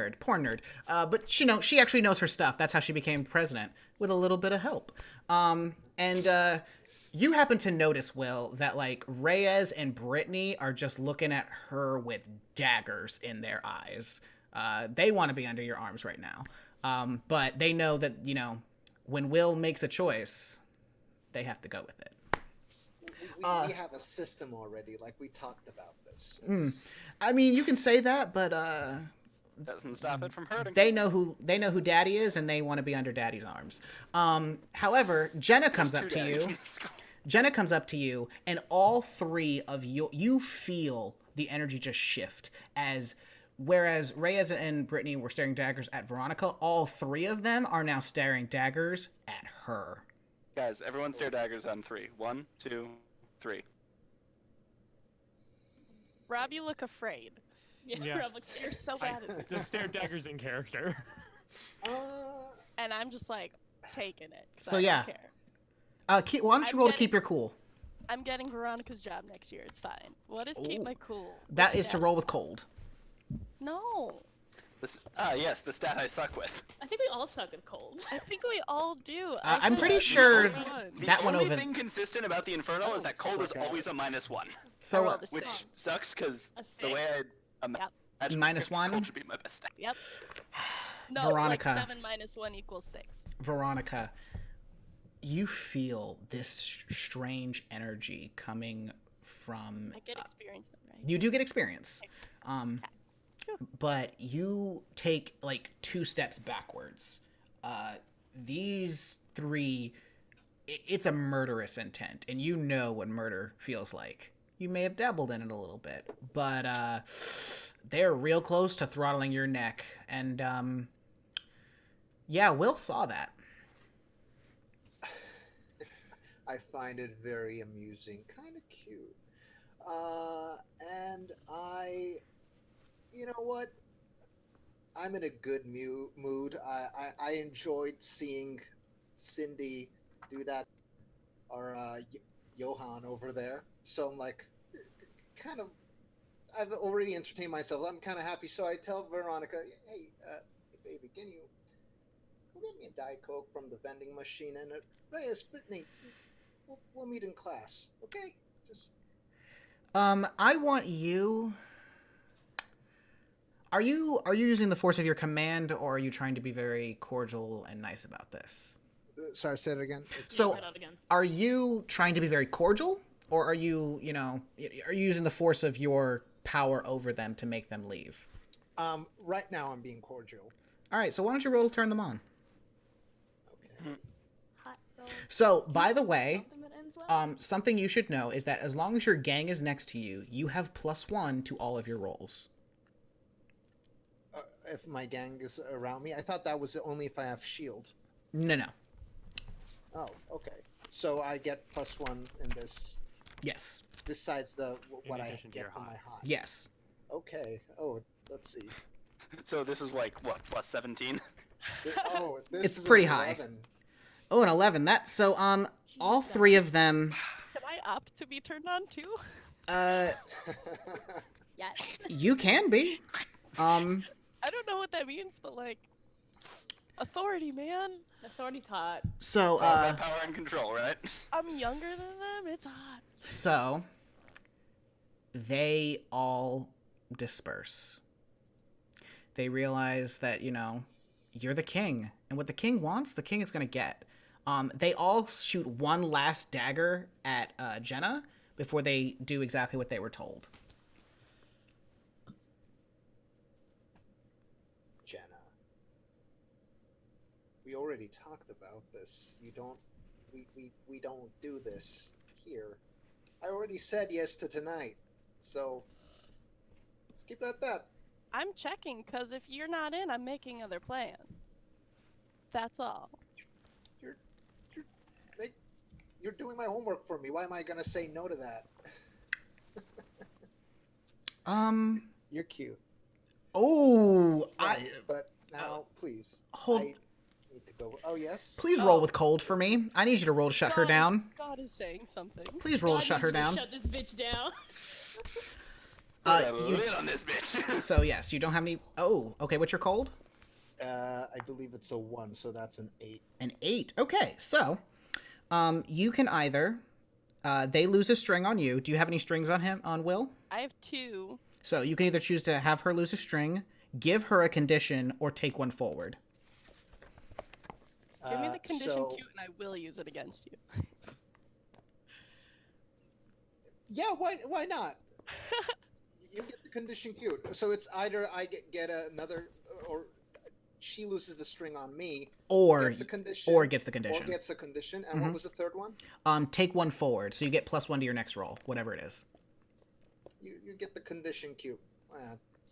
nerd. But she actually knows her stuff. That's how she became president, with a little bit of help. And you happen to notice, Will, that like Reyes and Brittany are just looking at her with daggers in their eyes. They want to be under your arms right now. But they know that, when Will makes a choice, they have to go with it. We have a system already. Like we talked about this. I mean, you can say that, but Doesn't stop it from hurting. they know who Daddy is, and they want to be under Daddy's arms. However, Jenna comes up to you. Jenna comes up to you, and all three of you feel the energy just shift as. Whereas Reyes and Brittany were staring daggers at Veronica, all three of them are now staring daggers at her. Guys, everyone stare daggers on 3. 1, 2, 3. Rob, you look afraid. Yeah. Rob looks You're so bad at it. Just stare daggers in character. And I'm just like taking it. So I yeah. don't care. Why don't you roll to keep your cool? I'm getting Veronica's job next year. It's fine. What is keep Ooh. my cool? That What's is to roll with cold. No. Yes, the stat I suck with. I think we all suck at cold. I think we all do. I'm had pretty a sure +1. that the one only over. thing consistent about the Infernal is that cold is suck at always a -1, I So rolled a which 6. sucks because A the way six? I imagine -1? cold should be my best stat. Yep. No, Veronica. like 7 minus 1 equals 6. Veronica, you feel this strange energy coming from. I get experience then, right? You do get experience. But you take like 2 steps backwards. These three, it's a murderous intent, and you know what murder feels like. You may have dabbled in it a little bit, but they're real close to throttling your neck, and yeah, Will saw that. I find it very amusing, kind of cute. And you know what? I'm in a good mood. I enjoyed seeing Cindy do that, or Johan over there. So I'm like, kind of, I've already entertained myself. I'm kind of happy. So I tell Veronica, hey, baby, can you go get me a Diet Coke from the vending machine? And Reyes, Brittany, we'll meet in class, okay? Just. I want you. Are you using the force of your command, or are you trying to be very cordial and nice about this? Sorry, say it again. So, Cut out again. are you trying to be very cordial, or are you, are you using the force of your power over them to make them leave? Right now I'm being cordial. All right, so why don't you roll to turn them on? Okay. Hot dog. So, by the way, Something that ends well? something you should know is that as long as your gang is next to you, you have +1 to all of your rolls. If my gang is around me, I thought that was only if I have shield. No. Oh, okay. So I get +1 in this, Yes. besides the what I addition to your get from hot. my hot. Yes. Okay. Oh, let's see. So this is like what, +17? Oh, this It's is pretty an high. 11. Oh, an 11. All 3 of them. Can I opt to be turned on too? Yes. You can be. I don't know what that means, but like, authority, man. Authority's hot. So, It's all about power and control, right? I'm younger than them. It's hot. So, they all disperse. they realize that, you're the king. And what the king wants, the king is going to get. They all shoot one last dagger at Jenna before they do exactly what they were told. Jenna, we already talked about this. We don't do this here. I already said yes to tonight, so let's keep it at that. I'm checking, because if you're not in, I'm making other plans. That's all. You're doing my homework for me. Why am I gonna say no to that? You're cute. Oh, But now, please. hold. I need to go. Oh yes. Please roll with cold for me. I need you to roll to shut her down. God is saying something. Please roll God to shut needs her you to down. Shut this bitch down. Put a lid on this bitch. So yes, you don't have any. Oh, okay. What's your cold? I believe it's a 1, so that's an 8. An 8. Okay, so you can either they lose a string on you. Do you have any strings on him on Will? I have 2. So you can either choose to have her lose a string, give her a condition, or take one forward. Give me the condition so- cute, and I will use it against you. Yeah, why not? You get the condition cute. So it's either I get another, or she loses the string on me, Or gets a condition, or gets the condition. or gets a condition. And what was the third one? Take one forward, so you get +1 to your next roll, whatever it is. You get the condition cute.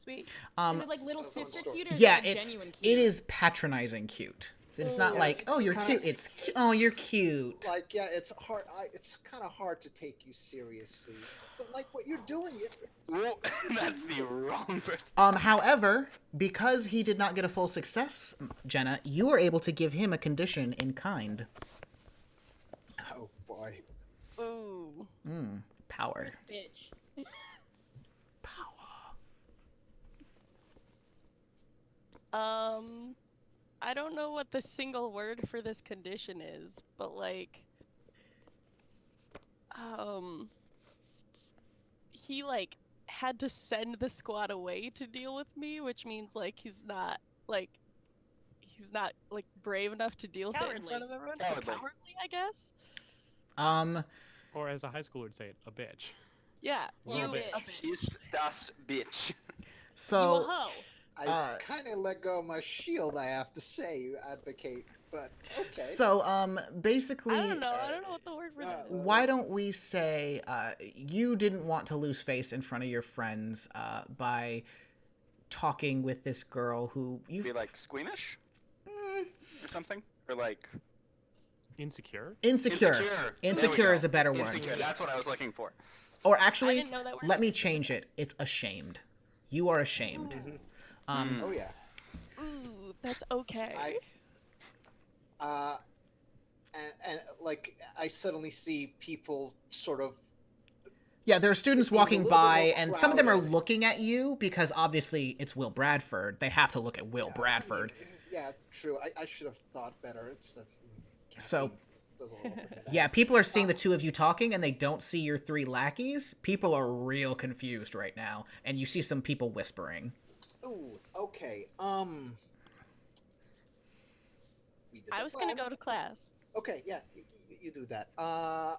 Sweet. Is it like little I'll go sister store. cute or is Yeah, it like it's genuine cute? it is patronizing cute. So it's not Yeah, like, oh, it's you're kinda- cute. It's oh, you're cute. Like, yeah, it's hard. It's kind of hard to take you seriously. But like what you're doing, it's Whoa, that's the wrong person. However, because he did not get a full success, Jenna, you are able to give him a condition in kind. oh boy. Ooh. Power. Bitch. I don't know what the single word for this condition is, but like, he like had to send the squad away to deal with me, which means like he's not like brave enough to deal with it in front of everyone. So Cowardly. cowardly, I guess. Or as a high schooler would say it, a bitch. Yeah, Little you bitch. a bitch. She's das bitch. You a So hoe. I kind of let go of my shield, I have to say, you advocate, but okay. So, basically, I don't know what the word for that is. why don't we say you didn't want to lose face in front of your friends by talking with this girl who you Be like squeamish or something, or like insecure. insecure. There we Insecure go. is a better word. Insecure. That's what I was looking for. Or I actually, didn't know that word. let me change it. It's ashamed. You are ashamed. Oh yeah. Ooh, that's okay. And like I suddenly see people sort of. Yeah, there are students It's being a walking little bit by, more and some of them are crowded. looking at you because obviously it's Will Bradford. They have to look at Will Bradford. Yeah, it's true. I should have thought better. It's the. So- caffeine does a little thing to that. Yeah, people are seeing the two of you talking, and they don't see your 3 lackeys. People are real confused right now, and you see some people whispering. Ooh, okay. We did I the was gonna plan. go to class. Okay, yeah, you do that. I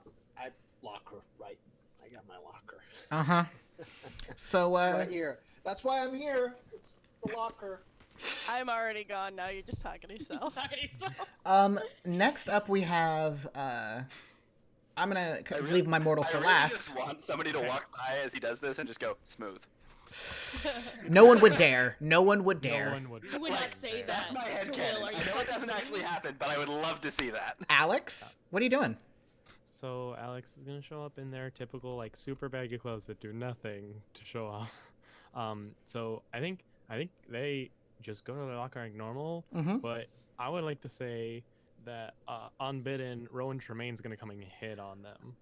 locker, right? I got my locker. Uh-huh. So, It's right here. That's why I'm here. It's the locker. I'm already gone now. You're just talking to yourself. next up we have, I'm gonna really- leave my mortal I for really last. just want somebody to walk by as he does this and just go smooth. No one would dare. No one would No dare. one would. You would not say that. That's my Mr. headcanon. Will, are I you know it fucking doesn't kidding actually me? happen, but I would love to see that. Alex, what are you doing? So Alex is gonna show up in their typical like super baggy clothes that do nothing to show off. So I think they just go to their locker like normal. Mhm. But I would like to say that unbidden, Rowan Tremaine's gonna come and hit on them.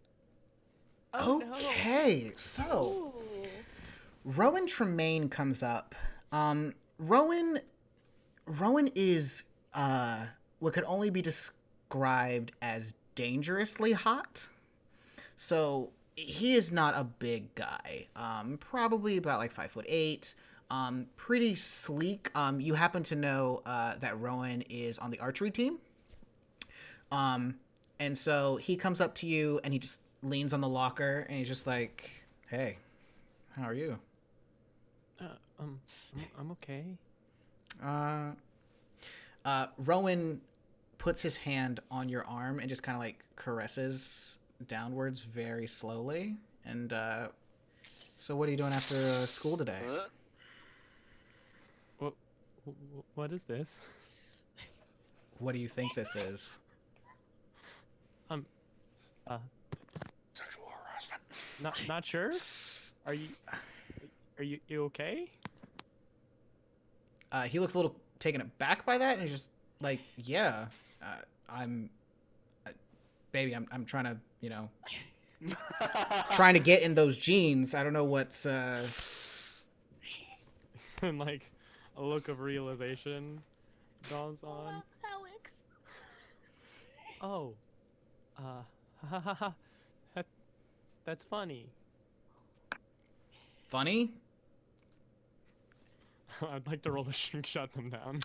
Oh no. Okay, so Ooh. Rowan Tremaine comes up. Rowan is what could only be described as dangerously hot. So he is not a big guy. Probably about like 5'8". Pretty sleek. You happen to know that Rowan is on the archery team. And so he comes up to you and he just leans on the locker and he's just like, "Hey, how are you?" I'm okay. Rowan puts his hand on your arm and just kind of like caresses downwards very slowly. And so what are you doing after school today? What is this? What do you think this is? Sexual harassment. Not sure. Are you okay? He looks a little taken aback by that, and he's just like, "Yeah, I'm, baby, I'm trying to, trying to get in those jeans. I don't know what's." And like a look of realization dawns on. Alex. Oh, that's funny. Funny? I'd like to roll a shut them down.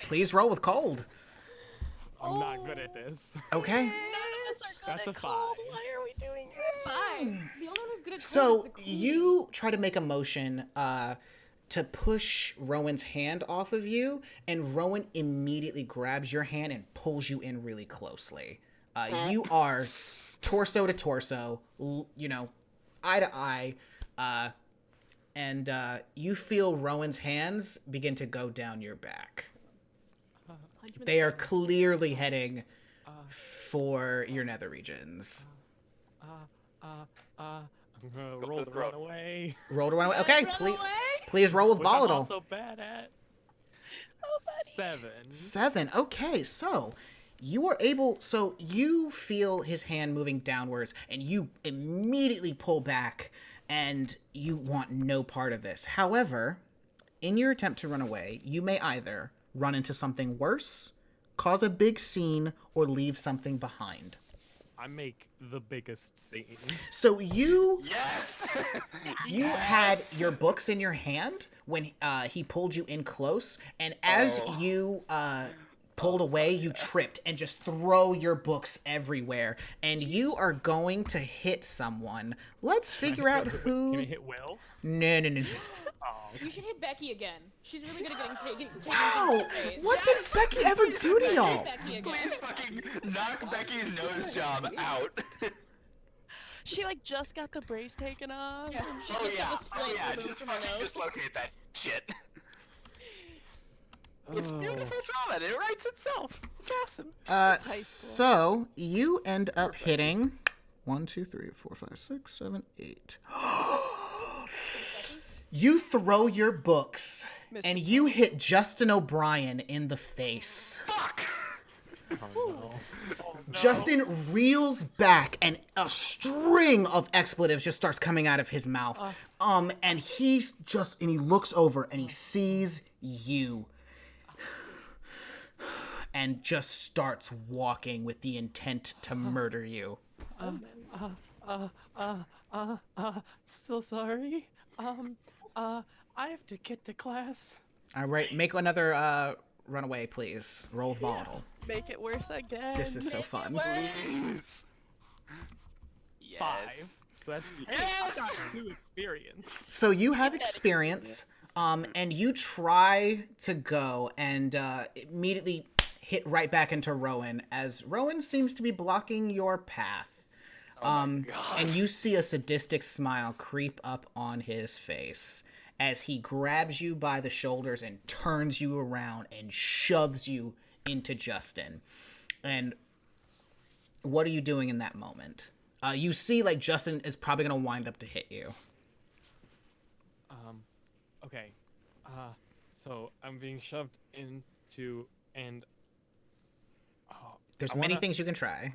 Please roll with cold. I'm not good at this. Okay. None of us are good That's at a cold. 5. Why are we doing this? 5. The only one who's good at cold is So the queen. you try to make a motion to push Rowan's hand off of you, and Rowan immediately grabs your hand and pulls you in really closely. You are torso to torso, eye to eye, and you feel Rowan's hands begin to go down your back. Punch him in They the are clearly heading for your nether regions. I'm gonna roll to run away. Roll to run away. Okay, Run please, away? please roll with Which I'm volatile. also bad at. Oh, buddy. 7. 7. Okay, so you are able. So you feel his hand moving downwards, and you immediately pull back, and you want no part of this. However, in your attempt to run away, you may either run into something worse, cause a big scene, or leave something behind. I make the biggest scene. So you Yes. you had your books in your hand when he pulled you in close, and as you pulled away, you tripped and just throw your books everywhere, and you are going to hit someone. Let's figure out who. Can I hit Will? No. Oh, You should hit Becky again. She's really good at getting taken Wow! in the face. What did Becky ever do to y'all? Hit Becky again. Please fucking knock Becky's nose job out. She like just got the brace taken off. Yeah, she Oh just yeah, got a splint removed just from her fucking nose. dislocate that shit. It's Oh. beautiful drama. It writes itself. It's awesome. high school. So you end up hitting 1, 2, 3, 4, 5, 6, 7, 8. You throw your books, and you hit Justin O'Brien in the face. Fuck. oh no. Oh, no. Justin reels back, and a string of expletives just starts coming out of his mouth. And he looks over, and he sees you. And just starts walking with the intent to murder you. So sorry. I have to get to class. All right, make another runaway, please. Roll volatile. Make it worse again. This is so fun. Please. 5. So that's Yes! I got 2 experience. So you have experience, and you try to go and immediately hit right back into Rowan, as Rowan seems to be blocking your path. God. And you see a sadistic smile creep up on his face as he grabs you by the shoulders and turns you around and shoves you into Justin. And what are you doing in that moment? You see, like, Justin is probably going to wind up to hit you. Okay. So I'm being shoved into and. Oh, There's I many wanna- things you can try.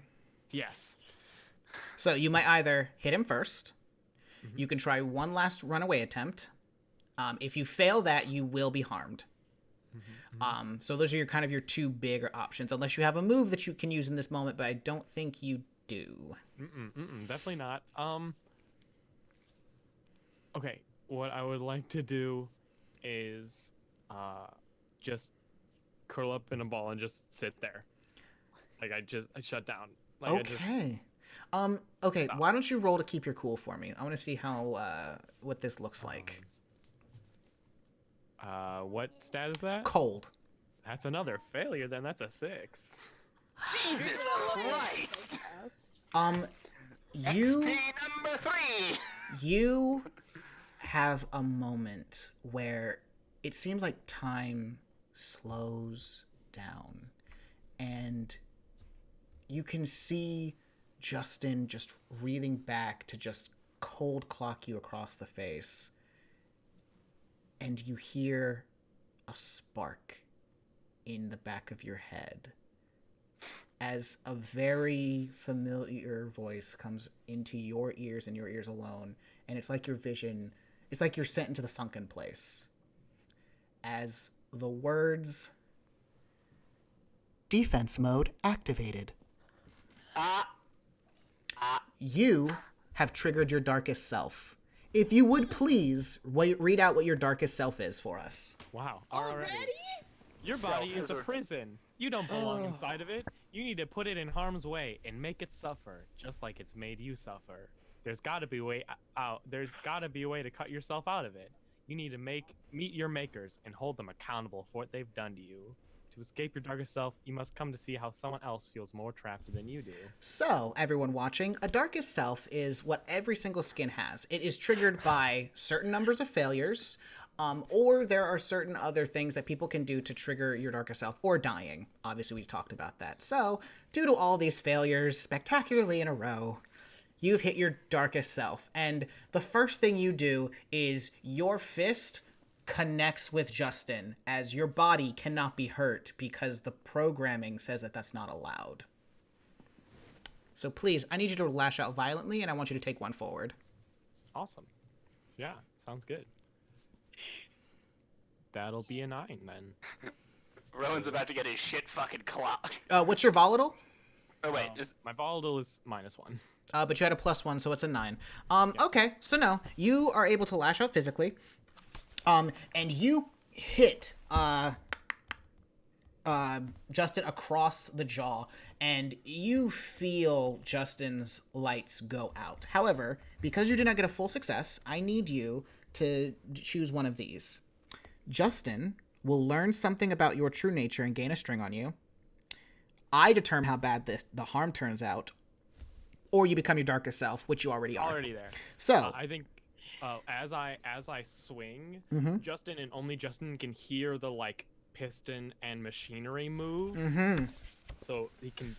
Yes. So you might either hit him first. You can try one last runaway attempt. If you fail that, you will be harmed. So those are your two bigger options, unless you have a move that you can use in this moment, but I don't think you do. Definitely not. Okay. What I would like to do is just curl up in a ball and just sit there. Like I shut down. Like Okay. Okay, Stop. why don't you roll to keep your cool for me? I want to see how what this looks like. What stat is that? Cold. That's another failure. Then that's a 6. Jesus Christ! You XP number 3. you have a moment where it seems like time slows down, and you can see Justin just reeling back to just cold clock you across the face, and you hear a spark in the back of your head as a very familiar voice comes into your ears and your ears alone, and it's like your vision, it's like you're sent into the sunken place as the words defense mode activated. You have triggered your darkest self. If you would please read out what your darkest self is for us. Wow. Already? Your body is a Self-preserve. prison. You don't belong inside of it. You need to put it in harm's way and make it suffer, just like it's made you suffer. There's got to be a way out. There's got to be a way to cut yourself out of it. You need to meet your makers and hold them accountable for what they've done to you. To escape your darkest self, you must come to see how someone else feels more trapped than you do. So, everyone watching, a darkest self is what every single skin has. It is triggered by certain numbers of failures, or there are certain other things that people can do to trigger your darkest self, or dying. Obviously, we talked about that. So, due to all these failures, spectacularly in a row, you've hit your darkest self. And the first thing you do is your fist connects with Justin, as your body cannot be hurt because the programming says that that's not allowed. So please, I need you to lash out violently, and I want you to take one forward. Awesome. Yeah, sounds good. That'll be a 9 then. Rowan's about to get his shit fucking clock. What's your volatile? Oh wait, My volatile is -1. But you had a +1, so it's a 9. Okay, so no, you are able to lash out physically. And you hit Justin across the jaw, and you feel Justin's lights go out. However, because you did not get a full success, I need you to choose one of these. Justin will learn something about your true nature and gain a string on you. I determine how bad the harm turns out, or you become your darkest self, which you already are. Already there. So I think as I swing, Mhm. Justin and only Justin can hear the like piston and machinery move. Mhm. So he can,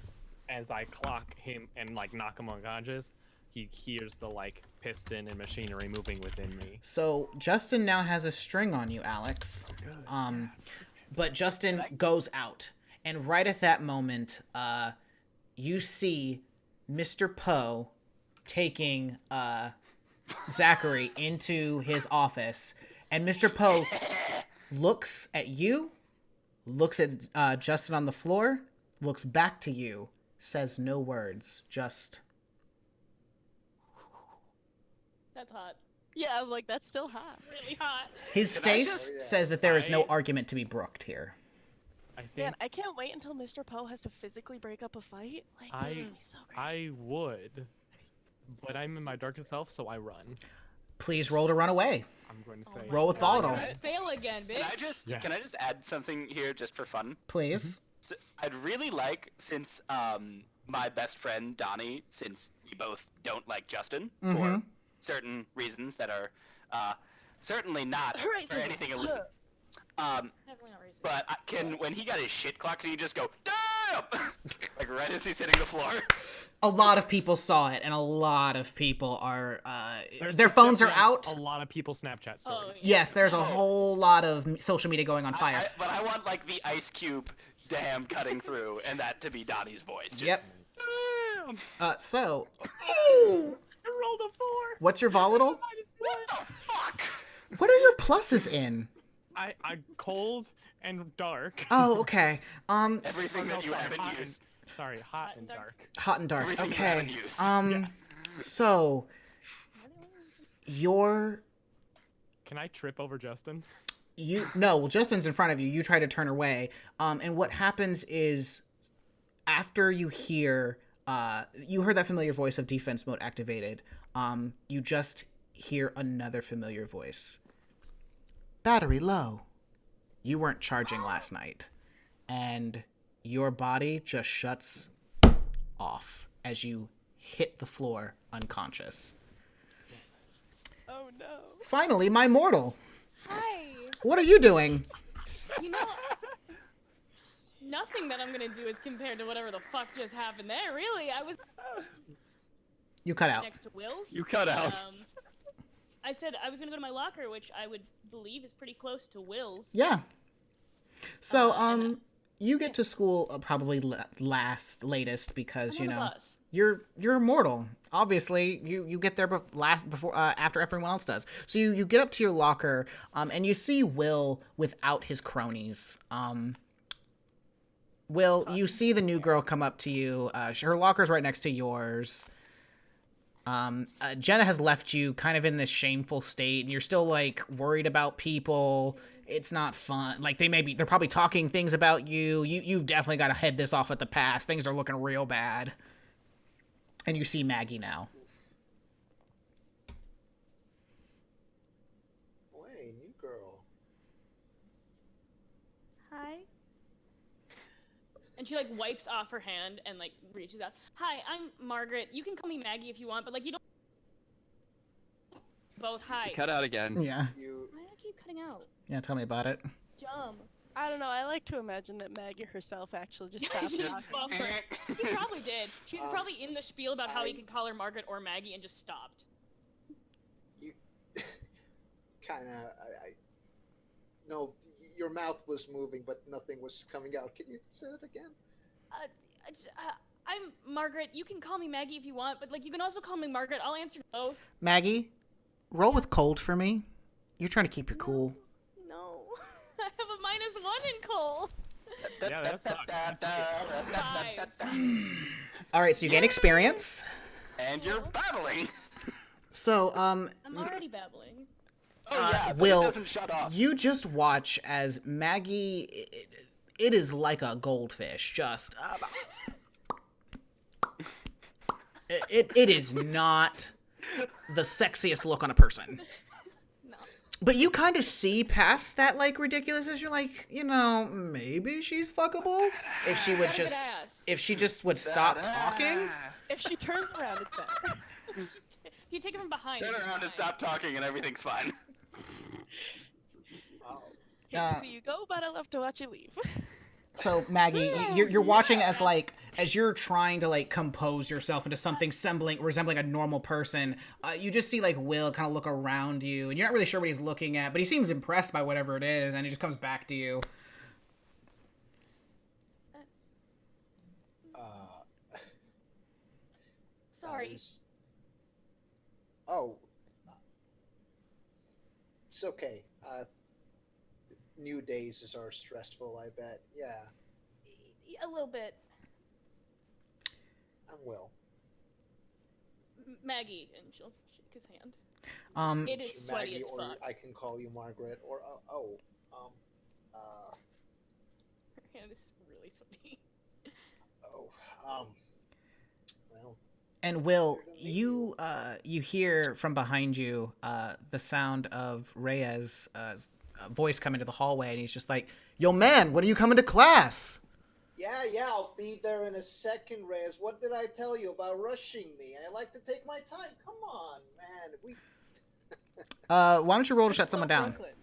as I clock him and like knock him unconscious, he hears the like piston and machinery moving within me. So Justin now has a string on you, Alex. But Justin goes out, and right at that moment, you see Mr. Poe taking Zachary into his office, and Mr. Poe looks at you, looks at Justin on the floor, looks back to you, says no words, just... That's hot. Yeah, I'm like, that's still hot. Really hot. His Can I face just- says that there is no I- argument to be brooked here. I think Man, I can't wait until Mr. Poe has to physically break up a fight. Like, that's gonna be so great. I would, but I'm in my darkest self, so I run. Please roll to run away. I'm going to say Roll with volatile. Fail again, bitch. Can I just add something here just for fun? Please. So I'd really like, since my best friend Donnie, since we both don't like Justin for certain reasons that are certainly not for Racism. anything illicit. Definitely not racist. But when he got his shit clocked, can he just go damn, like right as he's hitting the floor? A lot of people saw it, and a lot of people are There's their phones are definitely out. A lot of people Snapchat stories. Oh, yeah. Yes, there's a whole lot of social media going on fire. But I want like the Ice Cube damn cutting through, and that to be Donnie's voice. Just, Yep. Damn. So, I rolled a 4. what's your volatile? What the fuck? What are your pluses in? I cold and dark. Oh, okay. Everything that you Sorry, haven't hot used. and- sorry, hot and dark. Hot and dark. Everything you Okay. haven't used. So your Can I trip over Justin? Well, Justin's in front of you. You try to turn away. And what happens is, after you hear, you heard that familiar voice of defense mode activated. You just hear another familiar voice. Battery low. You weren't charging last night. And your body just shuts off as you hit the floor unconscious. Oh no. Finally, my mortal. Hi. What are you doing? You know, nothing that I'm gonna do is compared to whatever the fuck just happened there. Really, I was You cut out. next to Will's. You cut out. I said I was gonna go to my locker, which I would believe is pretty close to Will's. Yeah. So, you get to school probably latest because, I'm you on the know, bus. you're immortal. Obviously, you get there after everyone else does. So you get up to your locker, and you see Will without his cronies. Will, you see the new girl come up to you. Her locker's right next to yours. Jenna has left you kind of in this shameful state, and you're still like worried about people. It's not fun. Like they're probably talking things about you. You've definitely got to head this off at the pass. Things are looking real bad. And you see Maggie now. Hey, new girl. Hi. And she like wipes off her hand and like reaches out. Hi, I'm Margaret. You can call me Maggie if you want, but like you don't. Both hi. Cut out again. Yeah. You. Why do I keep cutting out? Yeah, tell me about it. Dumb. I don't know. I like to imagine that Maggie herself actually just stopped She just talking. buffered. She probably did. She was Um, probably in the spiel about how he I- could call her Margaret or Maggie and just stopped. You. Kind of. No, your mouth was moving, but nothing was coming out. Can you say it again? I'm Margaret. You can call me Maggie if you want, but like you can also call me Margaret. I'll answer both. Maggie, roll with cold for me. You're trying to keep your cool. No. I have a -1 in coal. Yeah, that sucks. All right, so you gain experience. And you're battling. So, I'm already babbling. Oh yeah, but Will, it doesn't shut off. you just watch as Maggie, it is like a goldfish, just, it is not the sexiest look on a person. No. But you kind of see past that, like, ridiculousness. You're like, you know, maybe she's fuckable. If she would Got a good just, ass. if she just would stop talking. If she turns around, it's better. If you take it from behind. Turn it's around and fine. stop talking, and everything's fine. Oh. Hate to see you go, but I love to watch you leave. So Maggie, you're watching as like as you're trying to like compose yourself into something resembling a normal person. You just see like Will kind of look around you, and you're not really sure what he's looking at, but he seems impressed by whatever it is, and he just comes back to you. Sorry. Oh. It's okay. New days are stressful, I bet. Yeah, A little bit. I'm Will. Maggie, and she'll shake his hand. It is sweaty Maggie, as or fuck. I can call you Margaret, or Her hand is really sweaty. well, And Will, you hear from behind you the sound of Reyes' voice come into the hallway, and he's just like, "Yo, man, when are you coming to class?" yeah, I'll be there in a second, Reyes. What did I tell you about rushing me? I like to take my time. Come on, man. Why don't you roll to shut someone down? Brooklyn.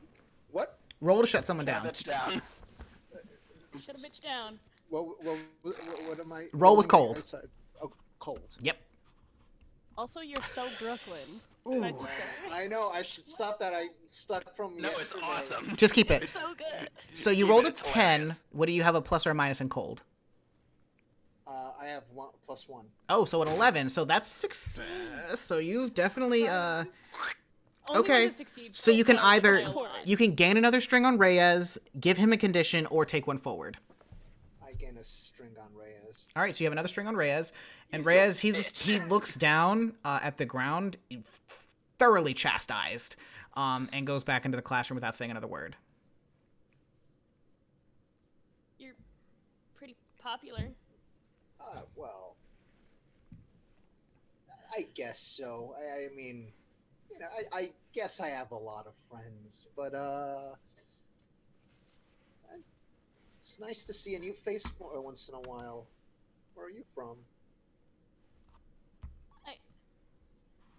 What? Roll to shut someone down. Bitch down. Shut a bitch down. Well, what am I? Roll with rolling cold. outside? Oh, cold. Yep. Also, you're so Brooklyn. Can I just say? I know. I should stop that. I stuck from No, it's yesterday. awesome. Just keep it. So good. So you Keep rolled it, a it's 10. hilarious. What do you have, a plus or a minus in cold? I have +1. Oh, so an 11. So that's success. So you've definitely Only okay. one to succeed So you can far either by a lot. you can gain another string on Reyes, give him a condition, or take one forward. I gain a string on Reyes. All right, so you have another string on Reyes, and He's Reyes a he looks down at the ground, thoroughly chastised, and goes back into the classroom without saying another word. popular. Well, I guess so. I mean, you know, I guess I have a lot of friends, but it's nice to see a new face once in a while. Where are you from?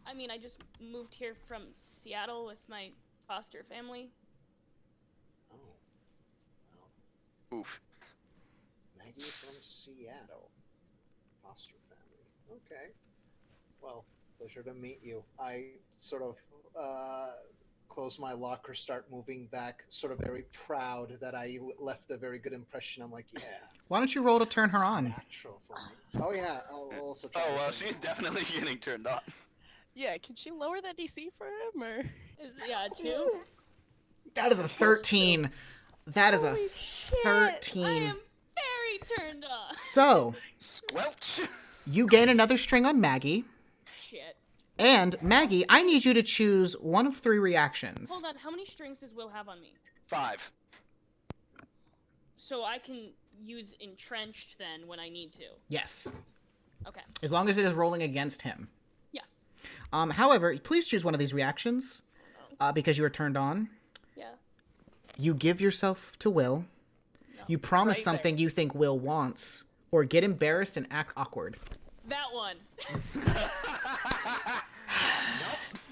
I mean, I just moved here from Seattle with my foster family. Oh, well, Oof. Maggie from Seattle, foster family. Okay. Well, pleasure to meet you. I sort of close my locker, start moving back, sort of very proud that I left a very good impression. I'm like, yeah. Why don't you roll to turn her it's on? Natural for me. Oh yeah, I'll also try. Oh to well, turn she's it on. definitely getting turned on. Yeah, can she lower that DC for him, or? Yeah, 2. That is a 13. That is a Holy shit. 13. I am very turned on. So, Squelch. you gain another string on Maggie. Shit. And, Maggie, I need you to choose one of 3 reactions. Hold on, how many strings does Will have on me? 5. So I can use entrenched then when I need to. Yes. Okay. As long as it is rolling against him. Yeah. However, please choose one of these reactions. Because you are turned on. Yeah. You give yourself to Will. No. You promise Right something you think Will wants. Or get embarrassed and act awkward. That one.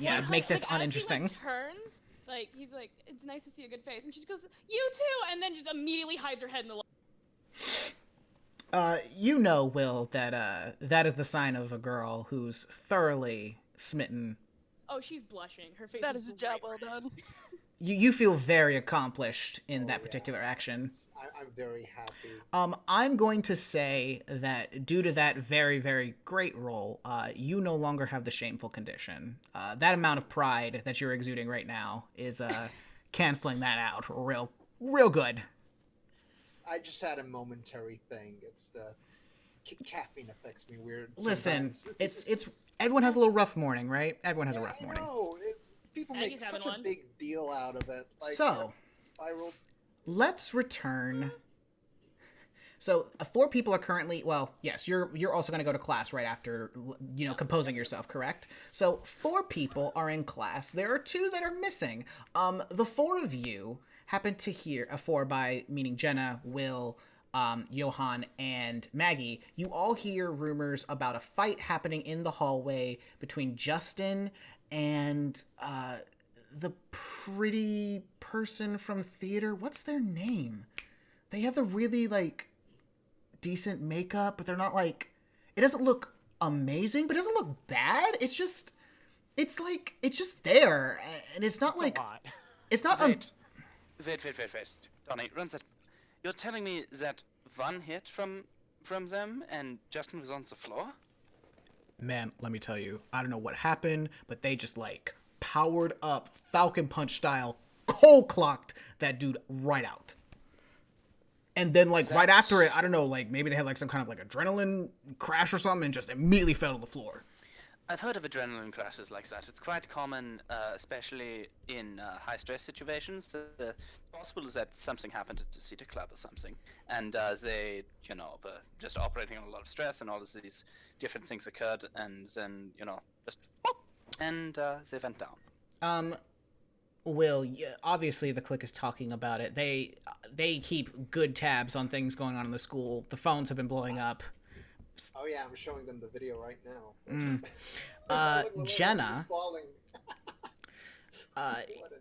Yeah, make this like, uninteresting. As he, like, turns, like, he's like, it's nice to see a good face. And she goes, you too! And then just immediately hides her head in the You know, Will, that that is the sign of a girl who's thoroughly smitten. Oh, she's blushing. Her face That is is a job well bright red. done. You feel very accomplished in that yeah. particular action. I'm very happy. I'm going to say that due to that very, very great roll, you no longer have the shameful condition. That amount of pride that you're exuding right now is canceling that out real good. I just had a momentary thing. It's the caffeine affects me weird. Listen, sometimes. it's everyone has a little rough morning, right? Everyone has a Yeah, rough I morning. know. People make Maggie's having such a one. big deal out of it. Like, So, I rolled. let's return. So 4 people are currently, well, yes, you're also going to go to class right after, composing yourself, correct? So 4 people are in class. There are 2 that are missing. The 4 of you happen to hear, 4 by meaning Jenna, Will, Johan, and Maggie. You all hear rumors about a fight happening in the hallway between Justin and the pretty person from theater. What's their name? They have the really, decent makeup, but they're not, it doesn't look amazing, but it doesn't look bad. It's just there, and it's not A lot. it's not, Wait. Donnie, run that. You're telling me that one hit from them and Justin was on the floor? man, let me tell you, I don't know what happened, but they just, powered up, Falcon Punch style, cold clocked that dude right out. And then, right after it, I don't know, maybe they had, some kind of, adrenaline crash or something and just immediately fell to the floor. I've heard of adrenaline crashes like that. It's quite common, especially in high-stress situations. It's possible that something happened at the theater club or something, and they, were just operating on a lot of stress, and all of these different things occurred, and then, just pop, and they went down. Will, obviously the clique is talking about it. They keep good tabs on things going on in the school. The phones have been blowing up. Oh yeah, I'm showing them the video right now. Look, Jenna, he's falling.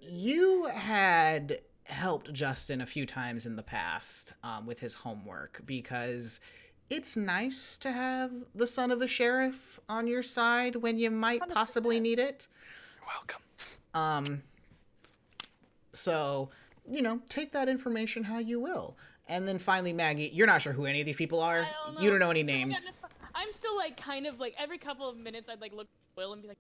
you had helped Justin a few times in the past with his homework because it's nice to have the son of the sheriff on your side when you might possibly need it. You're welcome. So, take that information how you will. And then finally, Maggie, you're not sure who any of these people are. I don't know. You don't know any So, names. I'm still kind of every couple of minutes I'd look at Will and be like,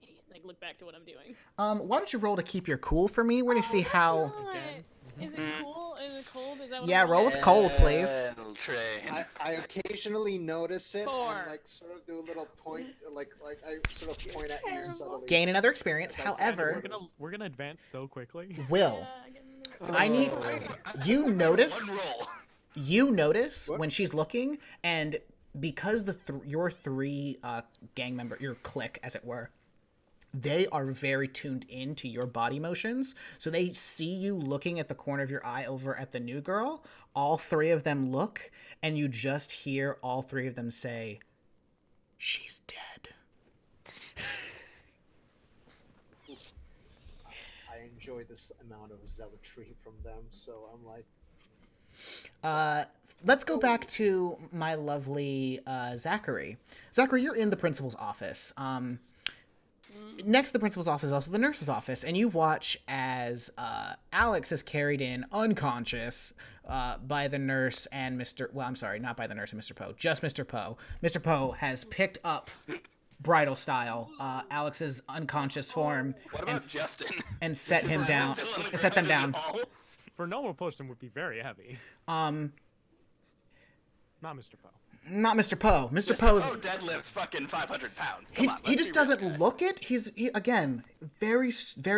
idiot, look back to what I'm doing. Why don't you roll to keep your cool for me? We're gonna see how. Again. Is it cool? Is it cold? Is that what Yeah, I'm roll with cold, please. Well trained. I occasionally notice it 4. and sort of do a little point, like I sort of point at you subtly. Gain another experience. That's However, We're gonna advance so quickly. Will, Yeah, I need you notice. One roll. You notice What? when she's looking, and because your three gang member, your clique, as it were, they are very tuned into your body motions. So they see you looking at the corner of your eye over at the new girl. All three of them look, and you just hear all three of them say, "She's dead." I enjoy this amount of zealotry from them, so I'm like, Let's go back to my lovely Zachary. Zachary, you're in the principal's office. Next to the principal's office is also the nurse's office, and you watch as Alex is carried in unconscious by the nurse and Mr. Well, I'm sorry, not by the nurse and Mr. Poe, just Mr. Poe. Mr. Poe has picked up bridal style Alex's unconscious form What about Justin? and set him Is down. still on the Set them ground in down. the hall? For a normal person would be very heavy. Not Mr. Poe. Not Mr. Poe. Mr. Mr. Poe's Poe deadlifts fucking 500 pounds. he, Come on, he let's just be real, doesn't guys. look it. He's again very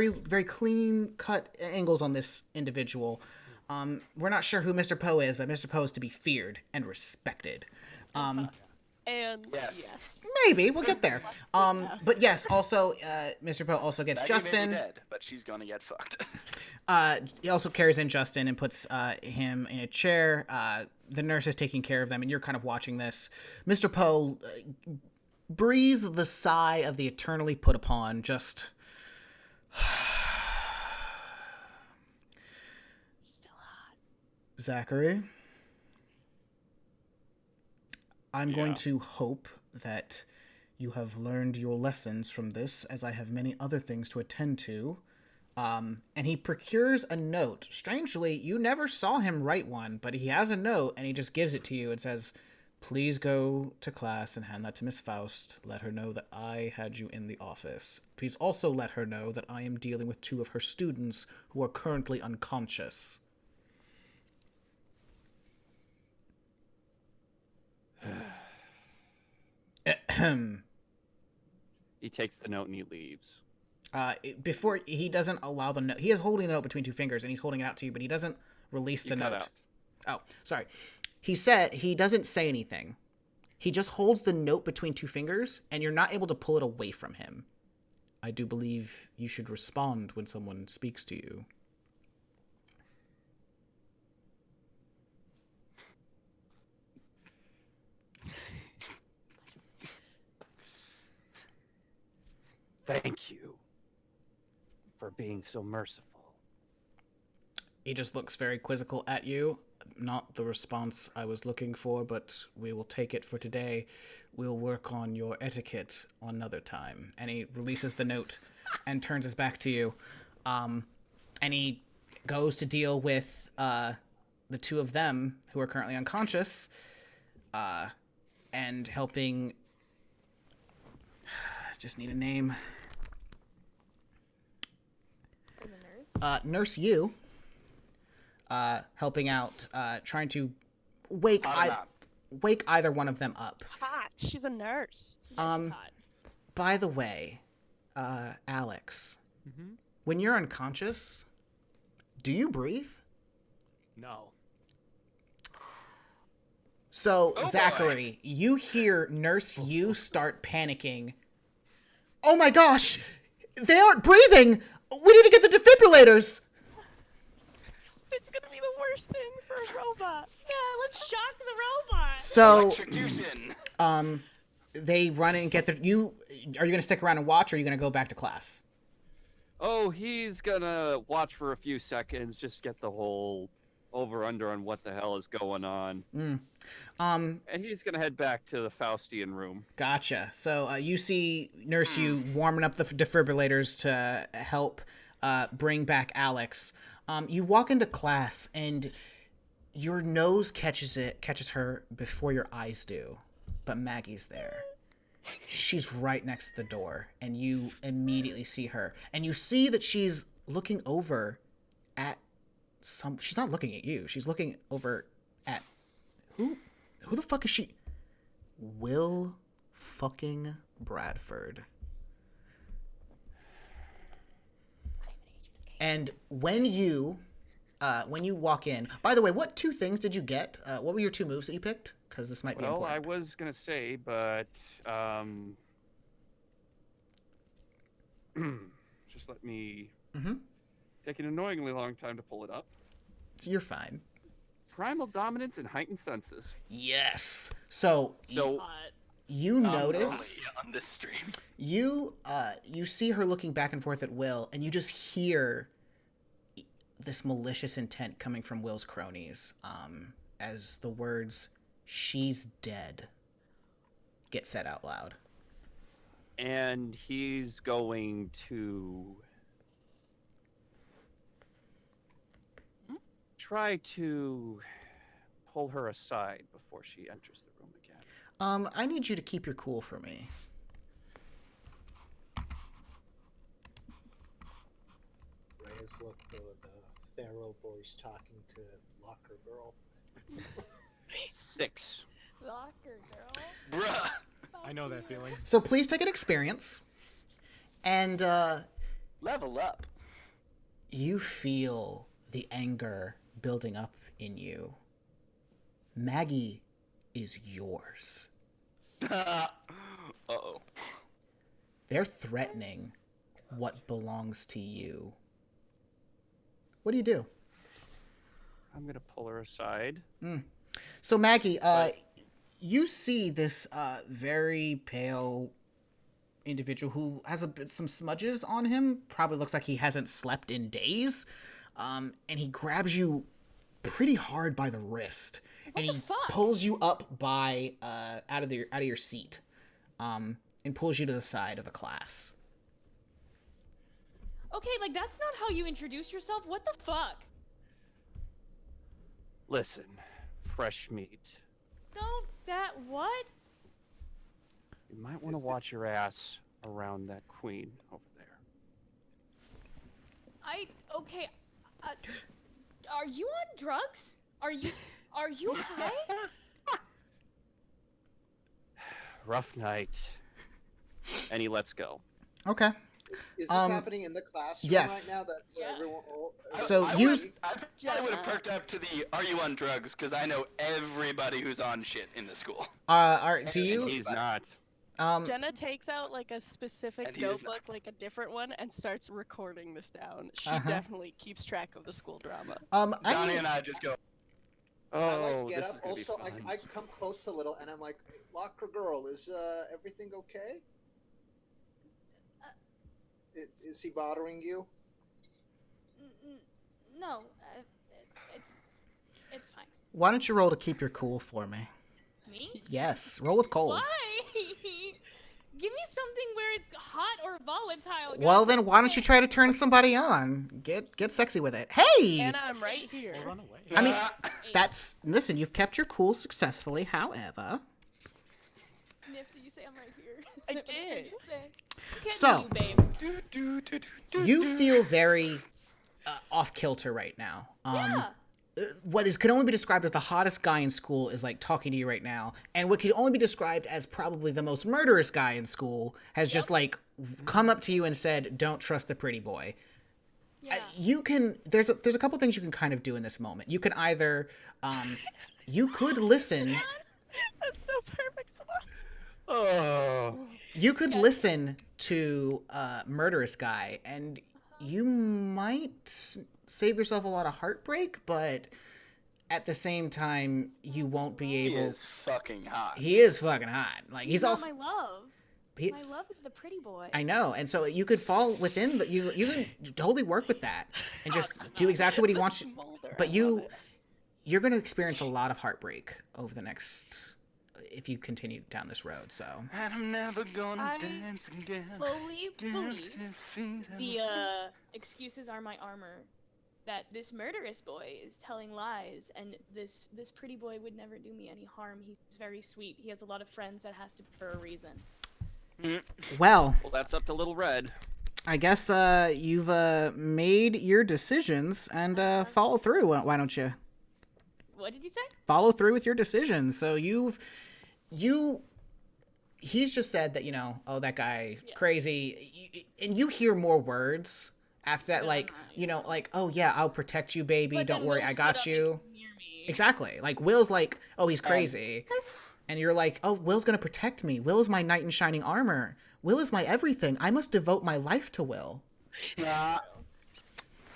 very clean cut angles on this individual. We're not sure who Mr. Poe is, but Mr. Poe is to be feared and respected. And Yes. Maybe we'll get there. But yes, also Mr. Poe also gets Maggie may be Justin. dead, but she's gonna get fucked. He also carries in Justin and puts him in a chair. The nurse is taking care of them, and you're kind of watching this. Mr. Poe breathes the sigh of the eternally put upon, just. still hot. Zachary, I'm going Yeah. to hope that you have learned your lessons from this, as I have many other things to attend to. And he procures a note. Strangely, you never saw him write one, but he has a note, and he just gives it to you. It says, "Please go to class and hand that to Miss Faust. Let her know that I had you in the office. Please also let her know that I am dealing with 2 of her students who are currently unconscious." He takes the note and he leaves. Before he doesn't allow the note, he is holding the note between 2 fingers and he's holding it out to you, but he doesn't release the You cut note. out. Oh, sorry. He said he doesn't say anything. He just holds the note between 2 fingers, and you're not able to pull it away from him. I do believe you should respond when someone speaks to you. Thank you for being so merciful. He just looks very quizzical at you. Not the response I was looking for, but we will take it for today. We'll work on your etiquette another time. And he releases the note and turns his back to you. And he goes to deal with the 2 of them who are currently unconscious and helping... Just need a name. And the nurse? Nurse Yu. Helping out, trying to wake either one of them up. Hot. She's a nurse. Yeah, she's hot. By the way, Alex, when you're unconscious, do you breathe? No. So, Oh, boy. Zachary, you hear Nurse Yu start panicking. Oh my gosh! They aren't breathing! We need to get the defibrillators! It's gonna be the worst thing for a robot. Yeah, let's shock the robot. So, Electrocution. they run in and get their... Are you going to stick around and watch, or are you going to go back to class? Oh, he's gonna watch for a few seconds, just get the whole over-under on what the hell is going on. And he's gonna head back to the Faustian room. Gotcha. So you see Nurse Yu warming up the defibrillators to help bring back Alex. You walk into class and your nose catches her before your eyes do, but Maggie's there. She's right next to the door, and you immediately see her, and you see that she's looking over at she's not looking at you. She's looking over at who the fuck is she? Will fucking Bradford. And when you when you walk in. By the way, what 2 things did you get? What were your 2 moves that you picked? Because this might be Well, I important. was gonna say, but just let me take an annoyingly long time to pull it up. You're fine. Primal dominance and heightened senses. Yes. So Hot. you Tom's notice only on this stream. you see her looking back and forth at Will, and you just hear this malicious intent coming from Will's cronies, as the words "she's dead" get said out loud. And he's going to try to pull her aside before she enters the room again. I need you to keep your cool for me. Reyes look the feral boys talking to Locker Girl. 6. Locker girl. Bruh. I know that feeling. So please take an experience, and Level up. you feel the anger building up in you. Maggie is yours. Uh-oh. They're threatening what belongs to you. What do you do? I'm going to pull her aside. So Maggie, you see this very pale individual who has some smudges on him. Probably looks like he hasn't slept in days. And he grabs you pretty hard by the wrist, and the he fuck? pulls you up by out of your seat, and pulls you to the side of the class. Okay, like that's not how you introduce yourself. What the fuck? Listen, fresh meat. Don't that what? You might want to watch your ass around that queen over there. Okay. Are you on drugs? Are you high? Rough night. And he lets go. Okay. Is this happening in the classroom yes. right now? That Yeah. everyone. So I you. probably would have perked up to the "Are you on drugs?" because I know everybody who's on shit in the school. Do you? He's not. Jenna takes out like a specific And he is notebook, like a different one, and starts recording this down. She Uh-huh. definitely keeps track of the school drama. Johnny and I just go, I Oh, like get this up. is gonna Also, be fun. I come close a little, and I'm like, "Locker Girl, is everything okay? Is he bothering you?" No, it's fine. Why don't you roll to keep your cool for me? Me? Yes, roll with cold. Why? Give me something where it's hot or volatile. Well, God then why don't damn you it. try to turn somebody on? Get sexy with it. Hey! Anna, I'm right here. Or run away. I mean, listen, you've kept your cool successfully. However, Nif, did you say I'm right here? I Is that what did. you said? Can't So- do you, babe. you feel very off kilter right now. Yeah. What can only be described as the hottest guy in school is like talking to you right now, and what can only be described as probably the most murderous guy in school has just like come up to you and said, "Don't trust the pretty boy." Yeah. You can there's a couple things you can kind of do in this moment. You can either you could listen That's so perfect. Oh. you could listen to murderous guy, and you might save yourself a lot of heartbreak, but at the same time you won't be He able is fucking hot. He is fucking hot. Like he's not also my love. he- My love is the pretty boy. I know, and so you could fall within the you can totally work with that and just do exactly what he wants you, Smolder, but I love it. you're going to experience a lot of heartbreak over the next if you continue down this road. So And I'm never gonna I dance again. fully believe Defeat the excuses are my armor. That this murderous boy is telling lies, and this pretty boy would never do me any harm. He's very sweet. He has a lot of friends. That has to be for a reason. well, Well, that's up to Little Red. I guess you've made your decisions and follow through. Why don't you What did you say? follow through with your decisions? So he's just said that, oh, that guy crazy, and you hear more words after that, like, you know, like, oh yeah, I'll protect you, baby. But Don't then worry, Will I stood got up you. and came near me. Exactly. Like, Will's like, oh, he's crazy. And you're like, oh, Will's gonna protect me. Will is my knight in shining armor. Will is my everything. I must devote my life to Will. This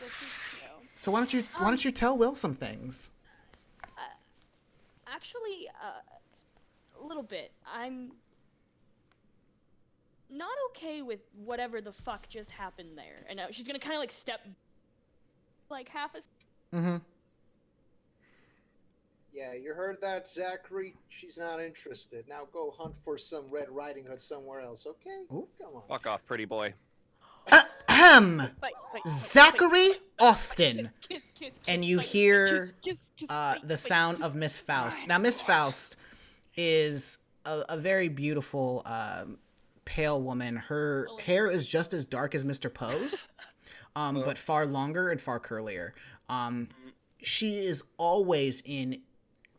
is true. So why don't you tell Will some things? Actually, a little bit. I'm not okay with whatever the fuck just happened there. And she's gonna kind of like step like half a. Mm-hmm. Yeah, you heard that, Zachary? She's not interested. Now go hunt for some Red Riding Hood somewhere else, okay? Ooh. Come on. Fuck off, pretty boy. Ahem. Fight, fight, Zachary Austin. Kiss, And you fight. hear kiss, the sound of Miss Faust. Now, Miss Faust is a very beautiful, pale woman. Her hair is just as dark as Mr. Poe's, but far longer and far curlier. She is always in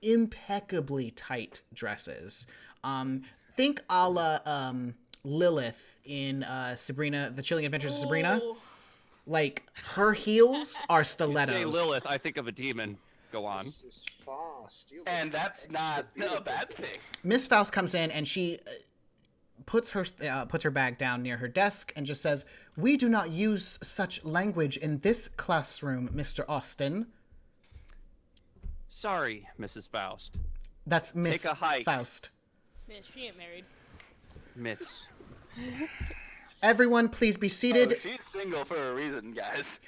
impeccably tight dresses. Think a la Lilith in Sabrina, The Chilling Adventures of Sabrina. Oh. Like, her heels are stilettos. Say Lilith, I think of a demon. Go on. This is Faust. You And look that's extra not a beautiful bad today. thing. Miss Faust comes in and she puts her bag down near her desk and just says, "We do not use such language in this classroom, Mr. Austin." Sorry, Mrs. Faust. That's Miss Take a hike. Faust. Man, she ain't married. Miss. Everyone, please be seated. Oh, she's single for a reason, guys.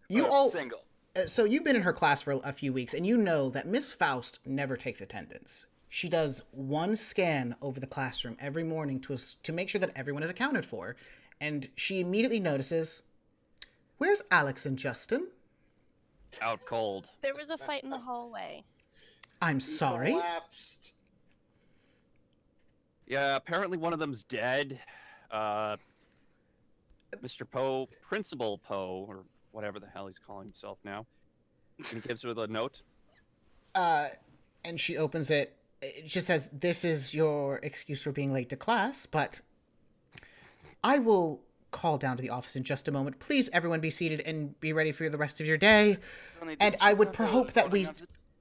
You all. Single. So you've been in her class for a few weeks, and you know that Miss Faust never takes attendance. She does one scan over the classroom every morning to make sure that everyone is accounted for, and she immediately notices, "Where's Alex and Justin?" Out cold. There was a fight in the hallway. "I'm sorry." Collapsed. Yeah, apparently one of them's dead. Mr. Poe, Principal Poe, or whatever the hell he's calling himself now. And he gives her the note. And she opens it. It just says, "This is your excuse for being late to class, but I will call down to the office in just a moment. Please, everyone be seated and be ready for the rest of your day. And I would hope that we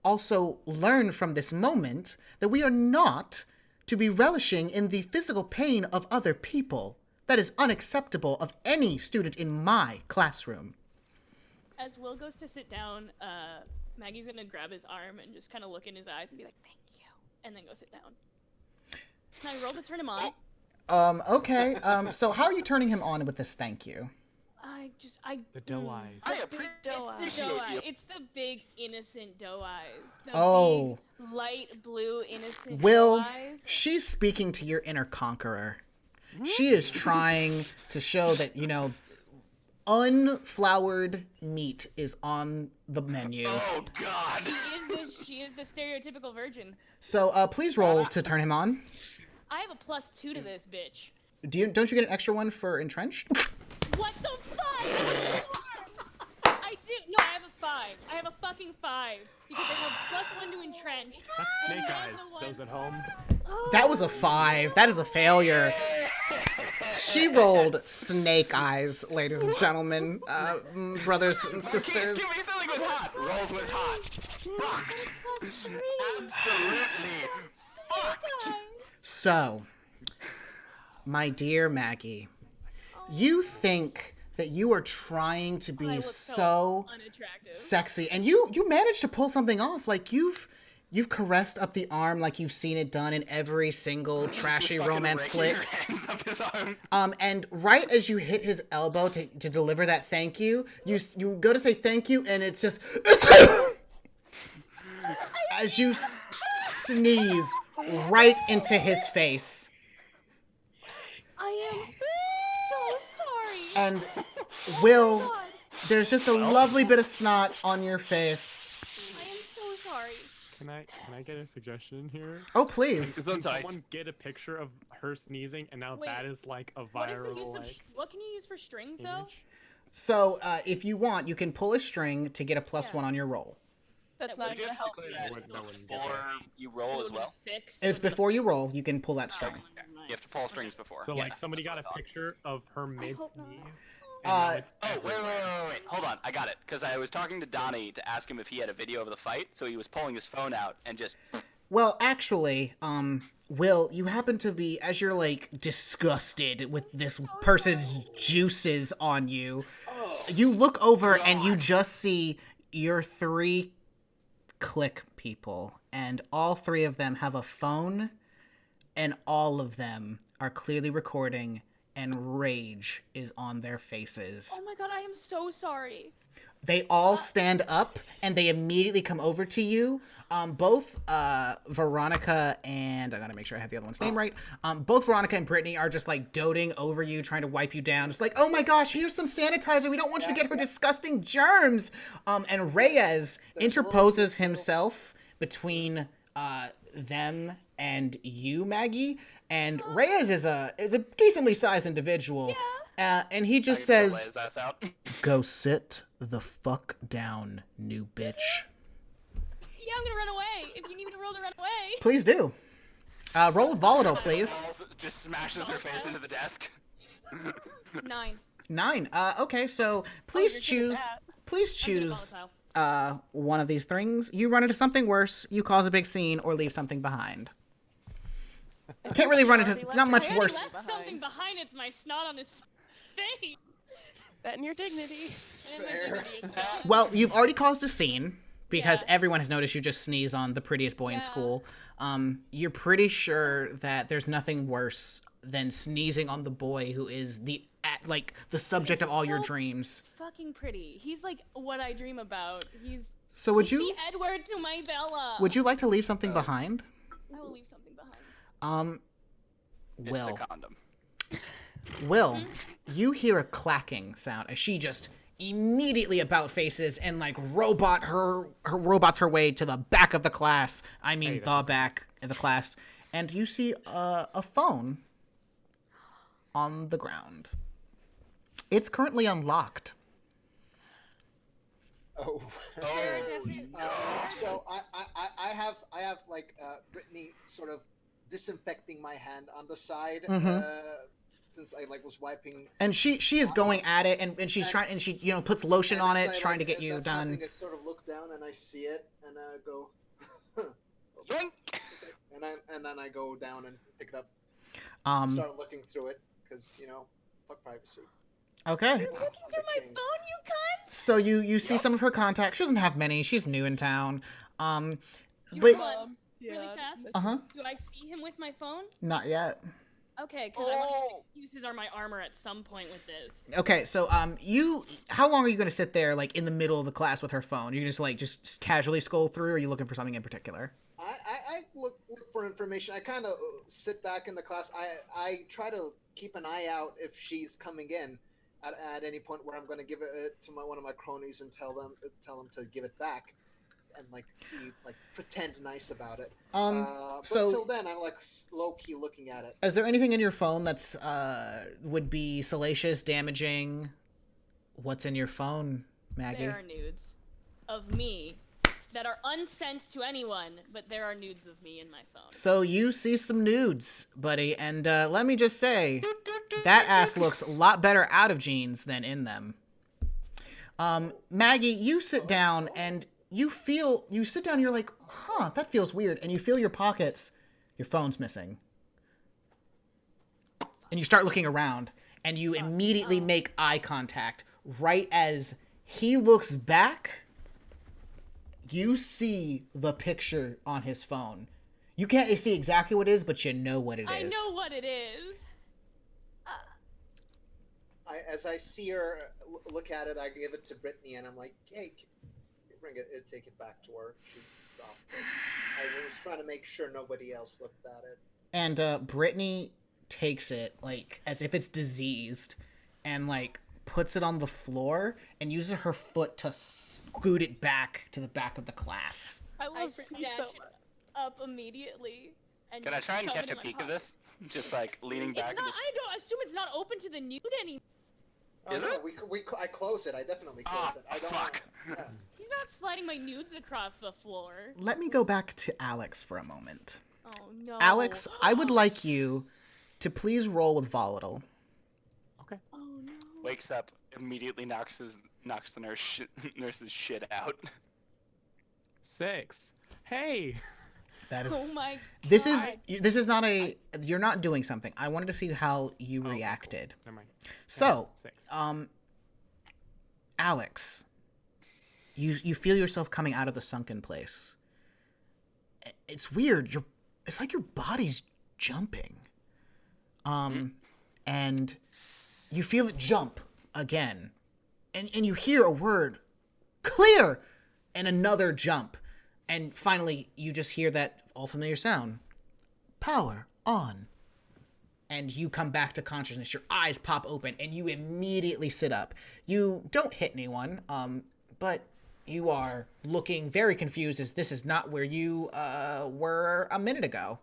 also learn from this moment that we are not to be relishing in the physical pain of other people. That is unacceptable of any student in my classroom." As Will goes to sit down, Maggie's gonna grab his arm and just kind of look in his eyes and be like, "Thank you," and then go sit down. Can I roll to turn him on? Okay. So how are you turning him on with this thank you? The doe eyes. I It's appreciate the doe eye. you. It's the big innocent doe eyes. The Oh. big, light blue innocent Will, doe eyes. she's speaking to your inner conqueror. She is trying to show that, unfloured meat is on the menu. Oh God. She is the stereotypical virgin. So please roll to turn him on. I have a +2 to this bitch. Don't you get an extra one for entrenched? What the fuck? I do. No, I have a 5. I have a fucking 5 because I have +1 to entrenched. That's and snake then eyes. the one- Those at home. That was a 5. That is a failure. She rolled snake eyes, ladies and gentlemen, brothers and sisters. Give me something with hot. Rolls with hot. Fucked. Absolutely fucked. So, my dear Maggie, you think that you are trying to I be look so unattractive. sexy, and you managed to pull something off. Like you've caressed up the arm like you've seen it done in every single trashy Fucking romance raking flick. your hands up his arm. And right as you hit his elbow to deliver that thank you, you go to say thank you, and it's just as you sneeze right into his face. I am so sorry. And Will, God, there's just a lovely bit of snot on your face. I am so sorry. Can I get a suggestion here? Oh, please. So Can tight. someone get a picture of her sneezing, and now Wait, that is like a What is the viral use of? like What can you use for strings though? image? So, if you want, you can pull a string to get a +1 on your roll. That's That not would gonna help Clear me. that wouldn't get before you roll as well. 6. It's before you roll, you can pull that string. You have to pull strings before. So like Yes, somebody that's got what a I thought. picture of her mid hope not. sneeze. And now it's Oh, wait, everywhere. hold on, I got it. Because I was talking to Donnie to ask him if he had a video of the fight, so he was pulling his phone out and just... Well, actually, Will, you happen to be, as you're, like, disgusted with this person's juices on you, you look over and you just see your 3 click people, and all 3 of them have a phone, and all of them are clearly recording, and rage is on their faces. Oh my god, I am so sorry. They all stand up, and they immediately come over to you. Both Veronica and... I gotta make sure I have the other one's name right. Both Veronica and Brittany are just, like, doting over you, trying to wipe you down. Just like, oh my gosh, here's some sanitizer. We don't want you to get her disgusting germs. And Reyes interposes himself between them and you, Maggie. And Reyes is a decently sized individual. And he just I can says... still lay his ass out. Go sit the fuck down, new bitch. Yeah, I'm gonna run away. If you need me to roll to run away. Please do. Roll with volatile, please. Just smashes her face into the desk. 9. 9. Okay, so please you're good at choose. that. Please I'm good at choose volatile. one of these things. You run into something worse. You cause a big scene, or leave something behind. Can't really run into not much I already worse. left something behind. It's my snot on his face. That and your dignity. And my dignity, it's gone. Well, you've already caused a scene because Yeah. everyone has noticed you just sneeze on the prettiest boy in Yeah. school. You're pretty sure that there's nothing worse than sneezing on the boy who is the subject of all your So dreams. Fucking pretty. He's like what I dream about. He's So would he's you the Edward to my Bella. would you like to leave something behind? I will leave something behind. Will. It's a condom. Will, you hear a clacking sound as she just immediately about faces and like robots her way to the back of the class. I mean, Hey, the back of the class, and you see a phone on the ground. It's currently unlocked. Oh. So I have like Brittany sort of disinfecting my hand on the side since I like was wiping. And she is going at it, and she's trying, and she puts lotion on it, trying to get as you that's done. happening, I sort of look down and I see it and I go, Yoink! and then I go down and pick it up, start looking through it because fuck privacy. Okay. Looking through my phone, you cunt. So you see some of her contacts. She doesn't have many. She's new in town. You But run really fast. uh-huh. Do I see him with my phone? Not yet. Okay, because I want to use excuses are my armor at some point with this. Okay, so how long are you going to sit there like in the middle of the class with her phone? Are you just casually scroll through, or are you looking for something in particular? I look for information. I kind of sit back in the class. I try to keep an eye out if she's coming in at any point where I'm going to give it to one of my cronies and tell them to give it back, and pretend nice about it. But so till then, I'm like low key looking at it. is there anything in your phone that's would be salacious, damaging? What's in your phone, Maggie? There are nudes of me that are unsent to anyone, but there are nudes of me in my phone. So you see some nudes, buddy, and let me just say, that ass looks a lot better out of jeans than in them. Maggie, you sit down and you sit down, you're like, huh, that feels weird, and you feel your pockets, your phone's missing. And you start looking around, and you immediately make eye contact. Right as he looks back, you see the picture on his phone. You can't see exactly what it is, but you know what it is. I know what it is. As I see her look at it, I give it to Brittany, and I'm like, "Hey, bring it, take it back to her." She's off this. I was trying to make sure nobody else looked at it. And Brittany takes it like as if it's diseased, and like puts it on the floor and uses her foot to scoot it back to the back of the class. I I love Brittany snatch so it much. up immediately. And Can I just try and shove catch it a in my peek of pocket. this? Just like leaning It's back not. and just... I don't assume it's not open to the nude anymore. Oh, Is no, it? I close it. I definitely close Ah, it. I don't. fuck. Yeah. He's not sliding my nudes across the floor. Let me go back to Alex for a moment. Oh no. Alex, I would like you to please roll with volatile. Okay. Oh no. Wakes up immediately knocks the nurse's shit out. 6. Hey. That is. Oh my. This God. is not a. You're not doing something. I wanted to see how you reacted. Never mind. So, 6. Alex, you feel yourself coming out of the sunken place. It's weird. It's like your body's jumping. And you feel it jump again. And you hear a word, clear, and another jump. And finally, you just hear that all familiar sound, power on. And you come back to consciousness. Your eyes pop open, and you immediately sit up. You don't hit anyone, but you are looking very confused as this is not where you were a minute ago.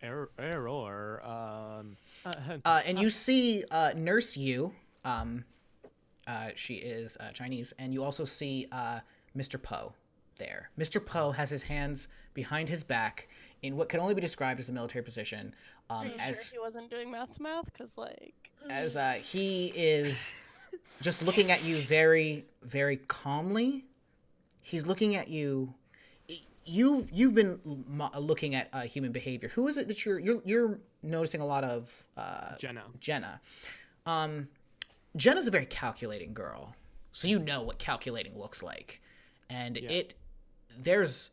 Error. And you see Nurse Yu. She is Chinese, and you also see Mr. Po there. Mr. Po has his hands behind his back in what can only be described as a military position. Are you sure he wasn't doing mouth to mouth? Because, like... As he is just looking at you very, very calmly. He's looking at you. You've been looking at human behavior. Who is it that you're noticing a lot of? Jenna. Jenna's a very calculating girl, so you know what calculating looks like, and there's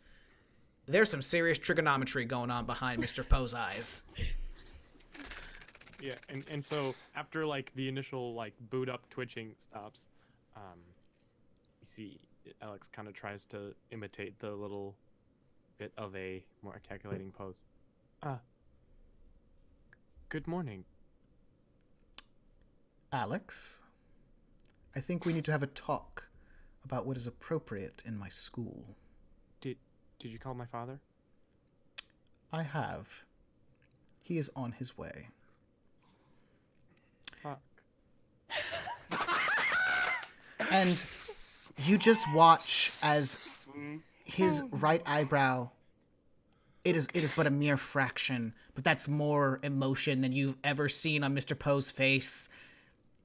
some serious trigonometry going on behind Mr. Poe's eyes. Yeah, and so after like the initial like boot up twitching stops, you see Alex kind of tries to imitate the little bit of a more calculating pose. Good morning. Alex, I think we need to have a talk about what is appropriate in my school. Did you call my father? I have. He is on his way. Fuck. And you just watch as his right eyebrow, it is but a mere fraction, but that's more emotion than you've ever seen on Mr. Poe's face.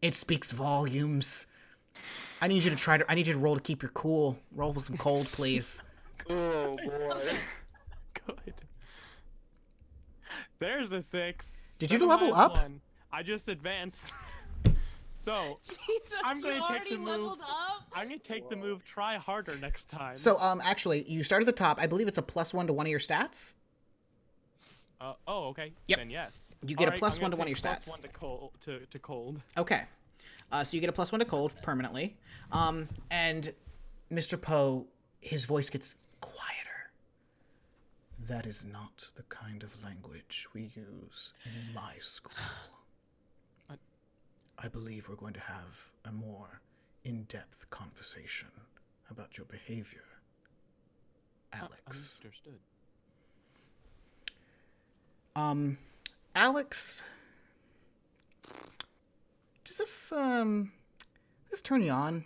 It speaks volumes. I need you to roll to keep your cool. Roll with some cold, please. Oh boy. Good. There's a 6. Did you 7 level minus up? 1. I just advanced. So Jesus, I'm going you to take already the move. leveled up? I'm going to take the move. Try harder next time. So, actually, you start at the top. I believe it's a +1 to one of your stats. Oh, okay. Yep. Then yes. You get a Alright, +1 I'm to gonna one of your take stats. +1 to cold. Okay. So you get a +1 to cold permanently. And Mr. Poe, his voice gets quieter. That is not the kind of language we use in my school. What? I believe we're going to have a more in-depth conversation about your behavior, Alex. Understood. Alex, does this turn you on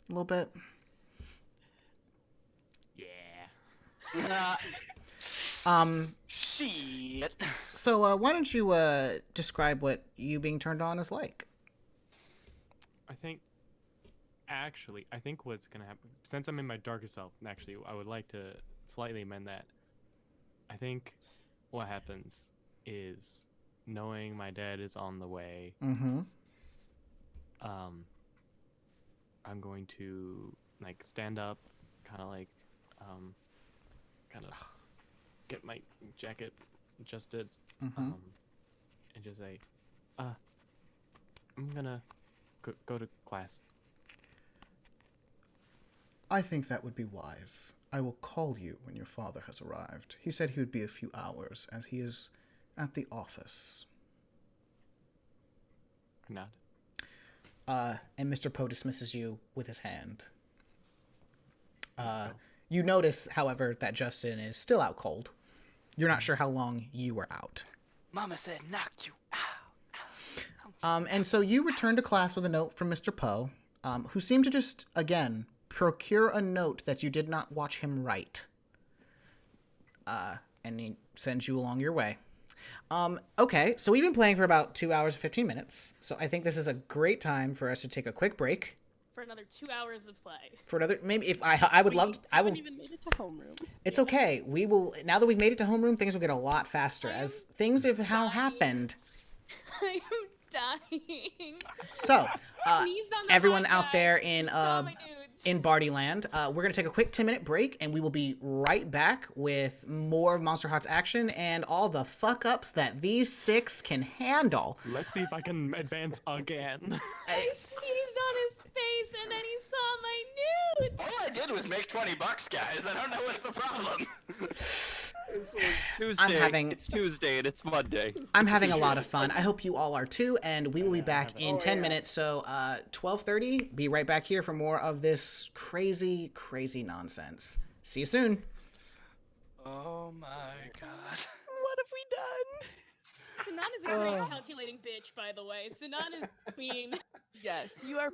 a little bit? Yeah. Shit. So why don't you describe what you being turned on is like? I think what's gonna happen, since I'm in my darkest self, and actually I would like to slightly amend that. I think what happens is, knowing my dad is on the way, Mm-hmm. I'm going to like stand up, kind of get my jacket adjusted, Mm-hmm. and just say, I'm gonna go to class. I think that would be wise. I will call you when your father has arrived. He said he would be a few hours, as he is at the office. I nod. And Mr. Poe dismisses you with his hand. You notice, however, that Justin is still out cold. You're not sure how long you were out. Mama said knock you out. And so you return to class with a note from Mr. Poe, who seemed to just, again, procure a note that you did not watch him write. And he sends you along your way. Okay, so we've been playing for about 2 hours and 15 minutes. So I think this is a great time for us to take a quick break. For another 2 hours of play. For another, maybe if I would love to, I will. haven't even made it to homeroom. It's okay. We will now that we've made it to homeroom, things will get a lot faster as things have how happened. I am dying. So, Sneezed on the everyone hot out guy. there You saw my dudes. in Bardy Land, we're gonna take a quick 10-minute break, and we will be right back with more Monsterhearts action and all the fuck ups that these 6 can handle. Let's see if I can advance again. I sneezed on his face and then he saw my nudes. All I did was make $20, guys. I don't know what's the problem. Tuesday. It's Tuesday and it's Monday. I'm having a lot of fun. I hope you all are too, and we will be back in 10 minutes. So 12:30, be right back here for more of this crazy, crazy nonsense. See you soon. Oh my god. What have we done? Sinan is a great calculating bitch, by the way. Sinan is queen. Yes, you are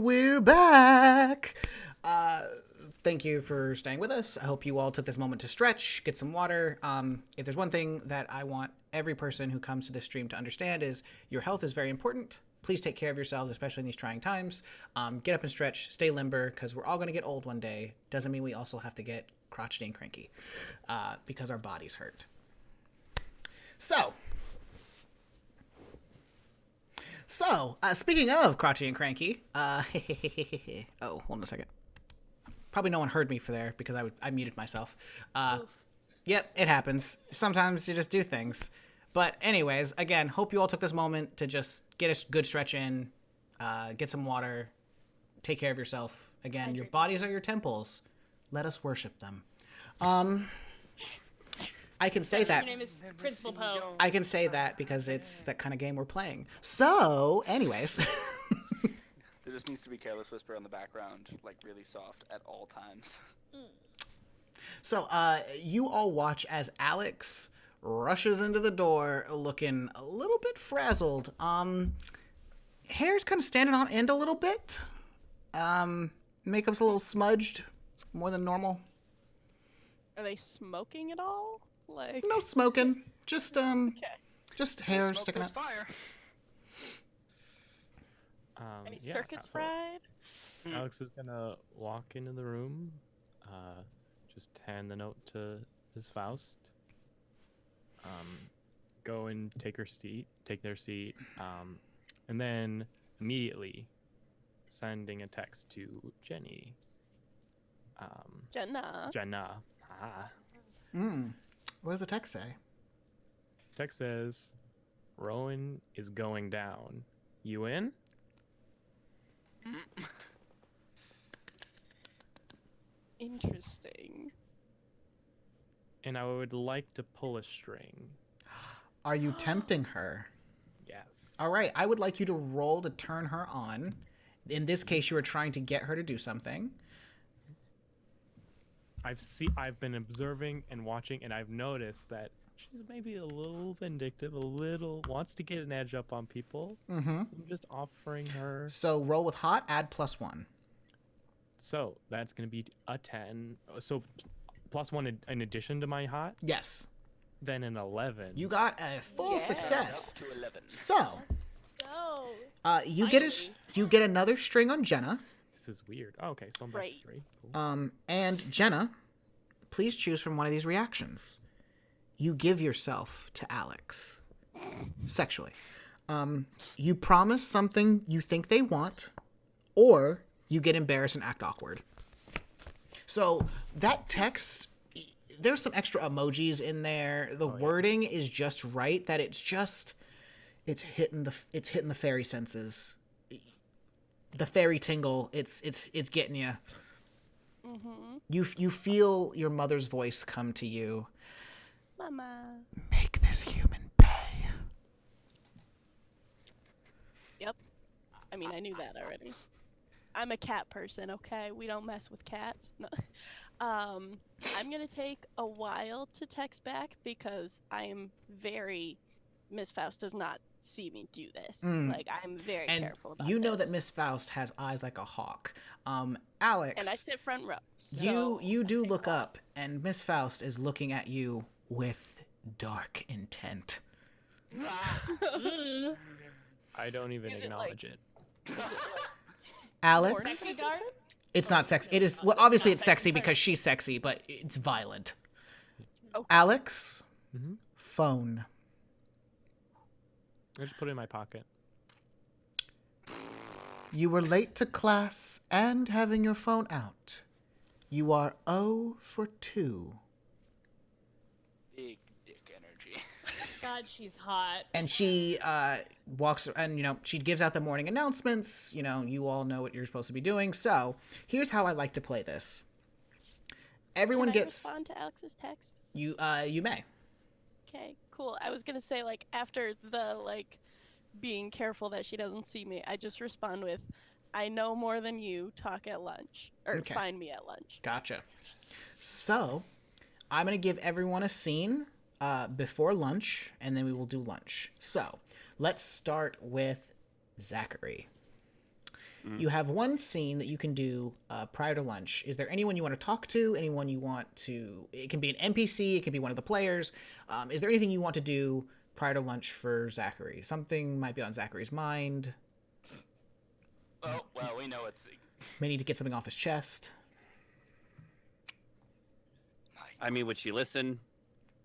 we're back. Thank you for staying with us. I hope you all took this moment to stretch, get some water. If there's one thing that I want every person who comes to this stream to understand is your health is very important. Please take care of yourselves, especially in these trying times. Get up and stretch, stay limber, because we're all going to get old one day. Doesn't mean we also have to get crotchety and cranky, because our bodies hurt. So, speaking of crotchety and cranky, oh, hold on a second. Probably no one heard me for there because I muted myself. Yep, it happens. Sometimes you just do things. But anyways, again, hope you all took this moment to just get a good stretch in, get some water, take care of yourself. Again, your bodies are your temples. Let us worship them. I can say that. Your name is Principal Poe. I can say that because it's that kind of game we're playing. So, anyways. There just needs to be Careless Whisper on the background, like really soft at all times. So, you all watch as Alex rushes into the door looking a little bit frazzled. Hair's kind of standing on end a little bit. Makeup's a little smudged, more than normal. Are they smoking at all? Like No smoking, just okay. just hair Smoke, sticking there's out. fire. Any Yeah, circuits so fried? Alex is gonna walk into the room, just hand the note to Ms. Faust, go and take their seat, and then immediately sending a text to Jenny. Jenna. What does the text say? Text says, Rowan is going down. You in? Interesting. And I would like to pull a string. Are you tempting her? Yes. All right, I would like you to roll to turn her on. In this case, you are trying to get her to do something. I've been observing and watching, and I've noticed that she's maybe a little vindictive, wants to get an edge up on people. Mm-hmm. So I'm just offering her. So roll with hot, add +1. So that's going to be a 10. So +1 in addition to my hot, Yes. then an 11. You got a full success. Up to 11. So, Go. you get another string on Jenna. This is weird. Oh, okay, so I'm back Right. to 3. Cool. And Jenna, please choose from one of these reactions. You give yourself to Alex sexually. You promise something you think they want, or you get embarrassed and act awkward. So that text, there's some extra emojis in there. The wording is just right. That it's hitting the fairy senses. The fairy tingle. It's getting you. Mm-hmm. You feel your mother's voice come to you. Mama. Make this human pay. Yep. I mean, I knew that already. I'm a cat person, okay? We don't mess with cats. No. I'm gonna take a while to text back because Miss Faust does not see me do this. Like, I'm very And careful about you know this. that Miss Faust has eyes like a hawk. Alex, And I sit front row. So you do look up, and Miss Faust is looking at you with dark intent. I don't even Is it acknowledge it. Alex, Sexy guard? it's not sexy. It is, well, obviously it's sexy because she's sexy, but it's violent. Okay. Alex, Mhm. phone. I just put it in my pocket. You were late to class and having your phone out. You are 0 for 2. Big dick energy. God, she's hot. And she walks, and she gives out the morning announcements. You all know what you're supposed to be doing. So here's how I like to play this. Everyone Can I gets respond to Alex's text? you may. Okay, cool. I was gonna say, like, after the, like, being careful that she doesn't see me, I just respond with, I know more than you, talk at lunch. Or Okay. find me at lunch. Gotcha. So I'm gonna give everyone a scene before lunch, and then we will do lunch. So let's start with Zachary. You have one scene that you can do prior to lunch. Is there anyone you want to talk to? Anyone you want to... It can be an NPC. It can be one of the players. Is there anything you want to do prior to lunch for Zachary? Something might be on Zachary's mind. Oh, well, we know it's... May need to get something off his chest. I mean, would she listen?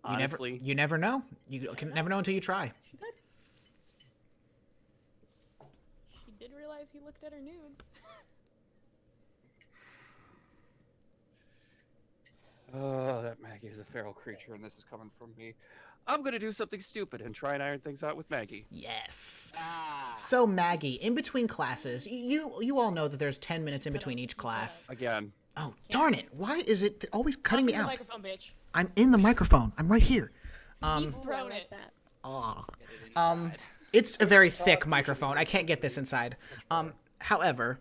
Honestly, You never know. You can never know until you try. She did. She did realize he looked at her nudes. oh, that Maggie is a feral creature, and this is coming from me. I'm gonna do something stupid and try and iron things out with Maggie. Yes. So Maggie, in between classes, you all know that there's 10 minutes in between each class. Again. Oh, darn it. Why is it always cutting me Talk to out? the microphone, bitch. I'm in the microphone. I'm right here. Deep throat it. It's a very thick microphone. I can't get this inside. However,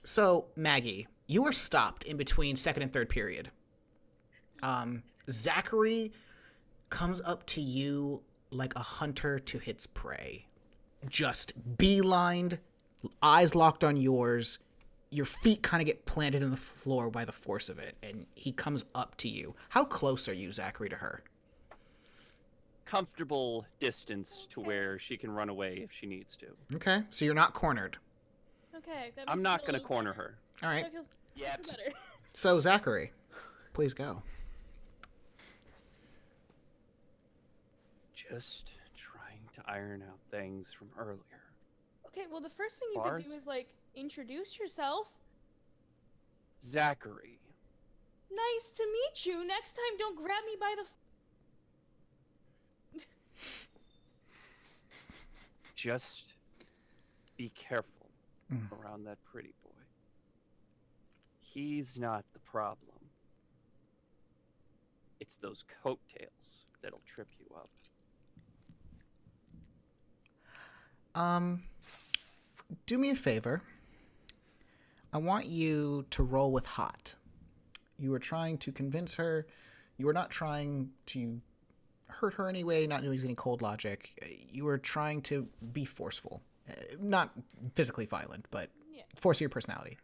so Maggie, you were stopped in between second and third period. Zachary comes up to you like a hunter to his prey. Just beelined, eyes locked on yours. Your feet kind of get planted in the floor by the force of it, and he comes up to you. How close are you, Zachary, to her? Comfortable distance to where she can run away if she needs to. Okay, so you're not cornered. Okay, that I'm makes not me going feel to corner her. All right. That feels Yet. better. So, Zachary, please go. Just trying to iron out things from earlier. Okay, well, the first thing you Bars? could do is, like, introduce yourself. Zachary. Nice to meet you. Next time, don't grab me by the... Just be careful around that pretty boy. He's not the problem. It's those coattails that'll trip you up. Do me a favor. I want you to roll with hot. You were trying to convince her. You were not trying to hurt her anyway, not using any cold logic. You were trying to be forceful. Not physically violent, but Yeah. force your personality.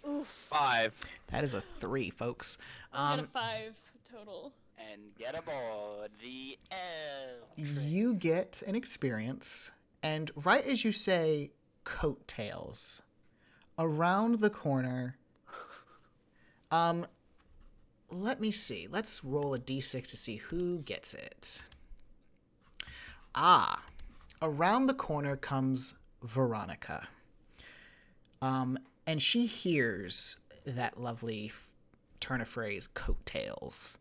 Oof. 5. That is a 3, folks. I got a 5 total. And get aboard the L train. You get an experience, and right as you say coattails, around the corner, let me see. Let's roll a d6 to see who gets it. Around the corner comes Veronica. And she hears that lovely turn of phrase, coattails.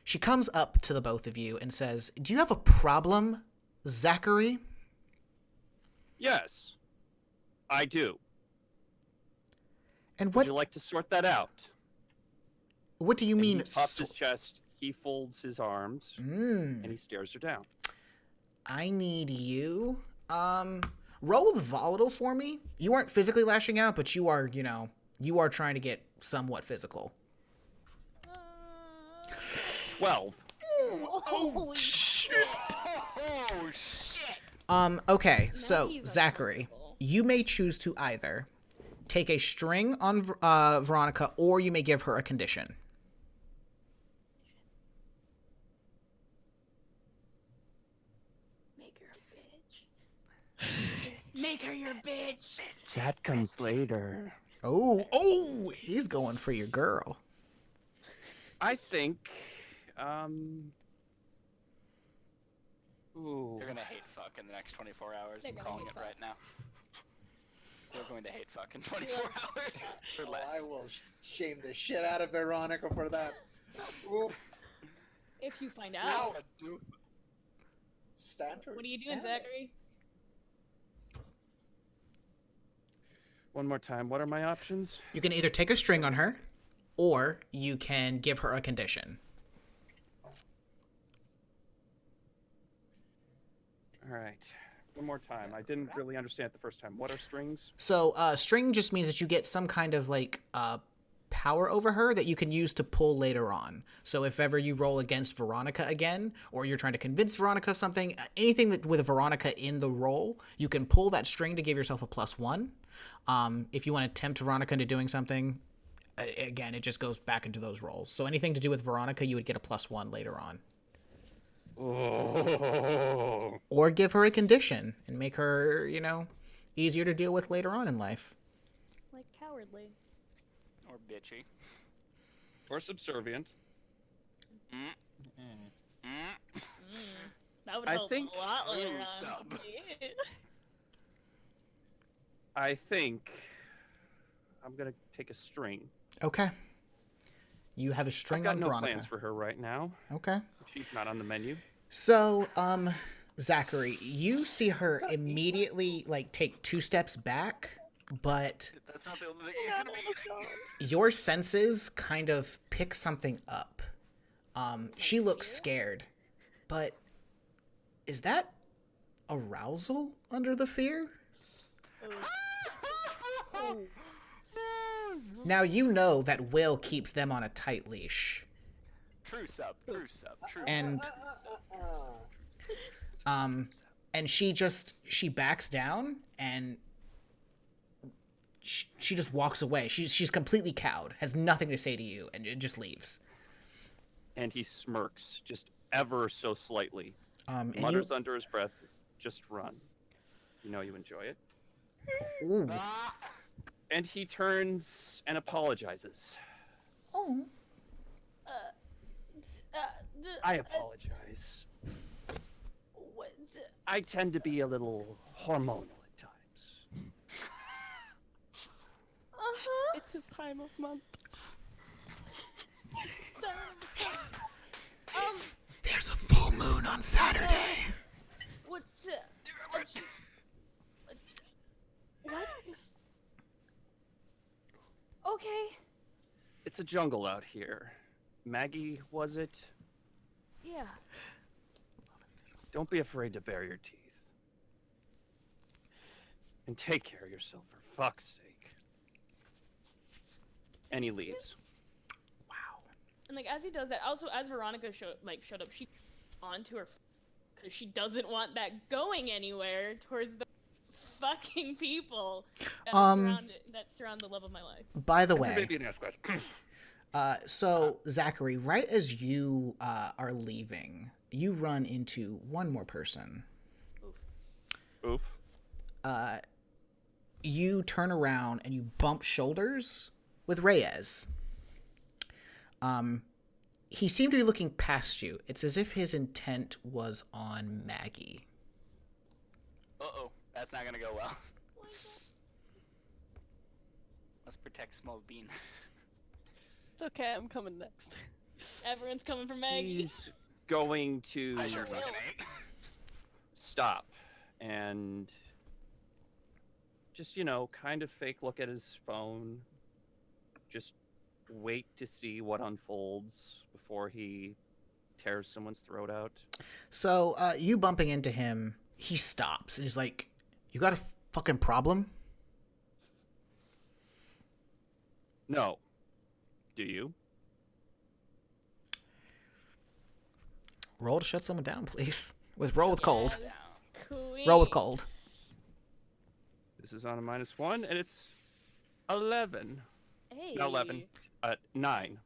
She comes up to the both of you and says, "Do you have a problem, Zachary?" Yes, I do. And Would you like to sort that out? what do you And mean? he puffs his chest, he folds his arms, and he stares her down. I need you. Roll with volatile for me. You aren't physically lashing out, but you are, you are trying to get somewhat physical. 12. Holy shit. Oh, shit! Okay, Now so he's Zachary, uncomfortable. you may choose to either take a string on Veronica, or you may give her a condition. Make her a bitch. Make her your bitch. That comes later. Oh, he's going for your girl. I think, ooh. You're gonna hate fuck in the next 24 hours. They're I'm gonna calling hate it fuck. right now. We're going to hate fuck in 24 hours or less. I will shame the shit out of Veronica for that. Oof. If you find Ow. out. Standard. What are you doing, damn it. Zachary? One more time. What are my options? You can either take a string on her, or you can give her a condition. All right. One more time. I didn't really understand it the first time. What are strings? So, string just means that you get some kind of power over her that you can use to pull later on. So if ever you roll against Veronica again, or you're trying to convince Veronica of something, anything that with Veronica in the roll, you can pull that string to give yourself a +1. If you want to tempt Veronica into doing something, again, it just goes back into those rolls. So anything to do with Veronica, you would get a +1 later on. Oh. Or give her a condition and make her, easier to deal with later on in life. Like cowardly. Or bitchy. Or subservient. That would I help think- a lot later Ooh, on. sub. I think I'm gonna take a string. Okay. You have a string I've got on no Veronica. plans for her right now. Okay. She's not on the menu. So, Zachary, you see her immediately, take 2 steps back, but That's not the only thing he's gonna be. your senses kind of pick something up. She looks scared, but is that arousal under the fear? Now you know that Will keeps them on a tight leash. True sub. And and she backs down and she just walks away. She's completely cowed, has nothing to say to you, and it just leaves. And he smirks, just ever so slightly. And Mutters under his breath, just run. You know you enjoy it. Ooh. And he turns and apologizes. Oh. I apologize. What? I tend to be a little hormonal at times. It's his time of month. There's a full moon on Saturday. What? What? Okay. It's a jungle out here. Maggie, was it? Yeah. Don't be afraid to bare your teeth. And take care of yourself, for fuck's sake. And he leaves. And as he does that, also as Veronica showed up, she onto her because she doesn't want that going anywhere towards the fucking people that surround the love of my life. By the way, Maybe an ask question. so Zachary, right as you are leaving, you run into one more person. Oof. You turn around and you bump shoulders with Reyes. He seemed to be looking past you. It's as if his intent was on Maggie. Uh-oh. That's not gonna go well. Let's protect Small Bean. It's okay, I'm coming next. Everyone's coming for Maggie. He's going to I sure fucking ain't. stop and just, kind of fake look at his phone. Just wait to see what unfolds before he tears someone's throat out. So, you bumping into him, he stops and he's like, "You got a fucking problem?" No. Do you? Roll to shut someone down, please. Roll with cold. Yes, queen. Roll with cold. This is on a -1, and it's 11. Hey. Not 11. 9.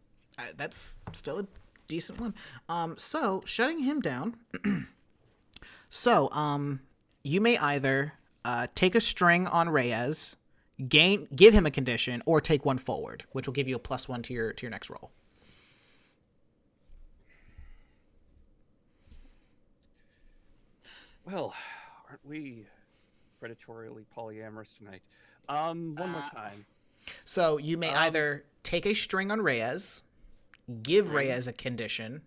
That's still a decent one. So shutting him down. You may either take a string on Reyes, give him a condition, or take one forward, which will give you a +1 to your next roll. Well, aren't we predatorily polyamorous tonight? One more time. So you may either take a string on Reyes, give Reyes a condition,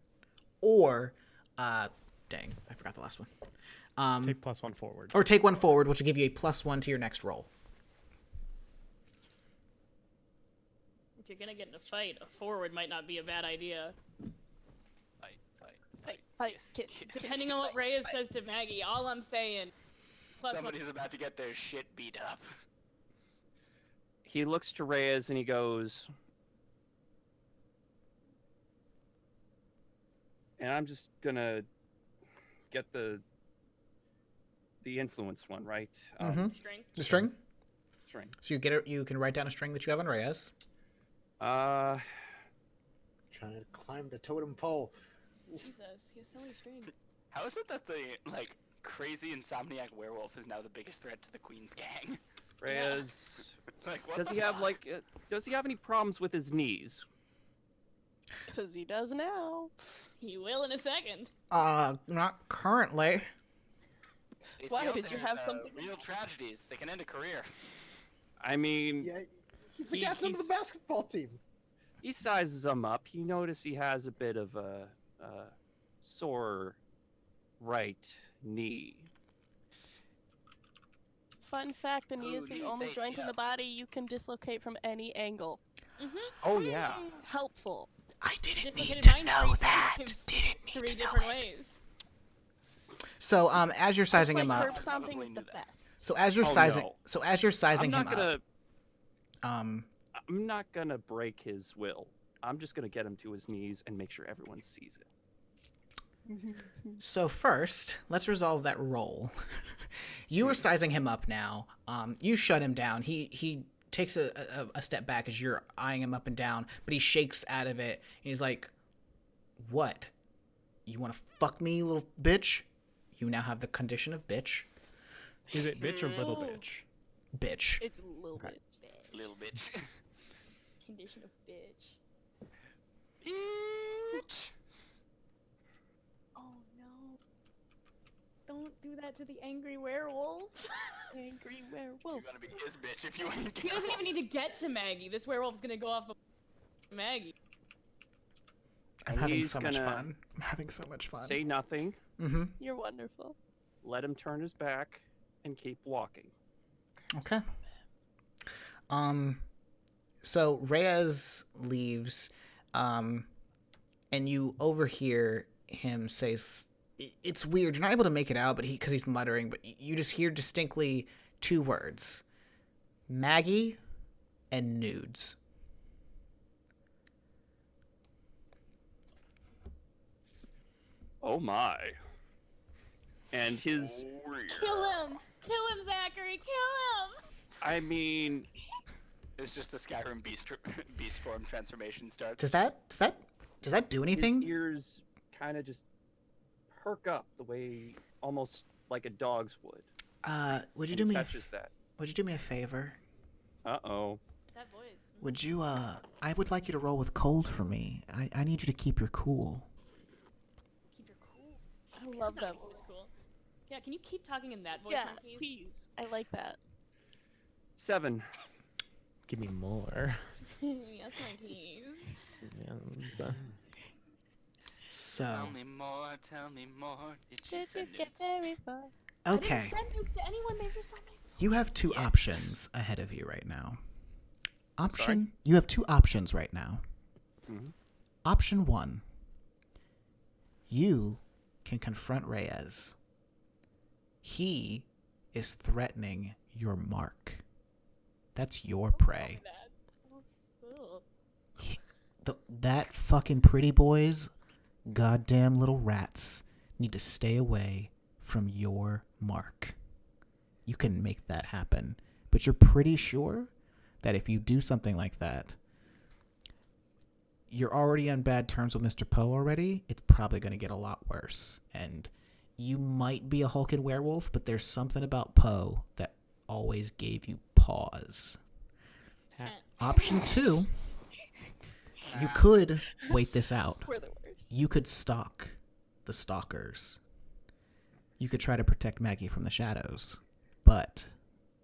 or dang, I forgot the last one. Take +1 forward. Or take one forward, which will give you a +1 to your next roll. If you're gonna get in a fight, a forward might not be a bad idea. Fight, Yes, kid. yes. Depending on what Reyes says to Maggie, all I'm saying, +1. Somebody's about to get their shit beat up. He looks to Reyes and he goes, And I'm just gonna get the influence one, right? Strength. The string. String. So you get it. You can write down a string that you have on Reyes. Uh, Trying to climb the totem pole. Jesus, he has so many strings. How is it that the like crazy insomniac werewolf is now the biggest threat to the Queen's gang? Reyes. Like, what Does the he have fuck? like? Does he have any problems with his knees? Because he does now. He will in a second. Not currently. Why, ACL did you tears, have something? Real tragedies. They can end a career. I mean, Yeah, he's the He- captain of he's- the basketball team. he sizes him up. He noticed he has a bit of a sore right knee. Fun fact, the knee Who is the needs only joint in ACL? the body you can dislocate from any angle. Oh yeah. Helpful. I didn't Dislocated mine three different ways. So as you're sizing It's him like up. herb stomping is probably the knew that. best. So as you're Oh, sizing. no. So as you're sizing I'm him not gonna. up. I'm not gonna break his will. I'm just gonna get him to his knees and make sure everyone sees it. So first, let's resolve that roll. You are sizing him up now. You shut him down. He takes a step back as you're eyeing him up and down, but he shakes out of it. And he's like, "What? You want to fuck me, you little bitch? You now have the condition of bitch. Is it bitch or little Oh. bitch? Bitch." It's a little bit. Little bitch. Condition of bitch. Bitch. Oh no. Don't do that to the angry werewolf. Angry You're werewolf. gonna be his bitch if you ain't He doesn't even need to get to Maggie. This werewolf's gonna go off the Maggie. I'm And having he's so much gonna fun. I'm having so much fun. Say nothing. Mm-hmm. You're wonderful. Let him turn his back and keep walking. Okay. So Reyes leaves, and you overhear him say, "It's weird. You're not able to make it out, but because he's muttering, but you just hear distinctly two words: Maggie and nudes." Oh my. And his, Kill him! Kill him, Zachary! Kill him! I mean, It's just the Skyrim beast form transformation starts. Does that do anything? his ears kind of just perk up the way almost like a dog's would. Would you And do he me? touches that. Would you do me a favor? Uh-oh. That voice. Would you? I would like you to roll with cold for me. I need you to keep your cool. Keep your cool. I love that. It's cool. Yeah, can you keep talking in that voice, Yeah, monkeys? please. I like that. 7. Give me more. Yes, monkeys. Yeah, So Tell me more, tell me more. Did she Did you send get nudes? very far? I okay. didn't send nudes to anyone. They're just on my phone. You have two options ahead of you right now. Sorry? You have two options right now. Mhm. Option 1. You can confront Reyes. He is threatening your mark. That's your prey. Ugh. That fucking pretty boys, goddamn little rats, need to stay away from your mark. You can make that happen. But you're pretty sure that if you do something like that, you're already on bad terms with Mr. Poe already, it's probably going to get a lot worse. And you might be a hulking werewolf, but there's something about Poe that always gave you pause. Option 2, you could wait this out. We're the worst. You could stalk the stalkers. You could try to protect Maggie from the shadows. But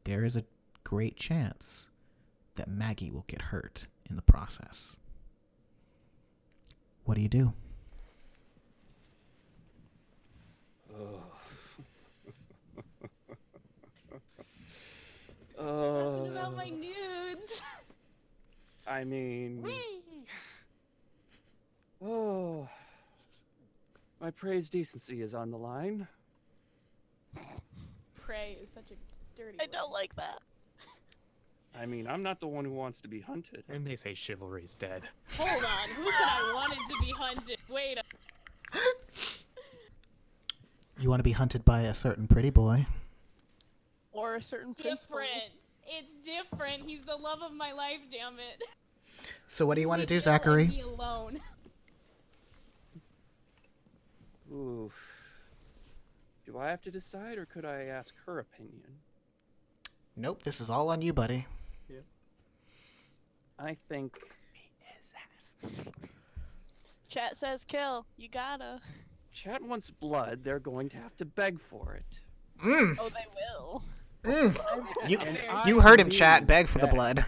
there is a great chance that Maggie will get hurt in the process. What do you do? It's about my nudes. I mean, oh, my praise decency is on the line. Prey is such a dirty I word. don't like that. I mean, I'm not the one who wants to be hunted. And they say chivalry's dead. Hold on. Who said I wanted to be hunted? Wait a You want to be hunted by a certain pretty boy. Or a certain principal. It's different. He's the love of my life, damn it. So what do you want to Leave do, Bill Zachary? and me alone. Oof. Do I have to decide, or could I ask her opinion? Nope, this is all on you, buddy. I think Chat says kill. You gotta. Chat wants blood. They're going to have to beg for it. Oh, they will. You heard him, chat. Beg for the blood.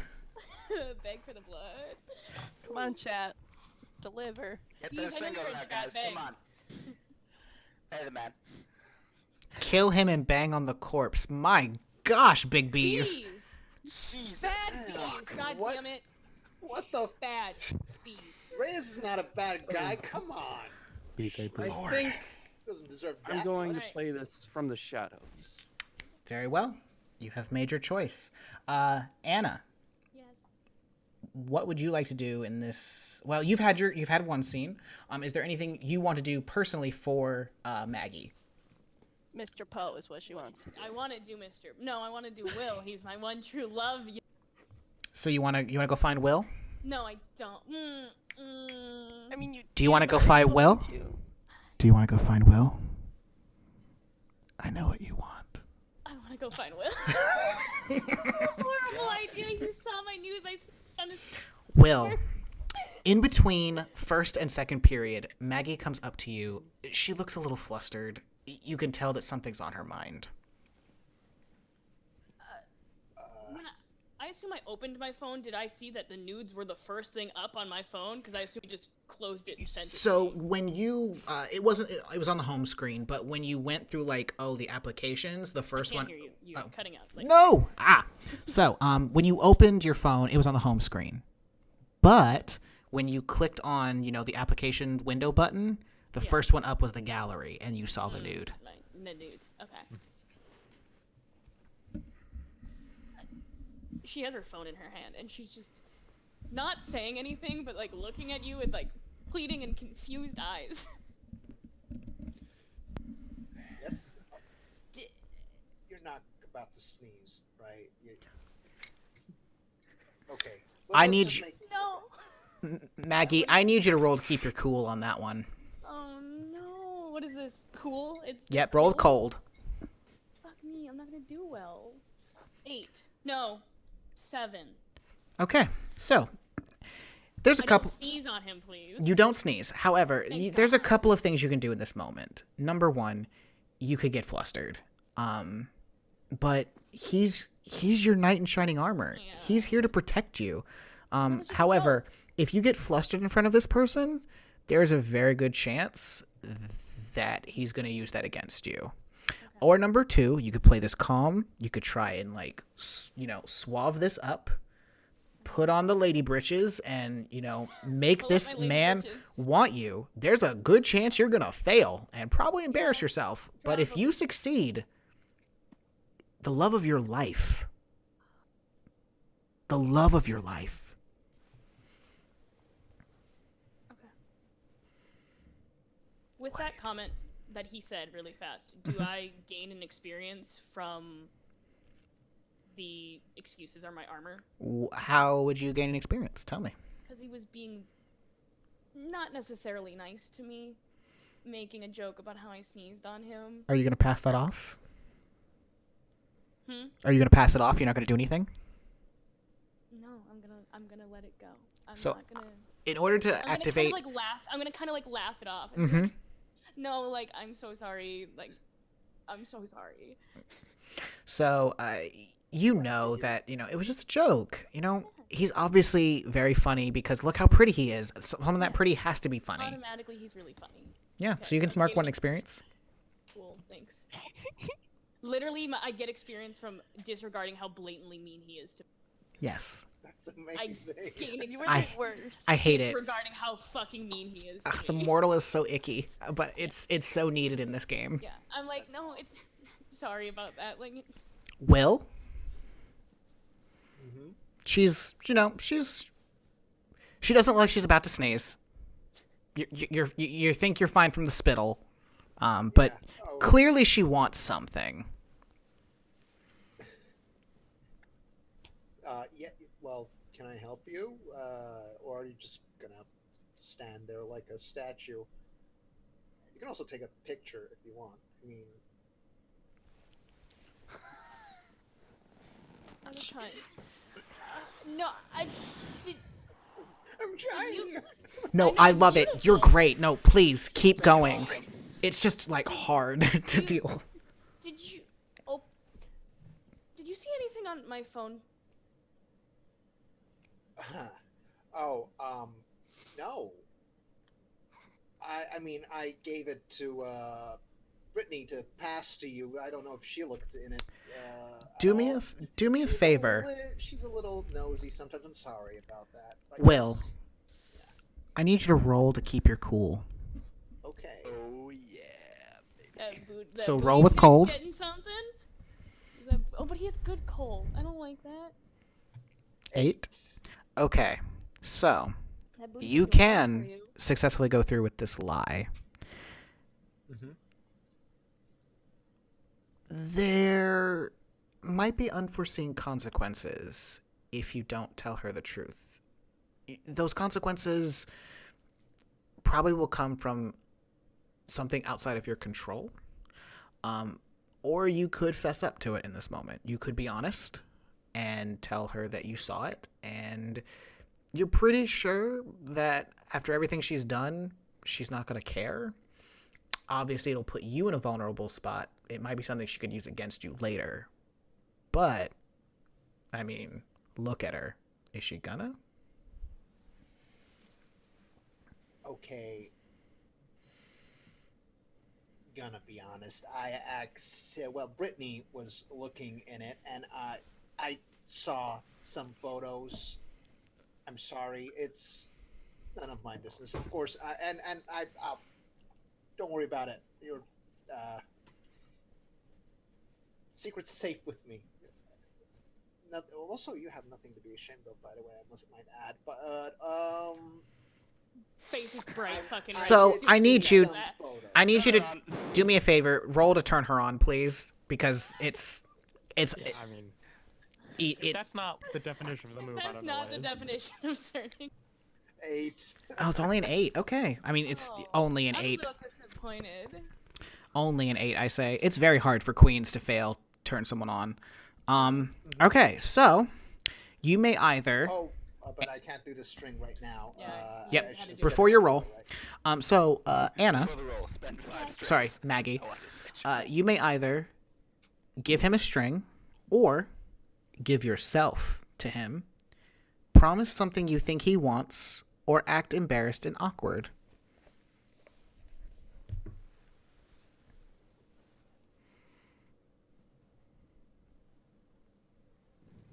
Beg for the blood. Come on, chat. Deliver. Get He's those singles hungry, out, guys. beg. Come on. Hey, the man. Kill him and bang on the corpse. My gosh, big bees. Bees. Bad bees. God What? damn it. What the? Bad bees. Reyes is not a bad guy. Come on. I think Doesn't deserve I'm that. going to Alright. play this from the shadows. Very well. You have made your choice. Anna, Yes. what would you like to do in this? Well, you've had one scene. Is there anything you want to do personally for Maggie? Mr. Poe is what she wants to do. I want to do Mr. No, I want to do Will. He's my one true love. So you wanna go find Will? No, I don't. I mean, you. Do you wanna can, go but find you Will? want to. Do you want to go find Will? I know what you want. I want to go find Will. Horrible idea. You saw my news. I on his. Will, in between first and second period, Maggie comes up to you. She looks a little flustered. You can tell that something's on her mind. When I assume I opened my phone. Did I see that the nudes were the first thing up on my phone? Because I assume I just closed it and sent it. So when you, it was on the home screen, but when you went through the applications, the first I can't one. hear you. You're cutting out. Like, No! So, when you opened your phone, it was on the home screen. But when you clicked on, the application window button, the first one up was the gallery, and you saw the nude. Right, the nudes. Okay. She has her phone in her hand, and she's just not saying anything, but like looking at you with like pleading and confused eyes. Yes. D- You're not about to sneeze, right? Okay. I let's need just you- make- No. Maggie, I need you to roll to keep your cool on that one. Oh no. What is this? Cool? It's Yep, roll cold. Fuck me. I'm not gonna do well. 8. No. 7. Okay, so there's a I couple. don't sneeze on him, please. You don't sneeze. However, Thank there's a God. couple of things you can do in this moment. Number one, you could get flustered. But he's your knight in shining armor. Yeah. He's here to protect you. was just However, if you get flustered in front of this person, there's a very good chance that he's going to use that against you. Or number two, you could play this calm. You could try and suave this up, put on the lady britches, and make Pull up this my lady man britches. want you. There's a good chance you're gonna fail and probably embarrass yourself. But if probably. you succeed, the love of your life, With that comment that he said really fast, do I gain an experience from the excuses are my armor? How would you gain an experience? Tell me. Because he was being not necessarily nice to me, making a joke about how I sneezed on him. Are you gonna pass that off? Hmm? Are you gonna pass it off? You're not gonna do anything? No, I'm gonna let it go. I'm So, not gonna. In order to I'm activate. gonna kind of laugh. I'm gonna kind of laugh it off. And be Mhm. like, no, like I'm so sorry. Like, I'm so sorry. So, that, it was just a joke. He's obviously very funny because look how pretty he is. Someone that pretty has to be funny. Automatically, he's really funny. Yeah, Okay, so you can so mark gain one an experience. Cool, thanks. Literally, I get experience from disregarding how blatantly mean he is to Yes. That's amazing. gain You were I- the worst. I hate it. disregarding how fucking mean he is to The me. mortal is so icky, but it's so needed in this game. Yeah, I'm like, no, sorry about that. Like, Will? Mhm. She's she doesn't look like she's about to sneeze. You think you're fine from the spittle. But Yeah. Oh, clearly she wants something. yeah. Well, can I help you? Or are you just gonna stand there like a statue? You can also take a picture if you want. I mean, At a time. No, I did. I'm trying you- here. No, know, I it's love it. You're beautiful. great. No, please keep That's going. awesome. It's just like hard to You- deal. Did you? Oh, did you see anything on my phone? Oh, no. I mean, I gave it to Brittany to pass to you. I don't know if she looked in it. Do at me all. a She's favor. She's a little nosy sometimes. I'm sorry about that. But Will. yes. I need you to roll to keep your cool. Okay. Oh yeah, baby. That So booty roll with pig cold. Getting something? Oh, but he has good cold. I don't like that. 8. Okay. So That booty you pig will run can for you. successfully go through with this lie. Mm-hmm. There might be unforeseen consequences if you don't tell her the truth. Those consequences probably will come from something outside of your control. Or you could fess up to it in this moment. You could be honest and tell her that you saw it, and you're pretty sure that after everything she's done, she's not going to care. Obviously, it'll put you in a vulnerable spot. It might be something she could use against you later. But, I mean, look at her. Is she gonna? Okay. Gonna be honest. Well, Brittany was looking in it, and I saw some photos. I'm sorry. It's none of my business, of course. I'll don't worry about it. Your secret's safe with me. Also, you have nothing to be ashamed of, by the way. I might add. But Face is bright, fucking. So, right. I need you- some photos. I need you to Turn her on. do me a favor. Roll to turn her on, please, because it's I mean, it. that's not the definition of the move. I That's don't know not what the is. definition of turning. 8. Oh, it's only an 8. Okay. I mean, it's Oh, only an I'm 8. a little disappointed. Only an 8, I say. It's very hard for queens to fail turn someone on. Okay, so you may either Oh, but I can't do the string right now. Yeah, Yep, I should have before said your it roll. right? Anna, Before the roll, spend 5 strings. sorry, Maggie, I want this bitch. you may either give him a string or give yourself to him, promise something you think he wants, or act embarrassed and awkward.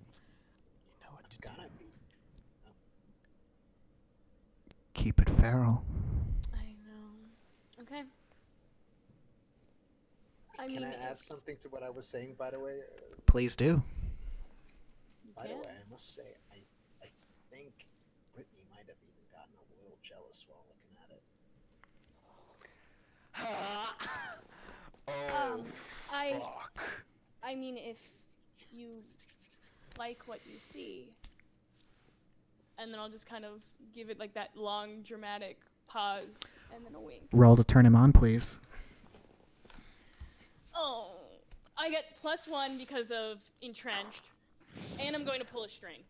You know what to do. Gonna be. Keep it feral. I know. Okay. I Can mean, I add something to what I was saying, by the way? Please do. By the Yeah. way, I must say, I think Brittany might have even gotten a little jealous while looking at it. Oh, I fuck. I mean, if you like what you see, and then I'll just kind of give it like that long dramatic pause and then a wink. Roll to turn him on, please. Oh, I get +1 because of entrenched, and I'm going to pull a string.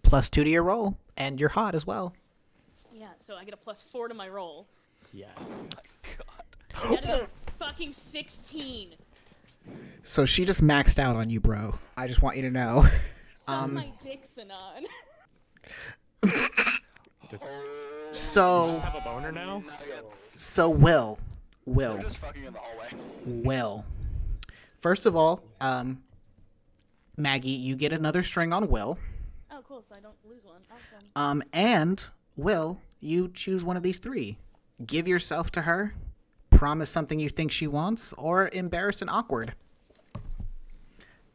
+2 to your roll, and you're hot as well. Yeah, so I get a +4 to my roll. Yeah. That is a fucking 16. So she just maxed out on you, bro. I just want you to know. Suck my dick, Sanan. Does So, have a boner now? Nuggets. so Will, They're just fucking in the hallway. Will. First of all, Maggie, you get another string on Will. Oh, cool, so I don't lose one. Awesome. And Will, you choose one of these 3. Give yourself to her, promise something you think she wants, or embarrassed and awkward.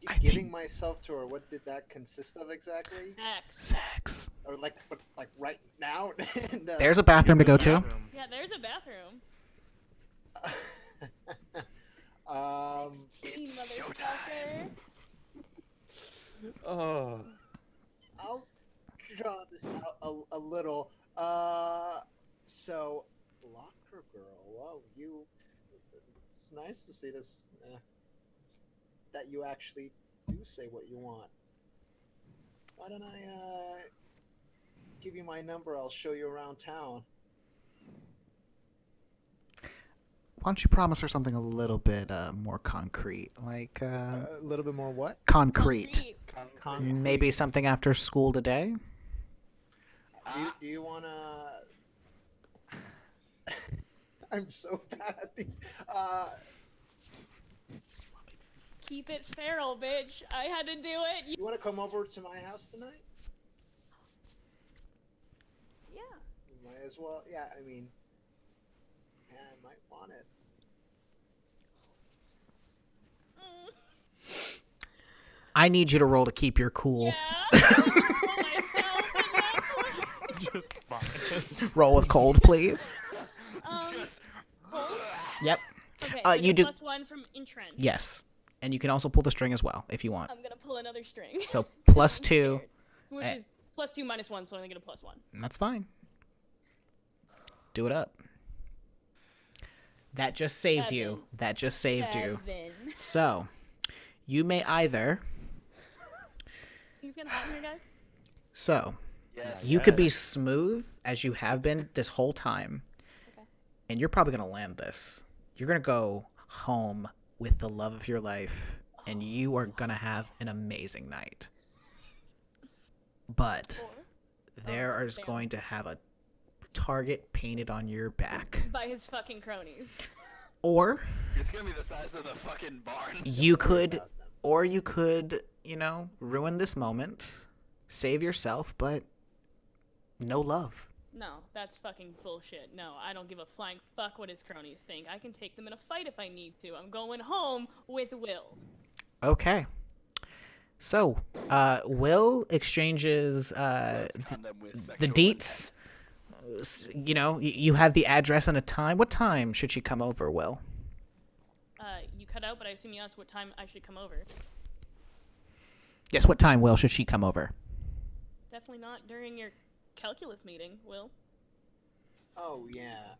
I Giving think- myself to her, what did that consist of exactly? X. Sex. Or like right now? There's a bathroom to go to. Bathroom. Yeah, there's a bathroom. um, 16, it's motherfucker. Oh. I'll draw this out a little. So locker girl. Wow, you. It's nice to see this. That you actually do say what you want. Why don't I give you my number? I'll show you around town. Why don't you promise her something a little bit more concrete? Like, A little bit more what? concrete. Concrete. Maybe something after school today? Do you want to... I'm so bad at these. Keep it feral, bitch. I had to do it. You want to come over to my house tonight? Yeah. You might as well. Yeah, I mean... Yeah, I might want it. I need you to roll to keep your cool. Yeah. Myself in that one. Just fine. Roll with cold, please. Cold? Yep. Okay, You do- +1 from entrench. Yes. And you can also pull the string as well, if you want. I'm gonna pull another string. So, +2. I'm scared. Which is +2 -1, so I only get a +1. That's fine. Do it up. That just saved you. 7. That just saved you. 7. So, you may either... Things getting hot in here, guys? So, Yes. you could be smooth, as you have been this whole time. Okay. And you're probably going to land this. You're going to go home with the love of your life, and you are going to have an amazing night. But there is damn. going to have a target painted on your back. By his fucking cronies. Or It's gonna be the size of the fucking barn. you could, you know, ruin this moment, save yourself, but no love. No, that's fucking bullshit. No, I don't give a flying fuck what his cronies think. I can take them in a fight if I need to. I'm going home with Will. Okay. So, Will exchanges Let's condom with the sexual deets. You know, you have the address and a time. What time should she come over, Will? You cut out, but I assume you asked what time I should come over. Yes, what time, Will, should she come over? Definitely not during your calculus meeting, Will. Oh, yeah.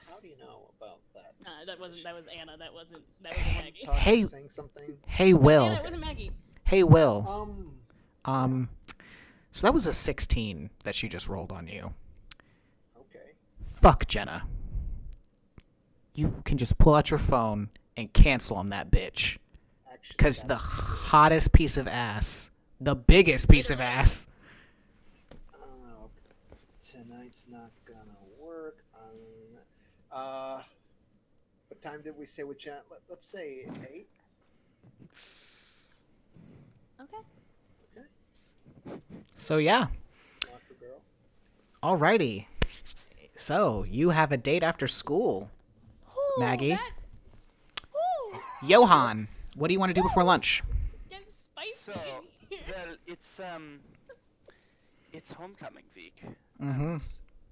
How do you know about that? That was Anna. That wasn't Maggie. Hey. Saying something? Hey, Will. Yeah, that wasn't Maggie. Hey, Will. So that was a 16 that she just rolled on you. Okay. Fuck, Jenna. You can just pull out your phone and cancel on that bitch. Actually, Because the that's- hottest piece of ass, the biggest piece of ass. Oh, tonight's not gonna work. What time did we say with Janet? Let's say 8. Okay. Okay. So, yeah. Locker girl. Alrighty. So, you have a date after school. Ooh, Maggie? Ooh, Johan, what do you want to do before lunch? getting spicy So, in here. well, it's homecoming week. Mm-hmm. And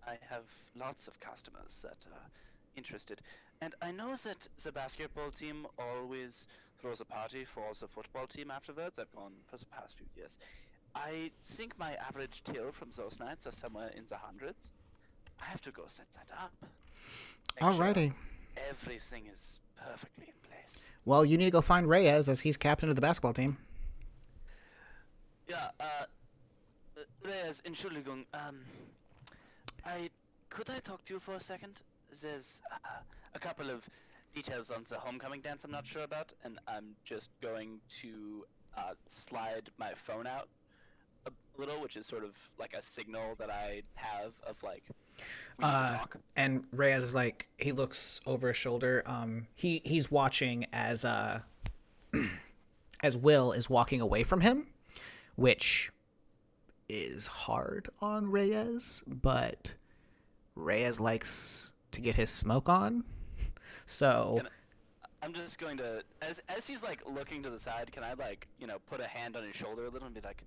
I have lots of customers that are interested. And I know that the basketball team always throws a party for the football team afterwards. I've gone for the past few years. I think my average till from those nights are somewhere in the hundreds. I have to go set that up. Make sure Alrighty. everything is perfectly in place. Well, you need to go find Reyes as he's captain of the basketball team. Ja, Reyes, Entschuldigung, could I talk to you for a second? There's a couple of details on the homecoming dance I'm not sure about, and I'm just going to slide my phone out a little, which is sort of like a signal that I have of like, we need to talk. And Reyes is like, he looks over his shoulder. He's watching as as Will is walking away from him, which is hard on Reyes, but Reyes likes to get his smoke on. So I'm just going to, as he's like looking to the side, can I like, you know, put a hand on his shoulder a little and be like,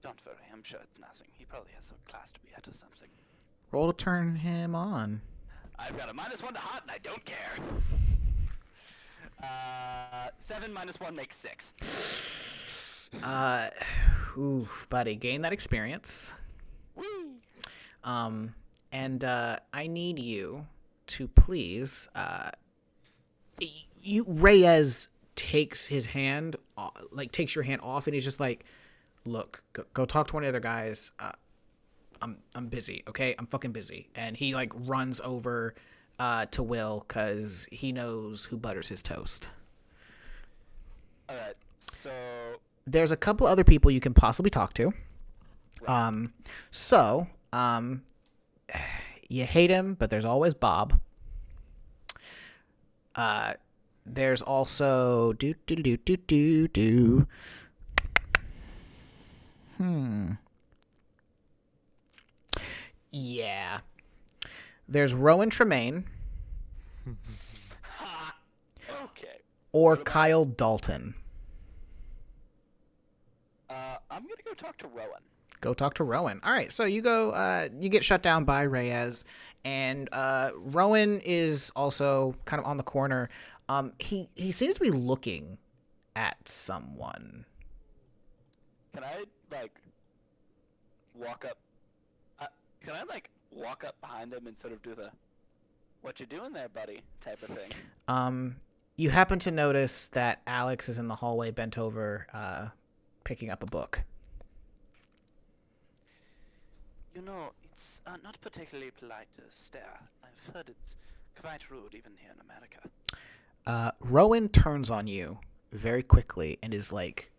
don't worry, I'm sure it's nothing. He probably has a class to be at or something. roll to turn him on. I've got a -1 to hot, and I don't care. 7 -1 makes 6. Ooh, buddy, gain that experience. Whee! And I need you to please, Reyes takes his hand, takes your hand off, and he's just like, look, go talk to one of the other guys. I'm busy, okay? I'm fucking busy. And he, like, runs over to Will, because he knows who butters his toast. Alright, so... There's a couple other people you can possibly talk to. Right. You hate him, but there's always Bob. There's also Yeah. There's Rowan Tremaine Okay. or Kyle Dalton. I'm gonna go talk to Rowan. Go talk to Rowan. All right, so you go. You get shut down by Reyes, and Rowan is also kind of on the corner. He seems to be looking at someone. Can I, like, walk up... can I, like, walk up behind him and sort of do the, what you doing there, buddy, type of thing? You happen to notice that Alex is in the hallway bent over, picking up a book. You know, it's not particularly polite to stare. I've heard it's quite rude even here in America. Rowan turns on you very quickly and is, like,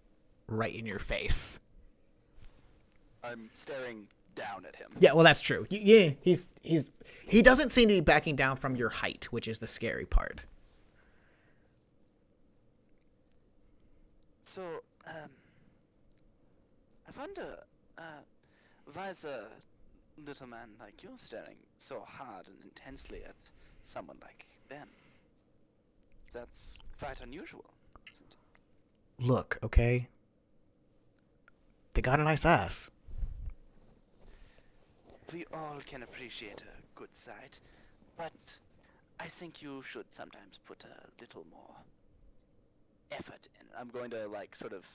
right in your face. I'm staring down at him. Yeah, well, that's true. He doesn't seem to be backing down from your height, which is the scary part. So, I wonder, why is a little man like you staring so hard and intensely at someone like them? That's quite unusual, isn't it? Look, okay? They got a nice ass. We all can appreciate a good sight, but I think you should sometimes put a little more effort in. I'm going to, like, sort of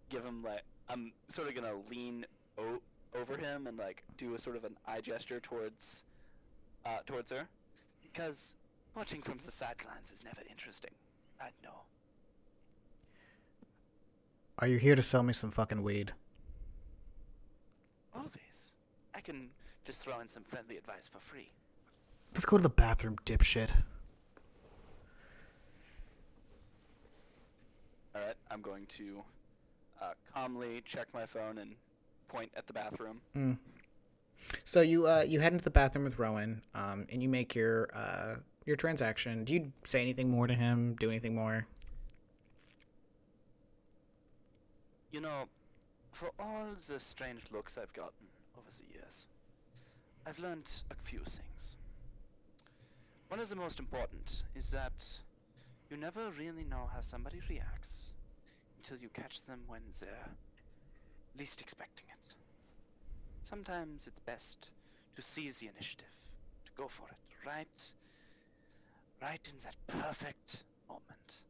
give him, like, I'm sort of gonna lean over him and, like, do a sort of an eye gesture towards her, because watching from the sidelines is never interesting. I know. Are you here to sell me some fucking weed? Always. I can just throw in some friendly advice for free. Let's go to the bathroom, dipshit. Alright, I'm going to calmly check my phone and point at the bathroom. So you head into the bathroom with Rowan, and you make your transaction. Do you say anything more to him? Do anything more? You know, for all the strange looks I've gotten over the years, I've learned a few things. One of the most important is that you never really know how somebody reacts until you catch them when they're least expecting it. Sometimes it's best to seize the initiative, to go for it, right in that perfect moment.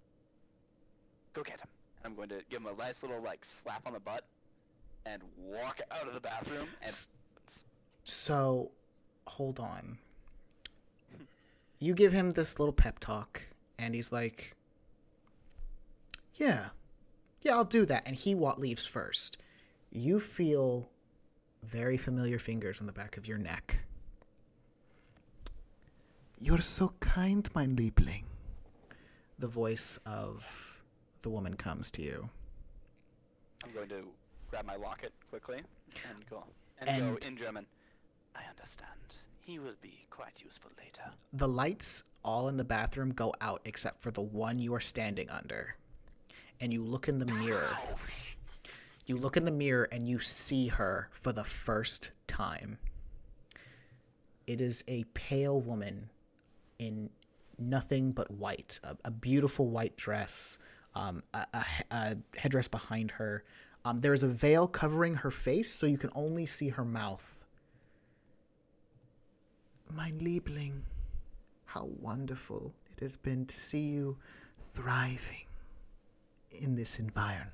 Go get him. And I'm going to give him a nice little, like, slap on the butt and walk out of the bathroom and... So, hold on. You give him this little pep talk, and he's like, yeah, I'll do that. And he leaves first. You feel very familiar fingers on the back of your neck. You're so kind, my Liebling. The voice of the woman comes to you. I'm going to grab my locket quickly and go in German. I understand. He will be quite useful later. The lights all in the bathroom go out except for the one you are standing under. And you look in the mirror. You look in the mirror and you see her for the first time. It is a pale woman in nothing but white. A beautiful white dress, a headdress behind her. There is a veil covering her face, so you can only see her mouth. Mein Liebling, how wonderful it has been to see you thriving in this environment.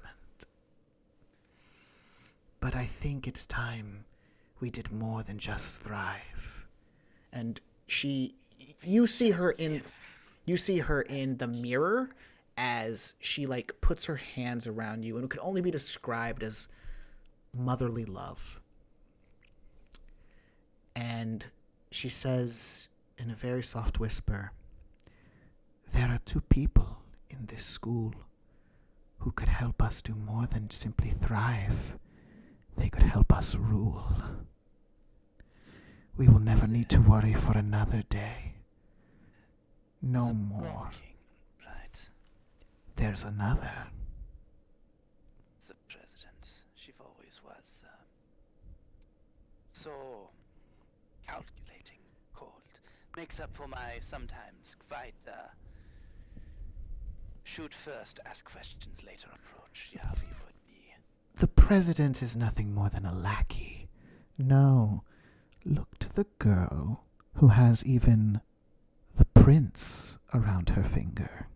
But I think it's time we did more than just thrive. And you see her in the mirror as she like puts her hands around you, and it could only be described as motherly love. And she says in a very soft whisper, "There are 2 people in this school who could help us do more than simply thrive. They could help us rule. We will never need to worry for another day. No more. Right. There's another." The president. She always was so calculating, cold. Makes up for my sometimes quite shoot first, ask questions later approach. Yeah, we would be. The president is nothing more than a lackey. No, look to the girl who has even the prince around her finger.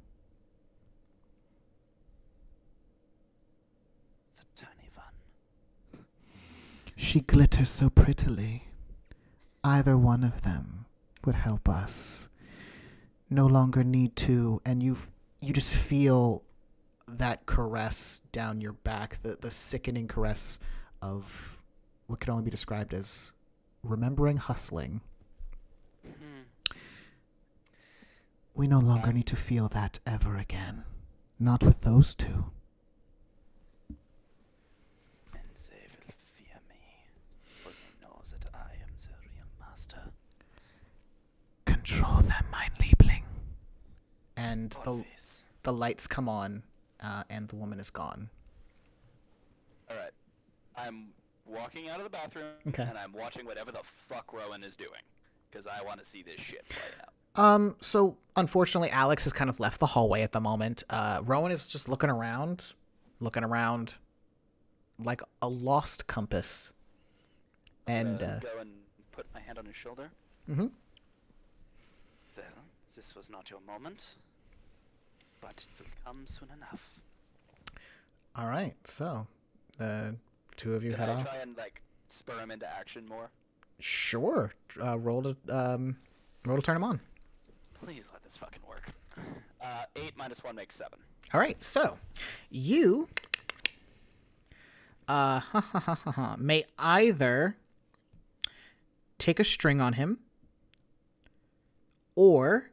The tiny one. She glitters so prettily. Either one of them would help us. No longer need to, and you just feel that caress down your back, the sickening caress of what could only be described as remembering hustling. We no longer need to feel that ever again. Not with those 2. And they will fear me, for they know that I am the real master. Control them, mein Liebling. And Always. the lights come on, and the woman is gone. Alright. I'm walking out of the bathroom, Okay. and I'm watching whatever the fuck Rowan is doing. Because I want to see this shit play out. So unfortunately, Alex has kind of left the hallway at the moment. Rowan is just looking around like a lost compass. And, Go and put my hand on his shoulder. Mhm. Well, this was not your moment, but it will come soon enough. all right, so the 2 of you Can head I off. try and spur him into action more? Sure. Roll to turn him on. Please let this fucking work. 8 minus 1 makes 7. All right, so you may either take a string on him or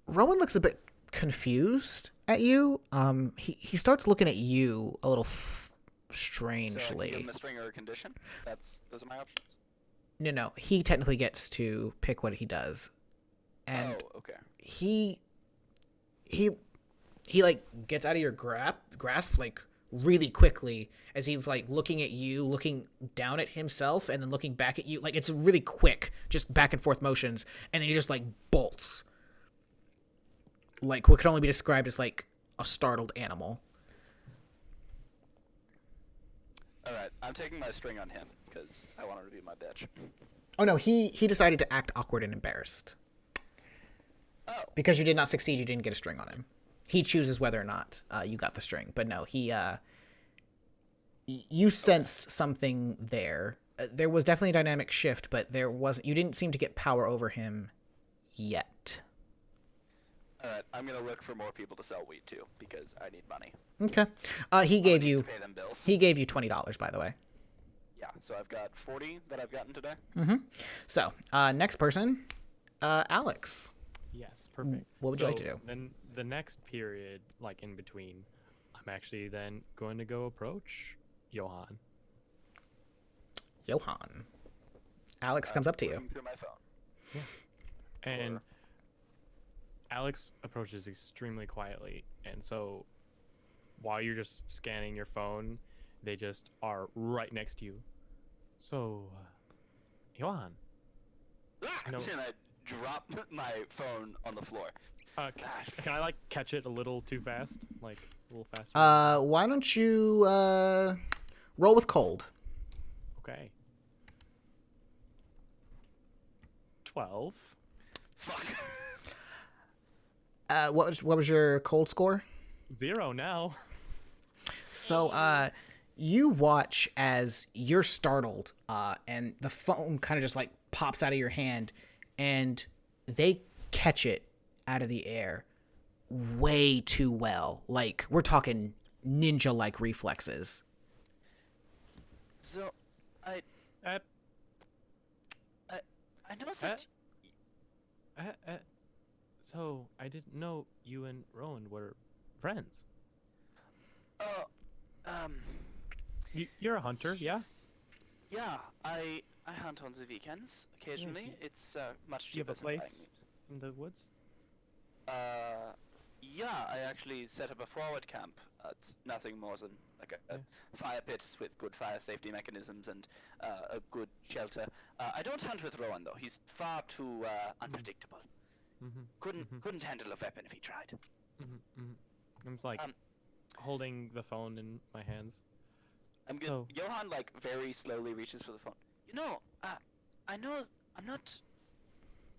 Rowan looks a bit confused at you. He starts looking at you a little strangely. So I can give him a string or a condition? Those are my options? No. He technically gets to pick what he does. And oh, okay. he like gets out of your grasp like really quickly as he's like looking at you, looking down at himself, and then looking back at you. Like it's really quick, just back and forth motions, and then he just like bolts. Like what could only be described as like a startled animal. Alright, I'm taking my string on him, because I want her to be my bitch. Oh no, he decided to act awkward and embarrassed. Oh. Because you did not succeed, you didn't get a string on him. He chooses whether or not you got the string. But no, you sensed something there. There was definitely a dynamic shift, but you didn't seem to get power over him yet. Alright, I'm gonna look for more people to sell weed to, because I need money. Okay. He gave to you pay them bills. he gave you $20, by the way. Yeah, so I've got 40 that I've gotten today. Mm-hmm. So, next person, Alex. Yes, perfect. What would you like to do? Then the next period, like in between, I'm actually then going to go approach Johan. Johan. Alex comes up to you. Looking through my phone. Yeah. And Alex approaches extremely quietly, and so while you're just scanning your phone, they just are right next to you. So, Johan. And I drop my phone on the floor. Can I like catch it a little too fast? Like a little faster? Why don't you roll with cold? Okay. 12. Fuck. What was your cold score? 0 now. So, you watch as you're startled, and the phone kind of just like pops out of your hand, and they catch it out of the air way too well. Like, we're talking ninja-like reflexes. So, I Uh, noticed that. So I didn't know you and Rowan were friends. Oh, um, You're a hunter, yeah? yeah, I hunt on the weekends occasionally. do- It's much Do you cheaper have a than buying place in the woods? meat. Yeah, I actually set up a forward camp. It's nothing more than like a Yeah. fire pit with good fire safety mechanisms and a good shelter. I don't hunt with Rowan though. He's far too unpredictable. Couldn't handle a weapon if he tried. I'm just like Um, holding the phone in my hands. I'm good. So- Johan like very slowly reaches for the phone. You know, I know I'm not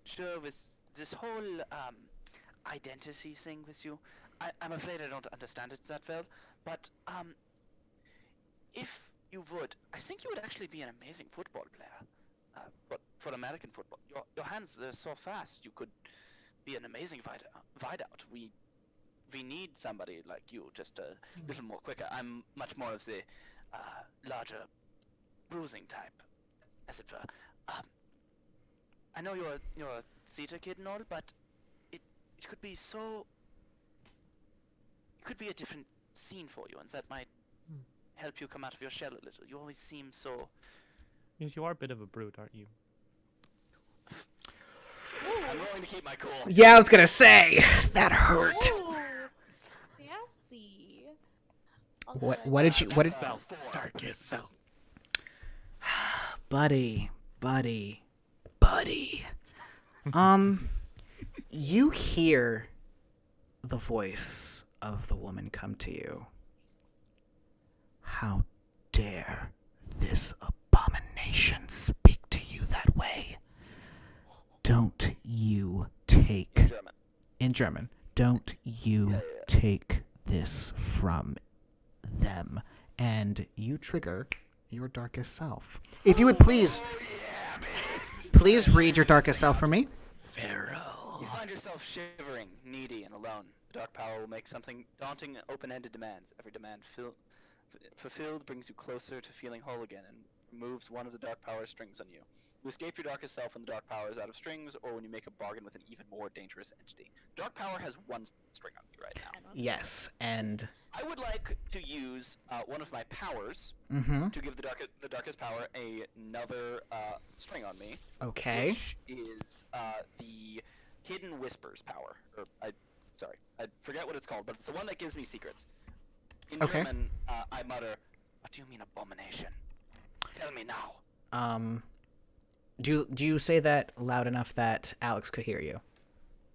sure with this whole identity thing with you. I'm afraid I don't understand it that well. But if you would, I think you would actually be an amazing football player. But for American football, your hands they're so fast. You could be an amazing wideout. We need somebody like you, just a little more quicker. I'm much more of the larger bruising type, as it were. I know you're a theater kid and all, but it could be so. It could be a different scene for you, and that might help you come out of your shell a little. You always seem so. Yes, you are a bit of a brute, aren't you? I'm going to keep my cool. Yeah, I was gonna say that hurt. Ooh, sassy. What did you? What did? Self, darkest self. Buddy. You hear the voice of the woman come to you. How dare this abomination speak to you that way? Don't you take... German. In German. Don't you Yeah. take this from them. And you trigger your darkest self. If you would please... Please read your darkest self for me. Pharaoh. You find yourself shivering, needy, and alone. The dark power will make something daunting, open-ended demands. Every demand fulfilled brings you closer to feeling whole again and removes one of the dark power strings on you. You escape your darkest self when the dark power is out of strings, or when you make a bargain with an even more dangerous entity. Dark power has one string on you right now. Yes, and... I would like to use one of my powers Mm-hmm. to give the darkest power another string on me. Okay. Which is the Hidden Whispers power. I forget what it's called, but it's the one that gives me secrets. In Okay. German, I mutter, "What do you mean abomination? Tell me now." Do you say that loud enough that Alex could hear you?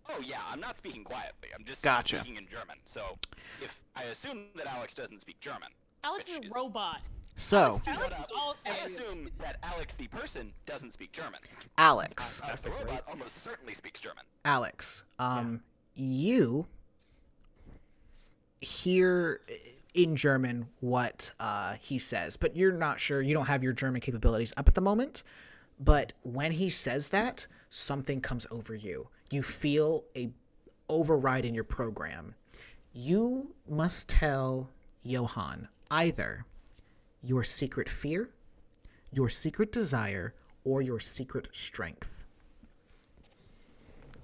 Oh yeah, I'm not speaking quietly. I'm just Gotcha. speaking in German. So, if I assume that Alex doesn't speak German, Alex which is a robot. So, Alex is all I assume that Alex the person doesn't speak German. Alex, Alex the robot almost certainly speaks German. You hear in German what he says, but you're not sure. You don't have your German capabilities up at the moment. But when he says that, something comes over you. You feel a override in your program. You must tell Johan either your secret fear, your secret desire, or your secret strength.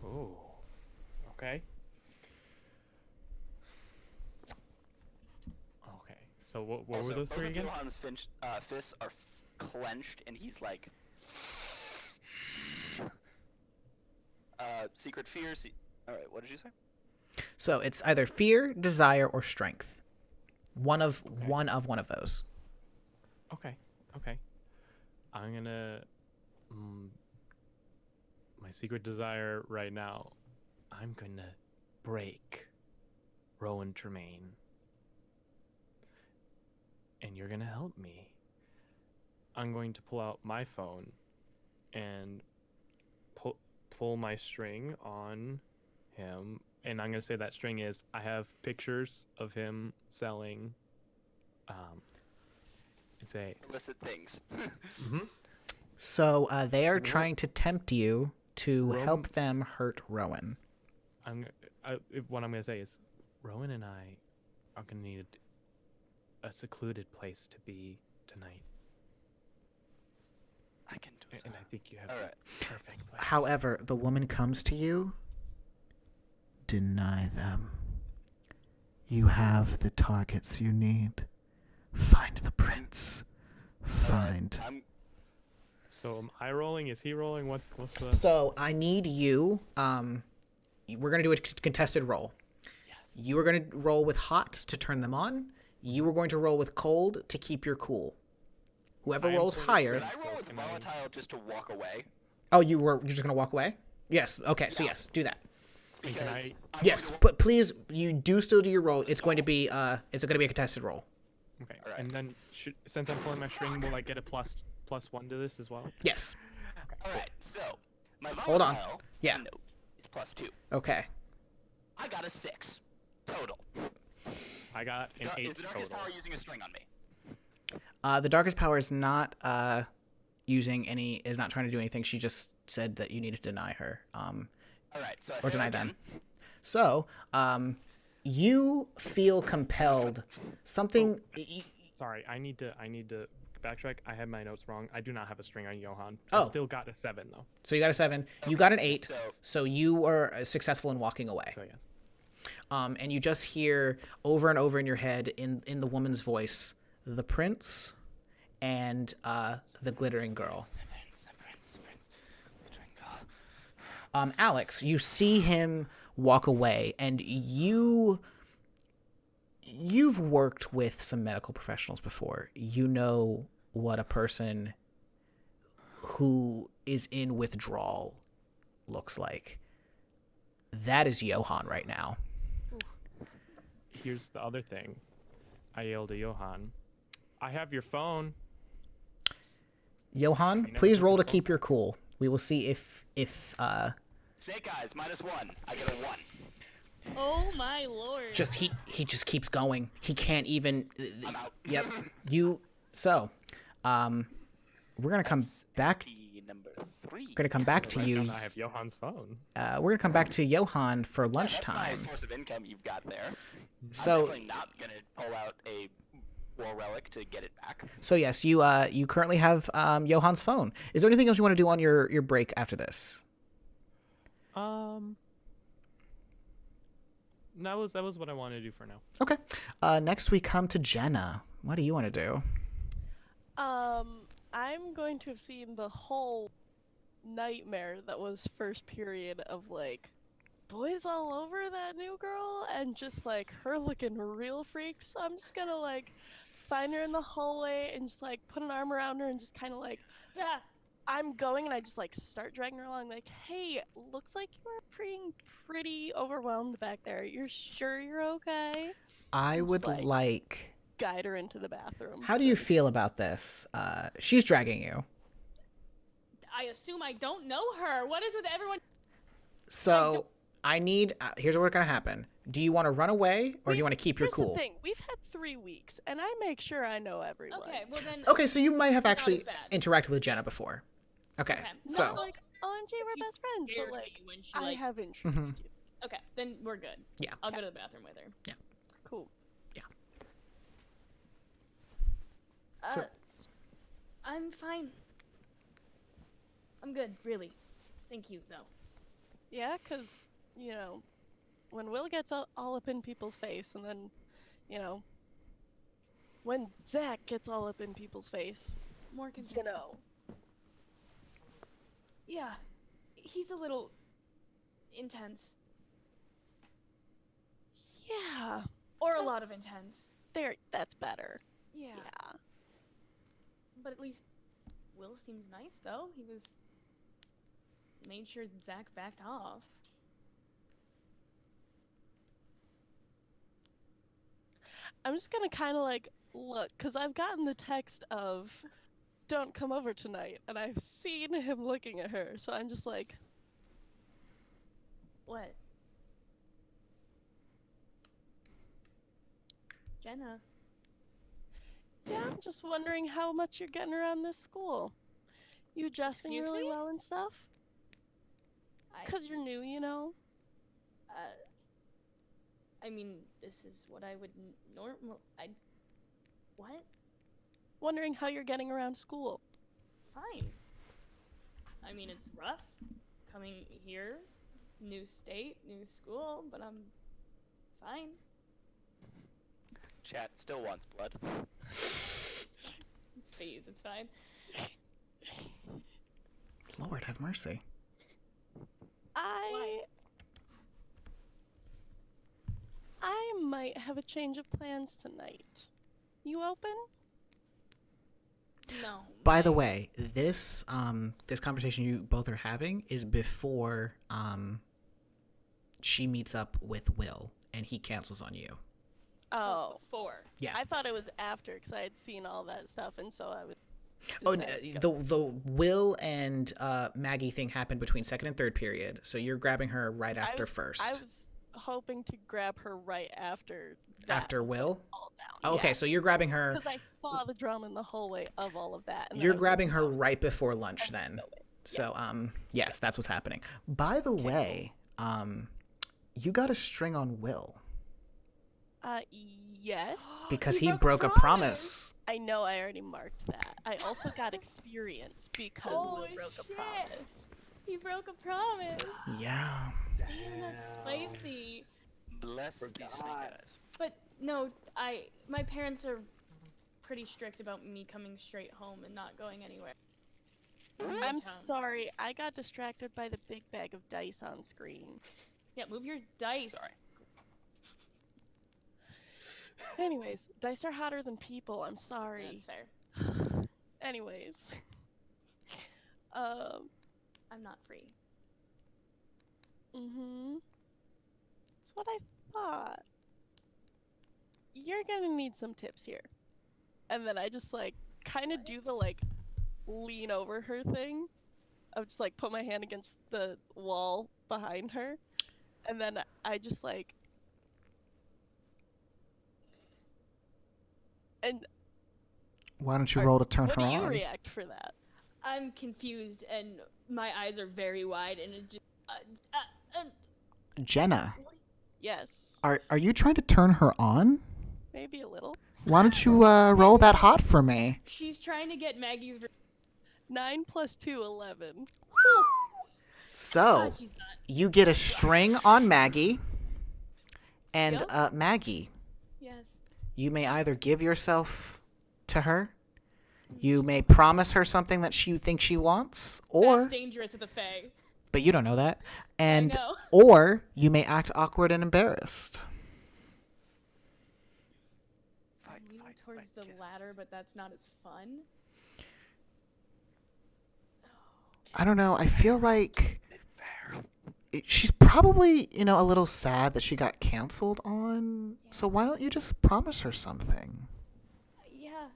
Oh. Okay. Okay. So what were Also, those both three of again? Johan's fists are clenched, and he's like, secret fear. All right, what did you say? So it's either fear, desire, or strength. One of those. Okay. Okay. I'm gonna. My secret desire right now. I'm gonna break Rowan Tremaine. And you're gonna help me. I'm going to pull out my phone and pull my string on him, and I'm going to say that string is I have pictures of him selling. It's a illicit things. So they are trying to tempt you to Rom- help them hurt Rowan. What I'm going to say is Rowan and I are going to need a secluded place to be tonight. I can do And I think you have All the right. perfect place. However, the woman comes to you. Deny them. You have the targets you need. Find the prince. Find. So am I rolling? Is he rolling? What's the... So I need you. We're gonna do a contested roll. Yes. You are gonna roll with hot to turn them on. You are going to roll with cold to keep your cool. Whoever I am rolls fully higher. Did I roll with Can I- volatile just to walk away? Oh, you're just gonna walk away? Yes. Okay. So Yeah. yes, do that. And Because can I... I'm Yes, going to- but please, you do still do your roll. It's going to be a contested roll. Okay. Alright. And then since I'm pulling my string, will I get a plus one to this as well? Yes. All right. So my Hold on. volatile. Yeah. Is a note. It's +2. Okay. I got a 6 total. I got an 8 Is the darkest total. power using a string on me? The darkest power is not is not trying to do anything. She just said that you need to deny her. All right. So I Or fail deny again. them. So, you feel compelled. Something. Sorry, I need to backtrack. I had my notes wrong. I do not have a string on Johan. Oh. I still got a 7 though. So you got a 7. You got an 8. So So you were successful in walking away. So yes. And you just hear over and over in your head, in the woman's voice, the prince and the glittering girl. Alex, you see him walk away, and you've worked with some medical professionals before. You know what a person who is in withdrawal looks like. That is Johan right now. Here's the other thing. I yelled at Johan. I have your phone. Johan, never please took roll the to phone keep your cool. We will see if Snake eyes -1. I get a 1. Oh my lord. just he just keeps going. He can't even. I'm out. Yep. So, we're gonna come back. XP number 3. We're gonna come back to Right you. now I have Johan's phone. We're gonna come back to Johan for That's my lunchtime. source of income you've got there. So, I'm definitely not gonna pull out a war relic to get it back. so yes, you currently have Johan's phone. Is there anything else you want to do on your break after this? That was what I wanted to do for now. Okay. Next we come to Jenna. What do you want to do? I'm going to have seen the whole nightmare that was first period of like boys all over that new girl and just like her looking real freaked. So I'm just gonna like find her in the hallway and just like put an arm around her and just kind of like Ah, I'm going and I just like start dragging her along like, hey, looks like you are pretty overwhelmed back there. You're sure you're okay? I Just would like- like. Guide her into the bathroom. How do you feel about this? She's dragging you. I assume I don't know her. What is with everyone? So I need. Here's what's gonna happen. Do you want to run away or do you want to keep your Here's cool? the thing, we've had 3 weeks, and I make sure I know everyone. Okay, well then. Okay, so you might have Not actually as bad. interacted with Jenna before. Okay, Okay. so Not like, OMG, we're She best friends, scared but me like, when she, I like- have introduced you. Okay, then we're good. Yeah. I'll go to the bathroom with her. Cool. So- I'm fine. I'm good, really. Thank you, though. Yeah, because, you know, when Will gets all up in people's face, and then, you know, when Zach gets all up in people's face, More you concerned. know. Yeah, he's a little intense, Yeah, or a lot of That's- intense. that's better. Yeah, Yeah. but at least Will seems nice, though. He made sure Zach backed off. I'm just gonna kind of like look, because I've gotten the text of don't come over tonight. And I've seen him looking at her, so I'm just like, What? Jenna. yeah, I'm just wondering how much you're getting around this school. You adjusting Excuse really me? well and stuff? Because you're new, you know? I mean, this is what I would What? Wondering how you're getting around school. Fine. I mean, it's rough coming here, new state, new school, but I'm fine. Chat still wants blood. It's phase, it's fine. Lord have mercy. I might have a change of plans tonight. You open? No. By the way, this conversation you both are having is before she meets up with Will and he cancels on you. Oh. It's before. Yeah. I thought it was after because I had seen all that stuff, and so I would. Oh, the Will and Maggie thing happened between second and third period, so you're grabbing her right after first. I was hoping to grab her right after that. After Will? All down. Oh, okay, so you're grabbing her. Because I saw the drama in the hallway of all of that. And You're grabbing her right before lunch then. Yeah. So, yes, that's what's happening. By the way, you got a string on Will. Yes. Because He he broke a broke a promise. I know, I already marked that. I also got experience because Will broke a promise. He broke a promise. Yeah. Damn, that's spicy. Bless these Forgot. snake eyes. But no, my parents are pretty strict about me coming straight home and not going anywhere. I'm sorry, I got distracted by the big bag of dice on screen. Yeah, move your dice. Sorry. Anyways, dice are hotter than people, I'm sorry. That's fair. Anyways. I'm not free. That's what I thought. You're gonna need some tips here. And then I just like kind of do the like lean over her thing. I would just like put my hand against the wall behind her. And then I just like and Why don't you roll to turn what her do you on? react for that? I'm confused and my eyes are very wide and it just Jenna, Yes, are you trying to turn her on? maybe a little. Why don't you roll that hot for me? she's trying to get Maggie's 9 + 2, 11. So, God, she's not. you get a string on Maggie. And, Yep. Maggie, Yes. you may either give yourself to her, you may promise her something that you think she wants, or, That's dangerous at the Fae. but you don't know that, and, know. or you may act awkward and embarrassed. I'm leaning towards the latter, but that's not as fun. I don't know, I feel like she's probably, a little sad that she got canceled on, so why don't you just promise her something? Yeah,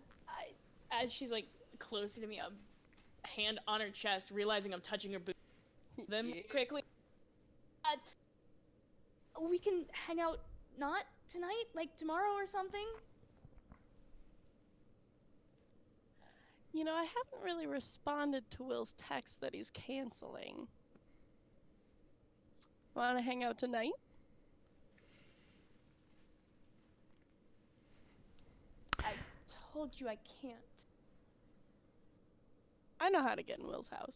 as she's like closer to me, a hand on her chest, realizing I'm touching her boot. Them Yeah. quickly. We can hang out not tonight, like tomorrow or something. You know, I haven't really responded to Will's text that he's canceling. Want to hang out tonight? I told you I can't. I know how to get in Will's house.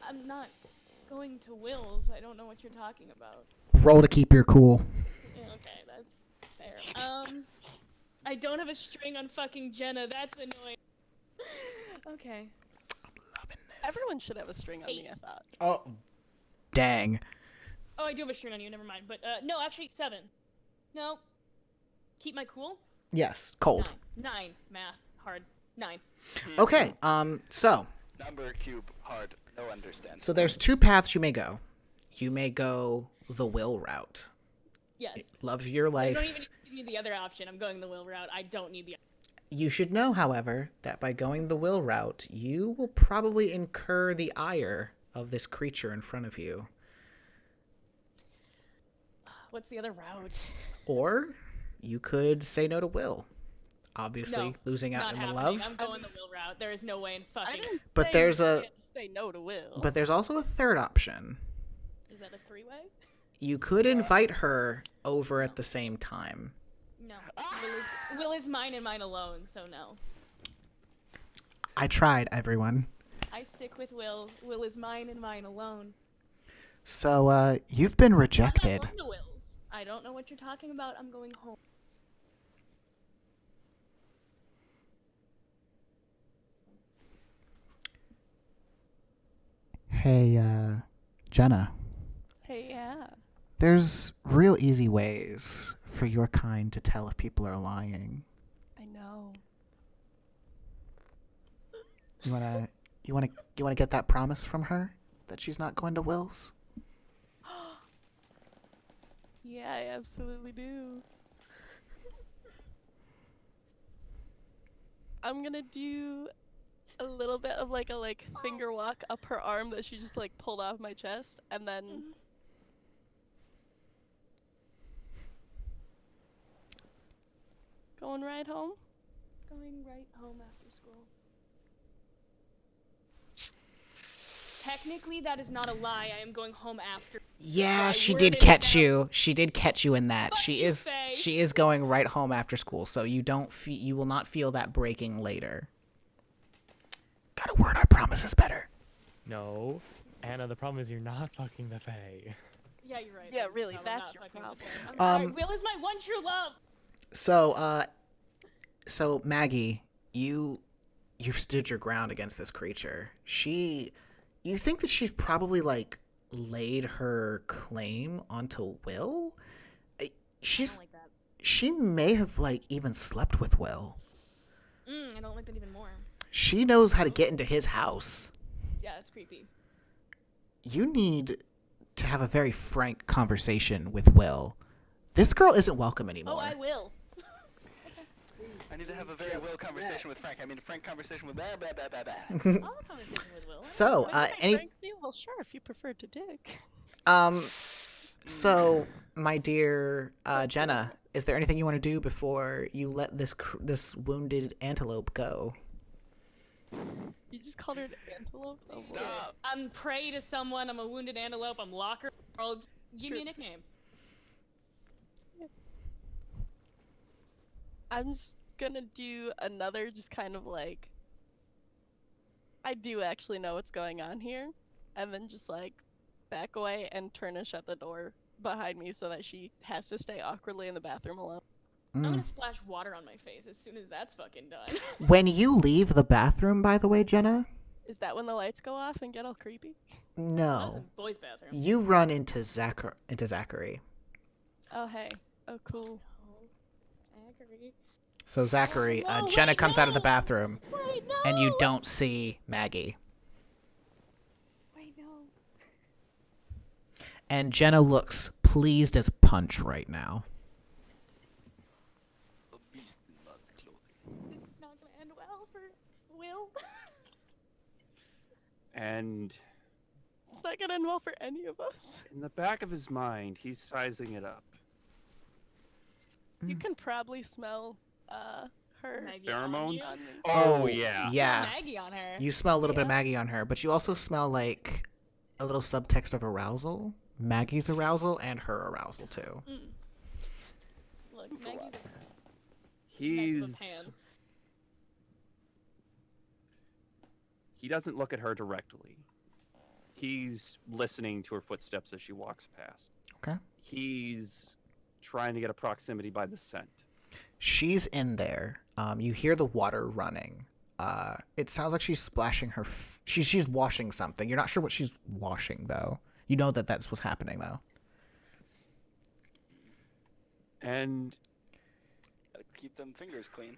I'm not going to Will's. I don't know what you're talking about. Roll to keep your cool. Yeah, okay, that's fair. I don't have a string on fucking Jenna. That's annoying. Okay. Everyone should have a string on me, 8. I thought. Oh, dang. Oh, I do have a string on you. Never mind. But no, actually 7. No. Keep my cool. Yes, cold. 9. Math hard. 9. Okay, so Number cube hard. No understand. So there's 2 paths you may go. You may go the Will route. Yes. Love your You don't life. even need the other option. I'm going the Will route. I don't need the. You should know, however, that by going the will route, you will probably incur the ire of this creature in front of you. What's the other route? Or you could say no to will. Obviously, No, losing out not in the happening. love. I'm going the will route. There is no way in I fucking. didn't But say there's you a- can't say no to Will. But there's also a third option. Is that a three-way? You could invite her over at the same time. No. Will is mine and mine alone, so no. I tried, everyone. I stick with Will. Will is mine and mine alone. So, you've been I'm rejected. not going to Will's. I don't know what you're talking about. I'm going home. Hey, Jenna. Hey, yeah. There's real easy ways for your kind to tell if people are lying. I know. You wanna get that promise from her that she's not going to Will's? Yeah, I absolutely do. I'm gonna do a little bit of like a finger walk up her arm that she just like pulled off my chest, and then going right home. Going right home after school. Technically, that is not a lie. I am going home after. Yeah, I she worded did it catch down. you. She did catch you in that. Fuck She you, is Faye. she is going right home after school, so you you will not feel that breaking later. Got a word I promise is better. No, Anna. The problem is you're not fucking the Fae. Yeah, you're right. Yeah, I'm really, probably that's not your fucking problem. with them. I'm sorry, Will is my one true love. So Maggie, you've stood your ground against this creature. You think that she's probably like laid her claim onto Will? I don't like that. She may have like even slept with Will. I don't like that even more. She knows how to get into his house. Yeah, it's creepy. You need to have a very frank conversation with Will. This girl isn't welcome anymore. Oh, I will. I need to have a very just real conversation with Frank. I mean, a frank conversation with blah, blah, blah, blah, blah. I'll have a conversation with Will. So, any Frankly, well, sure, if you prefer to dick. so my dear Jenna, is there anything you want to do before you let this wounded antelope go? You just called her an antelope? Oh, boy. Stop. I'm prey to someone. I'm a wounded antelope. I'm locker. Give me a nickname. I'm just gonna do another just kind of like I do actually know what's going on here, and then just like back away and turn and shut the door behind me so that she has to stay awkwardly in the bathroom alone. I'm gonna splash water on my face as soon as that's fucking done. When you leave the bathroom, by the way, Jenna? Is that when the lights go off and get all creepy? That was No. in boys' bathroom. You run into Zachary. Oh hey. Oh cool. Zachary. So Zachary, Oh, no, Jenna wait, comes out of the no. bathroom, Wait, no. and you don't see Maggie. Wait, no. And Jenna looks pleased as punch right now. A beast in God's clothing. This is not gonna end well for Will. And It's not gonna end well for any of us. in the back of his mind, he's sizing it up. You can probably smell her. Maggie on Pheromones? you. Oh, yeah. Yeah. Maggie on her. You smell a little bit of Yeah. Maggie on her, but you also smell like a little subtext of arousal. Maggie's arousal and her arousal too. Look, Maggie's a He's. mess of a pan. He doesn't look at her directly. He's listening to her footsteps as she walks past. Okay. He's trying to get a proximity by the scent. She's in there. You hear the water running. It sounds like she's splashing her. She's washing something. You're not sure what she's washing though. You know that that's what's happening though. And Gotta keep them fingers clean.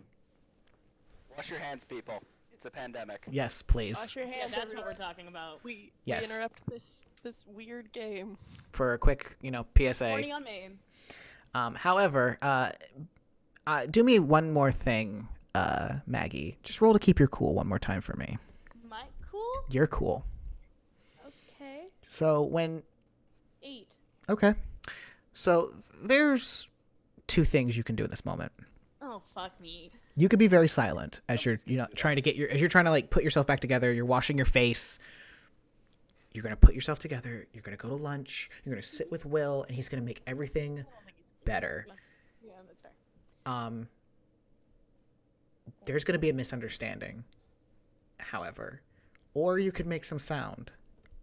Wash your hands, people. It's a pandemic. Yes, please. Wash your Yeah, hands. that's what we're talking about. We Yes. interrupt this weird game. For a quick, PSA. Warning on Maine. However, do me one more thing. Maggie. Just roll to keep your cool one more time for me. My cool? You're cool. Okay. So when 8. okay, so there's two things you can do in this moment. Oh fuck me. You could be very silent as you're trying to as you're trying to like put yourself back together. You're washing your face. You're gonna put yourself together. You're gonna go to lunch. You're gonna sit with Will, and he's gonna make everything better. Yeah, that's fair. There's gonna be a misunderstanding, however, or you could make some sound,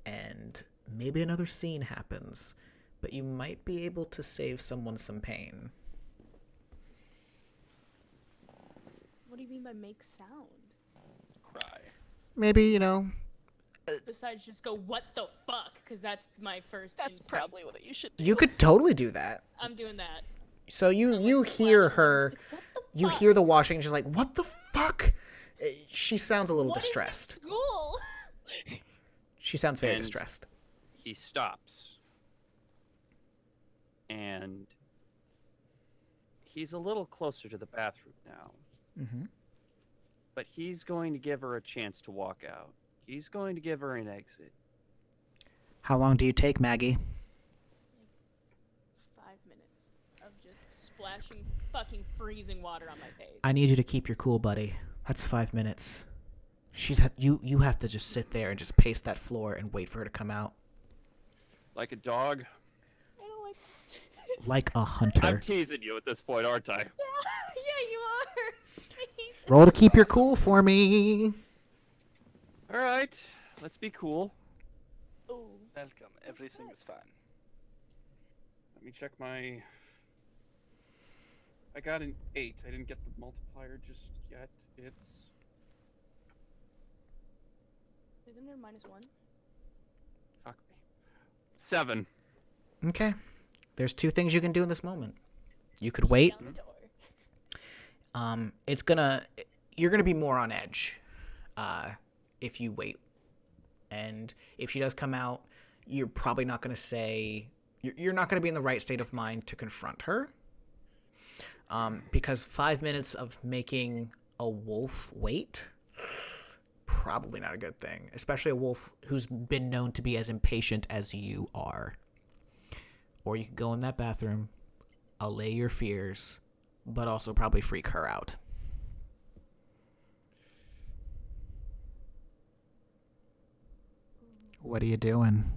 and maybe another scene happens, but you might be able to save someone some pain. What do you mean by make sound? Cry. Maybe Besides just go, what the fuck? Because that's my first That's instinct. probably what you should do. you could totally do that. I'm doing that. So you I'm, you like, hear splashing her. around, just like, what the You fuck? hear the washing, and she's like, "What the fuck?" She sounds a little What is distressed. this school? She sounds very And- distressed. He stops. And he's a little closer to the bathroom now. Mm-hmm. But he's going to give her a chance to walk out. He's going to give her an exit. How long do you take, Maggie? 5 minutes of just splashing fucking freezing water on my face. I need you to keep your cool, buddy. That's 5 minutes. You have to just sit there and just pace that floor and wait for her to come out. Like a dog. I don't like Like a I'm hunter. teasing you at this point, aren't I? Yeah, you are. Roll to keep your cool for me. All right, let's be cool. Ooh. Welcome. Everything is fine. Let me check my... I got an 8. I didn't get the multiplier just yet. It's... Isn't there -1? Fuck me. 7. Okay. There's two things you can do in this moment. You could wait. Down the door. You're gonna be more on edge, if you wait. And if she does come out, you're probably not gonna say, you're not gonna be in the right state of mind to confront her. Because 5 minutes of making a wolf wait, probably not a good thing. Especially a wolf who's been known to be as impatient as you are. Or you could go in that bathroom, allay your fears, but also probably freak her out. What are you doing?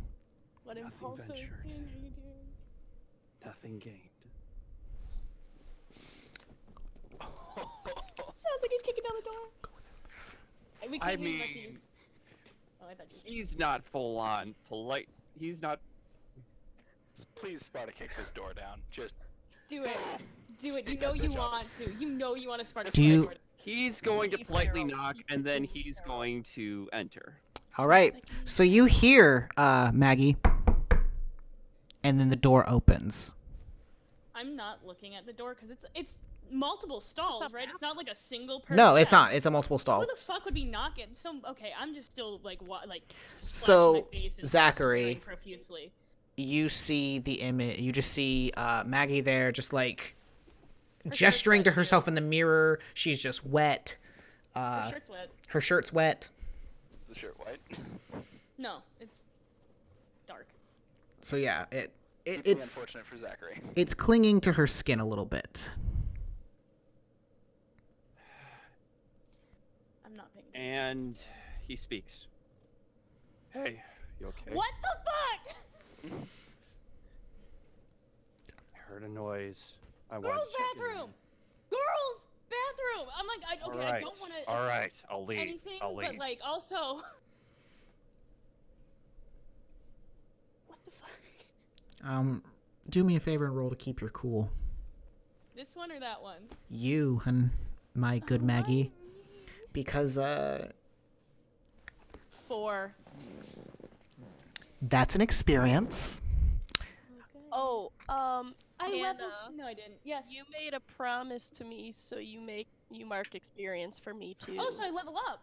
What Nothing impulsive ventured. thing are you doing? Nothing gained. Sounds like he's kicking down the door. We I can't hear my mean- keys. Oh, I thought you said. He's not full on polite. He's not... Please, Sparta, kick this door down. Just Do it. Do it. You know you want to. You know you want to Sparta. Do you- He's going to politely knock, and then he's going to enter. All right. So you hear Maggie, and then the door opens. I'm not looking at the door because it's multiple stalls, It's a right? It's not like a single person. No, it's Yeah. not. It's a multiple stall. Who the fuck would be knocking? Okay, I'm just still like So, splashing my face and Zachary- swearing profusely. You see the image. You just see Maggie there, just like shirt's gesturing wet, to too. herself in the mirror. She's just wet. Her shirt's wet. Her shirt's wet. is the shirt white. No, it's dark. So yeah, Deeply it's unfortunate for Zachary. it's clinging to her skin a little bit. I'm not paying attention. And he speaks. Hey, you okay? What the fuck? I heard a noise. I wanted Girls' to check in. bathroom. Girls' bathroom. I'm like, I Alright, don't want to alright, I'll leave. anything, I'll leave. but like also. What the fuck? Do me a favor and roll to keep your cool. This one or that one? You and my good Maggie, because 4. that's an experience. Okay. Oh, I leveled. Hannah, No, I didn't. Yes. you made a promise to me, so you mark experience for me too. Oh, so I level up.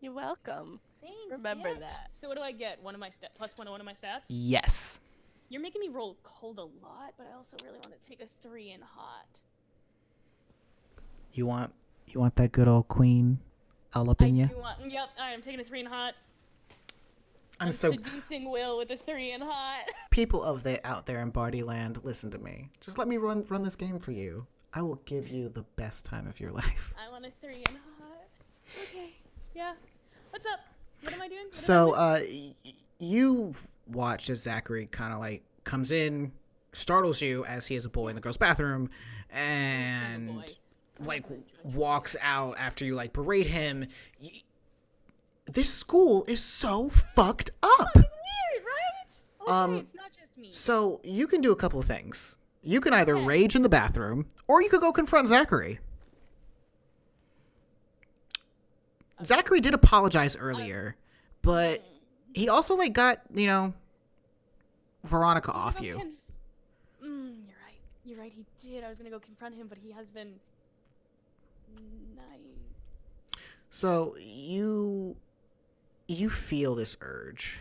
You're welcome. Thanks. Remember bitch. that. So what do I get? One of my plus one of my stats. Yes. You're making me roll cold a lot, but I also really want to take a 3 in hot. You want that good old queen all up I in you? do want. Yep, I am taking a 3 in hot. I'm so seducing Will with a 3 in hot. people out there in Bardy Land, listen to me. Just let me run this game for you. I will give you the best time of your life. I want a 3 in hot. Okay. Yeah. What's up? What am I doing? What So, am I you watched as Zachary kind of like comes in, startles you as he is a boy in the girls' bathroom, and boy. like walks out after you like berate him. This school is so fucked up. Weird, right? Okay, it's not just me. So you can do a couple of things. You can either Okay. rage in the bathroom, or you could go confront Zachary. Zachary did apologize earlier, but he also like got, Veronica off you. You're right. You're right. He did. I was gonna go confront him, but he has been nice. So you feel this urge.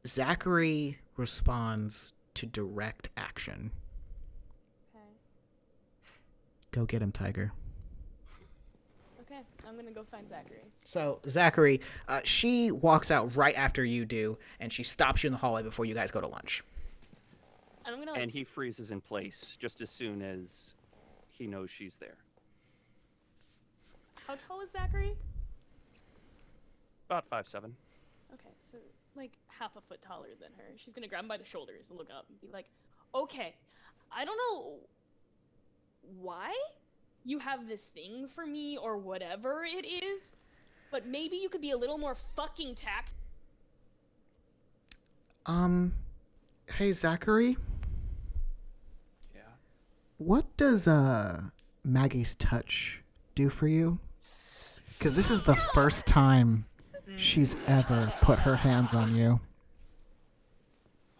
Zachary responds to direct action. Okay. Go get him, Tiger. Okay. I'm gonna go find Zachary. So Zachary, she walks out right after you do, and she stops you in the hallway before you guys go to lunch. I'm gonna. And he freezes in place just as soon as he knows she's there. How tall is Zachary? About 5'7". Okay, so like half a foot taller than her. She's gonna grab him by the shoulders and look up and be like, "Okay, I don't know why you have this thing for me or whatever it is, but maybe you could be a little more fucking tact." Hey Zachary, Yeah. what does Maggie's touch do for you? Because this is the first time she's ever put her hands on you.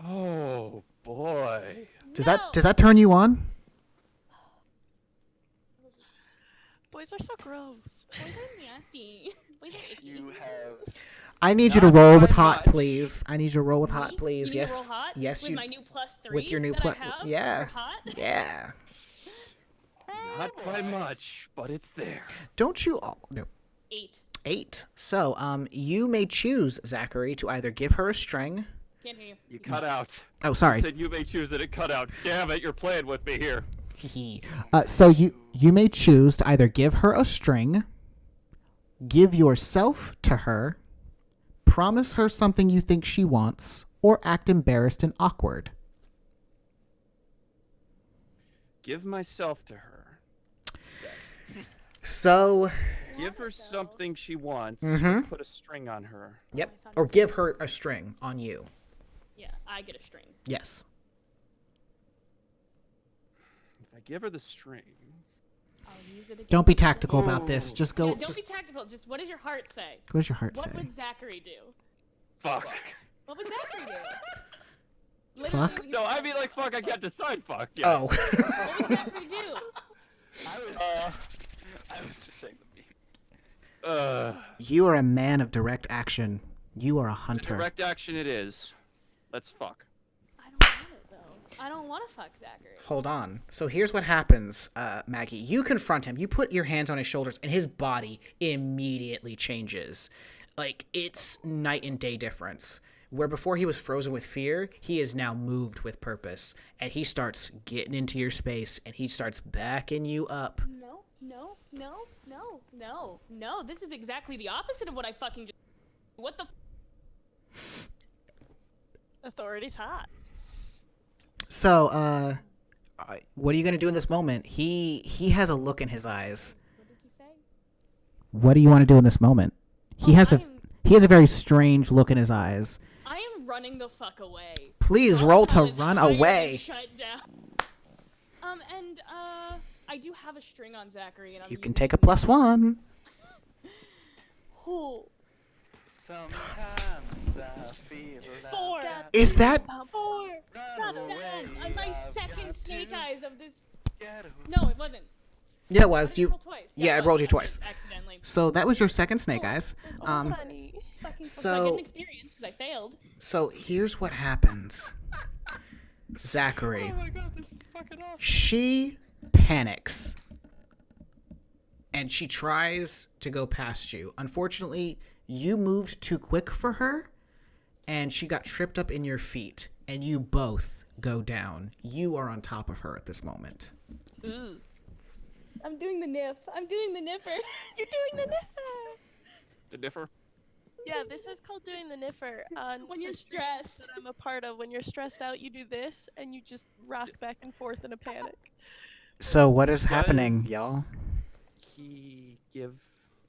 Oh boy. Does that turn you on? Boys are so gross. Boys are nasty. Boys are icky. You have. I need you to Not roll with by hot, much. please. I need you to roll with Me? hot, please. You need Yes, to roll hot yes, with you. my new +3 with your new that plus, I have yeah, for hot. yeah. Not by much, but it's there. Don't you all? No. 8. 8. So, you may choose, Zachary, to either give her a string. Can't hear you. You cut out. Oh, sorry. You said you may choose it. It cut out. Damn it, you're playing with me here. So you may choose to either give her a string, give yourself to her, promise her something you think she wants, or act embarrassed and awkward. Give myself to her. So, Give her something she wants. Mhm. Put a string on her. yep, or give her a string on you. Yeah, I get a string. Yes. If I give her the string, I'll use it again. Don't be tactical about this. Just go. Yeah, don't just be tactical. Just what does your heart say? what does your heart What say? would Zachary do? fuck. What would Zachary do? Literally Fuck? what he No, I said. mean like fuck. I can't decide. Fuck. Yeah. Oh. What would Zachary do? I was just saying the meme. You are a man of direct action. You are a The hunter. direct action it is. Let's fuck. I don't want it though. I don't want to fuck Zachary. Hold on. So here's what happens, Maggie. You confront him. You put your hands on his shoulders, and his body immediately changes. Like, it's night and day difference. Where before he was frozen with fear, he is now moved with purpose. And he starts getting into your space, and he starts backing you up. No, no, no, no, no, no. This is exactly the opposite of what I fucking just. What the? Authority's hot. So, what are you going to do in this moment? He has a look in his eyes. What did you say? What do you want to do in this moment? He has a very strange look in his eyes. I am running the fuck away. Please roll to Town is run hired and away. Shut down. I do have a string on Zachary, and I'm You can using take a it. +1. Ooh, Sometimes I feel like 4. Is that 4. run God away. damn! My I've second got snake to eyes of this. get away. No, it wasn't. Yeah, it was. What did I You roll twice? yeah, it I rolled you was. twice. Accidentally. So that was your second snake eyes. Funny. Fucking so- I get an experience because I failed. So here's what happens. Zachary. Oh my god, this is fucking awesome. She panics. And she tries to go past you. Unfortunately, you moved too quick for her, and she got tripped up in your feet, and you both go down. You are on top of her at this moment. Ooh. I'm doing the niff. I'm doing the niffer. You're doing the niffer. The differ. Yeah, this is called doing the niffer. When you're the streams stressed. that I'm a part of, when you're stressed out, you do this, and you just rock back and forth in a panic. So what is happening, Does y'all? he give?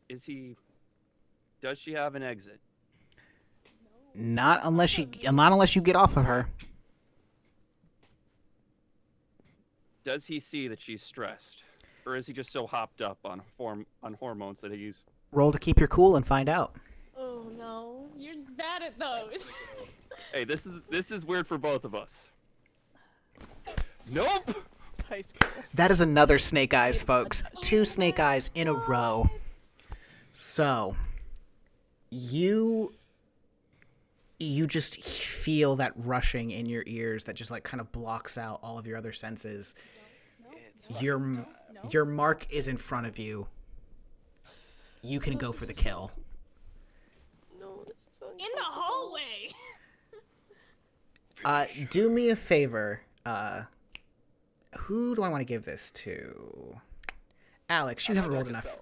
Does she have an exit? Not unless you get off of her. Does he see that she's stressed, or is he just so hopped up on hormones that he's? Roll to keep your cool and find out. Oh no, you're bad at those. Hey, this is weird for both of us. Nope. High school. That is another snake eyes, folks. 2 snake eyes in a row. So, you just feel that rushing in your ears that just like kind of blocks out all of your other senses. Your mark is in front of you. You can go for the kill. No, this is so In the hallway. Do me a favor. Who do I want to give this to? Alex, you haven't rolled enough.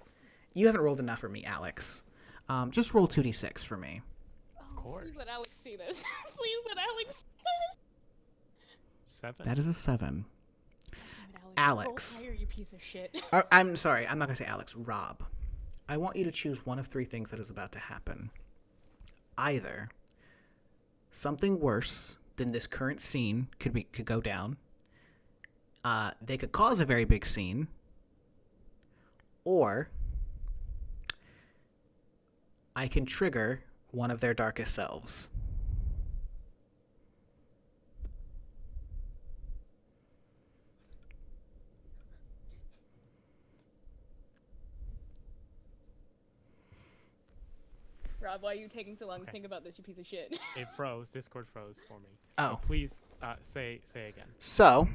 You haven't rolled enough for me, Alex. Just roll 2d6 for me. Of course. Please let Alex see this. Please let Alex see this. 7. That is a 7. Alex. Roll higher, you piece of shit. I'm sorry, I'm not going to say Alex. Rob. I want you to choose one of 3 things that is about to happen. Either something worse than this current scene could go down. They could cause a very big scene. Or I can trigger one of their darkest selves. Rob, why are you taking so long to think about this, you piece of shit? It froze. Discord froze for me. Oh. So please say again. So,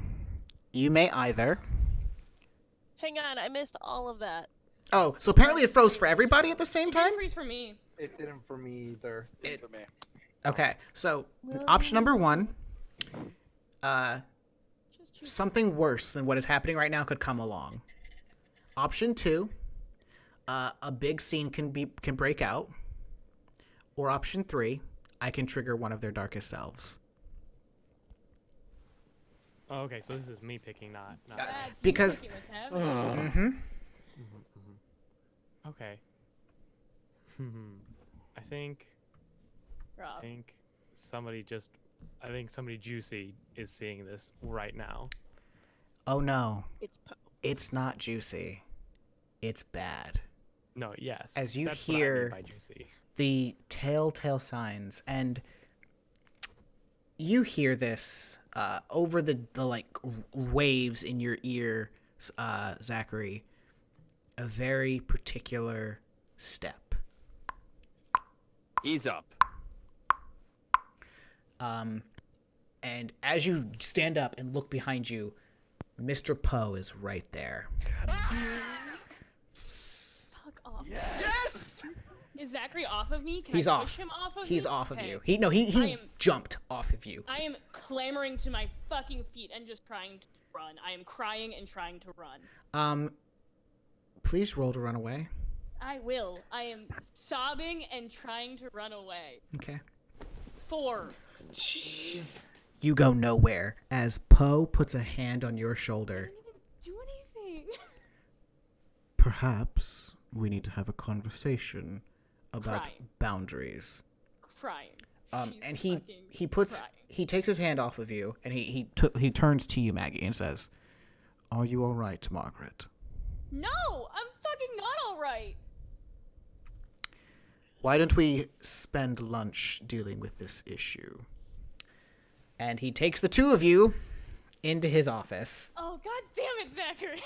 you may either... Hang on, I missed all of that. Oh, so apparently it froze for everybody at the same It time? didn't freeze for me. It didn't for me either. For me. Okay, so option number 1, Just choose. something worse than what is happening right now could come along. Option 2, a big scene can break out. Or option 3, I can trigger one of their darkest selves. Oh, okay, so this is me picking, not. Bad, so because- you're picking the tab. Mm-hmm. Okay. I think Rob. somebody juicy is seeing this right now. Oh no, It's Poe. it's not juicy. It's bad. No, yes. As you that's what I hear- mean by juicy. The telltale signs, and you hear this over the like waves in your ear, Zachary. A very particular step. He's up. And as you stand up and look behind you, Mr. Poe is right there. Fuck off. Yes. Is Zachary off of me? Can He's I off. push him off of me? He's off of Okay. you. He I am- jumped off of you. I am clamoring to my fucking feet and just trying to run. I am crying and trying to run. Please roll to run away. I will. I am sobbing and trying to run away. Okay. 4. Jeez. You go nowhere as Poe puts a hand on your I shoulder. didn't even do anything. Perhaps we need to have a conversation About Crying. boundaries. Crying. And She's he fucking puts crying. he takes his hand off of you and he turns to you, Maggie, and says, Are you all right, Margaret? No, I'm fucking not all right. "Why don't we spend lunch dealing with this issue?" And he takes the 2 of you into his office. Oh god damn it, Zachary.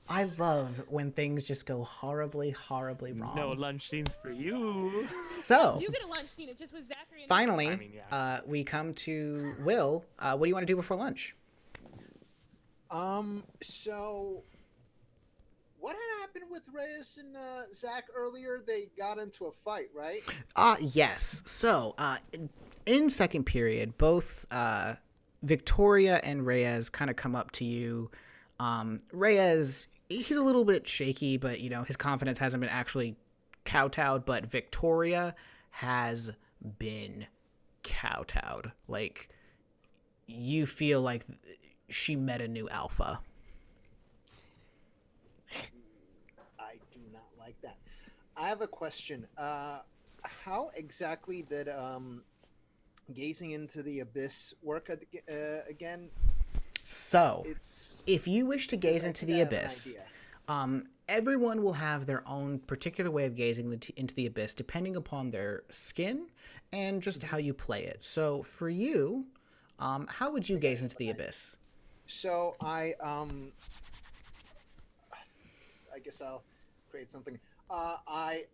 I love when things just go horribly, horribly wrong. No lunch scenes for you. So, You get a lunch scene. It's just with Zachary. And finally, I mean, yeah. we come to Will. What do you want to do before lunch? So what had happened with Reyes and Zach earlier? They got into a fight, right? Yes. So, in second period, both Victoria and Reyes kind of come up to you. Reyes, he's a little bit shaky, but his confidence hasn't been actually kowtowed. But Victoria has been kowtowed. Like, you feel like she met a new alpha. I do not like that. I have a question. How exactly did gazing into the abyss work again? So, It's if you wish to gaze I into think the I have an abyss, idea. everyone will have their own particular way of gazing into the abyss, depending upon their skin and just how you play it. So, for you, how would you think I gaze have into an the idea. abyss? So I guess I'll create something. I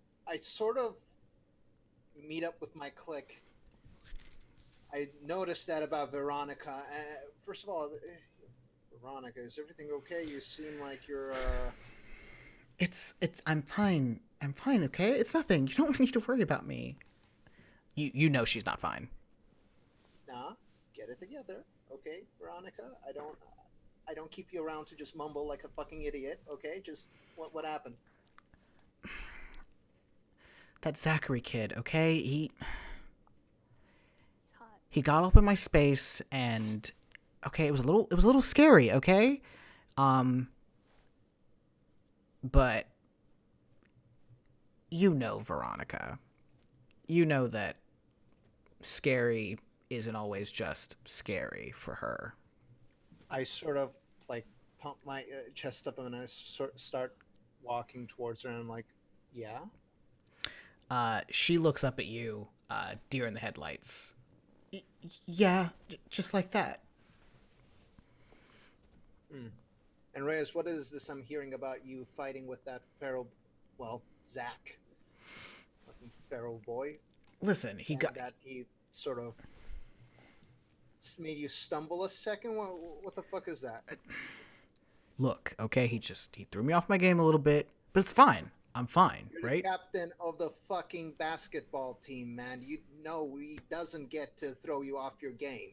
sort of meet up with my clique. I noticed that about Veronica. First of all, Veronica, is everything okay? You seem like you're. It's. I'm fine. I'm fine. Okay, it's nothing. You don't need to worry about me. You know she's not fine. Nah, get it together, okay, Veronica. I don't keep you around to just mumble like a fucking idiot. Okay, just what happened? That Zachary kid. Okay, He's hot. he got up in my space and okay, it was a little scary. Okay, but Veronica, you know that scary isn't always just scary for her. I sort of like pump my chest up and I start walking towards her and I'm like, yeah. She looks up at you, deer in the headlights. Yeah, just like that. Hmm. And Reyes, what is this I'm hearing about you fighting with that feral, well, Zach, fucking feral boy, Listen, he and got. that he sort of made you stumble a second? What the fuck is that? Look, okay, he threw me off my game a little bit, but it's fine. I'm fine, You're right? the captain of the fucking basketball team, man. You know he doesn't get to throw you off your game.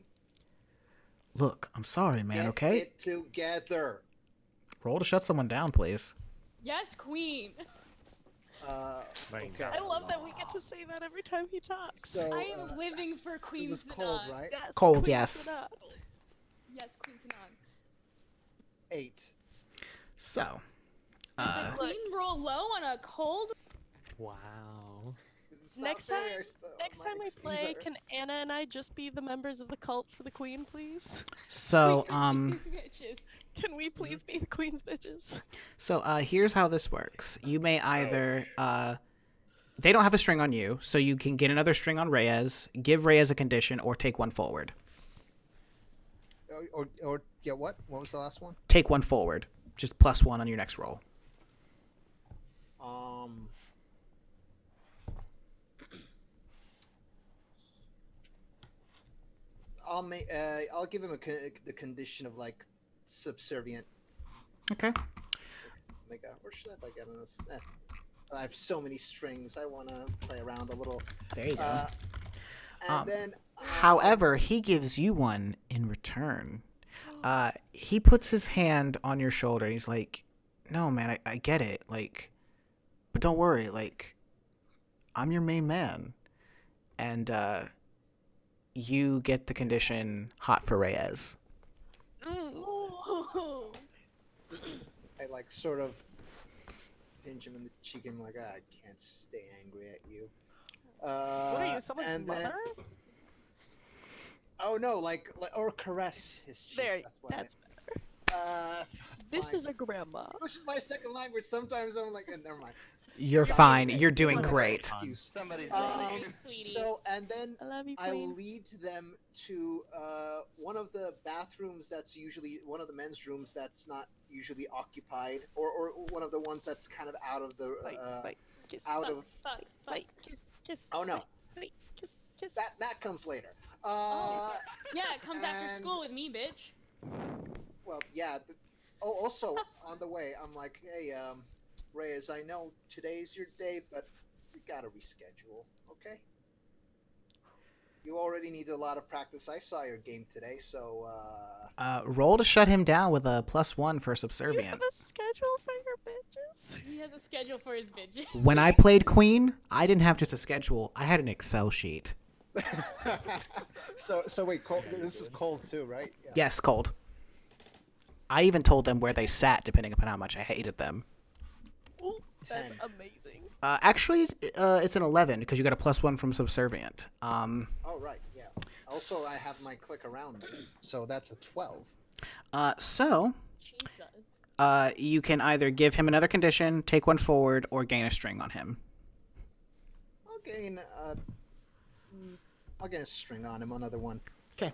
Look, I'm sorry, man, Get okay? it together. Roll to shut someone down, please. Yes, queen. My Okay. I love that we get to say that every time he talks. So I am living for Queen it was Sinan. cold, right? Yes, Cold, Queen yes. Sinan. Yes, Queen Sinan. 8. So, Did the queen roll low on a cold? Wow. Stop Next saying time- Next my time we XPs play, are- can Anna and I just be the members of the cult for the queen, please? Bitches. Can we please be the queen's bitches? Here's how this works. You may either, they don't have a string on you, so you can get another string on Reyes, give Reyes a condition, or take one forward. Or get what? What was the last one? Take one forward. Just +1 on your next roll. I'll give him the condition of like subservient. Okay. Where should I get on this? I have so many strings. I want to play around a little. There you go. And then. However, he gives you one in return. He puts his hand on your shoulder. He's like, "No, man, I get it. Like, but don't worry. Like, I'm your main man." And you get the condition hot for Reyes. Ooh. I like sort of pinch him in the cheek and I'm like, I can't stay angry at you. What are you, someone's and then- mother? Oh no, like or caress his cheek. There, That's what that's I, This fine. is a grandma. This is my second language. Sometimes I'm like, never mind. You're Stop. fine. You're doing Whatever great. Excuse. Somebody's Sorry, yelling. sweetie. So and then I love you, I queen. lead them to one of the bathrooms that's usually one of the men's rooms that's not usually occupied, or one of the ones that's kind of out of the Fight, kiss, out fuck, of Fuck. fight, kiss. Oh, no. Fight, kiss. that comes later. Yeah, it comes after And- school with me, bitch. Well, yeah. Also, on the way, I'm like, hey, Reyes, I know today's your day, but we gotta reschedule, okay? You already need a lot of practice. I saw your game today, so, Roll to shut him down with a +1 for You subservient. have a schedule for your bitches? He has a schedule for his bitch. When I played Queen, I didn't have just a schedule. I had an Excel sheet. so wait, Cole, this is cold too, right? Yeah. Yes, cold. I even told them where they sat, depending upon how much I hated them. Ooh, that's 10. amazing. Actually, it's an 11 because you got a +1 from subservient. Oh, right, yeah. Also, I have my click around me, so that's a 12. So Jesus. you can either give him another condition, take one forward, or gain a string on him. I'll get a string on him, another one. Okay.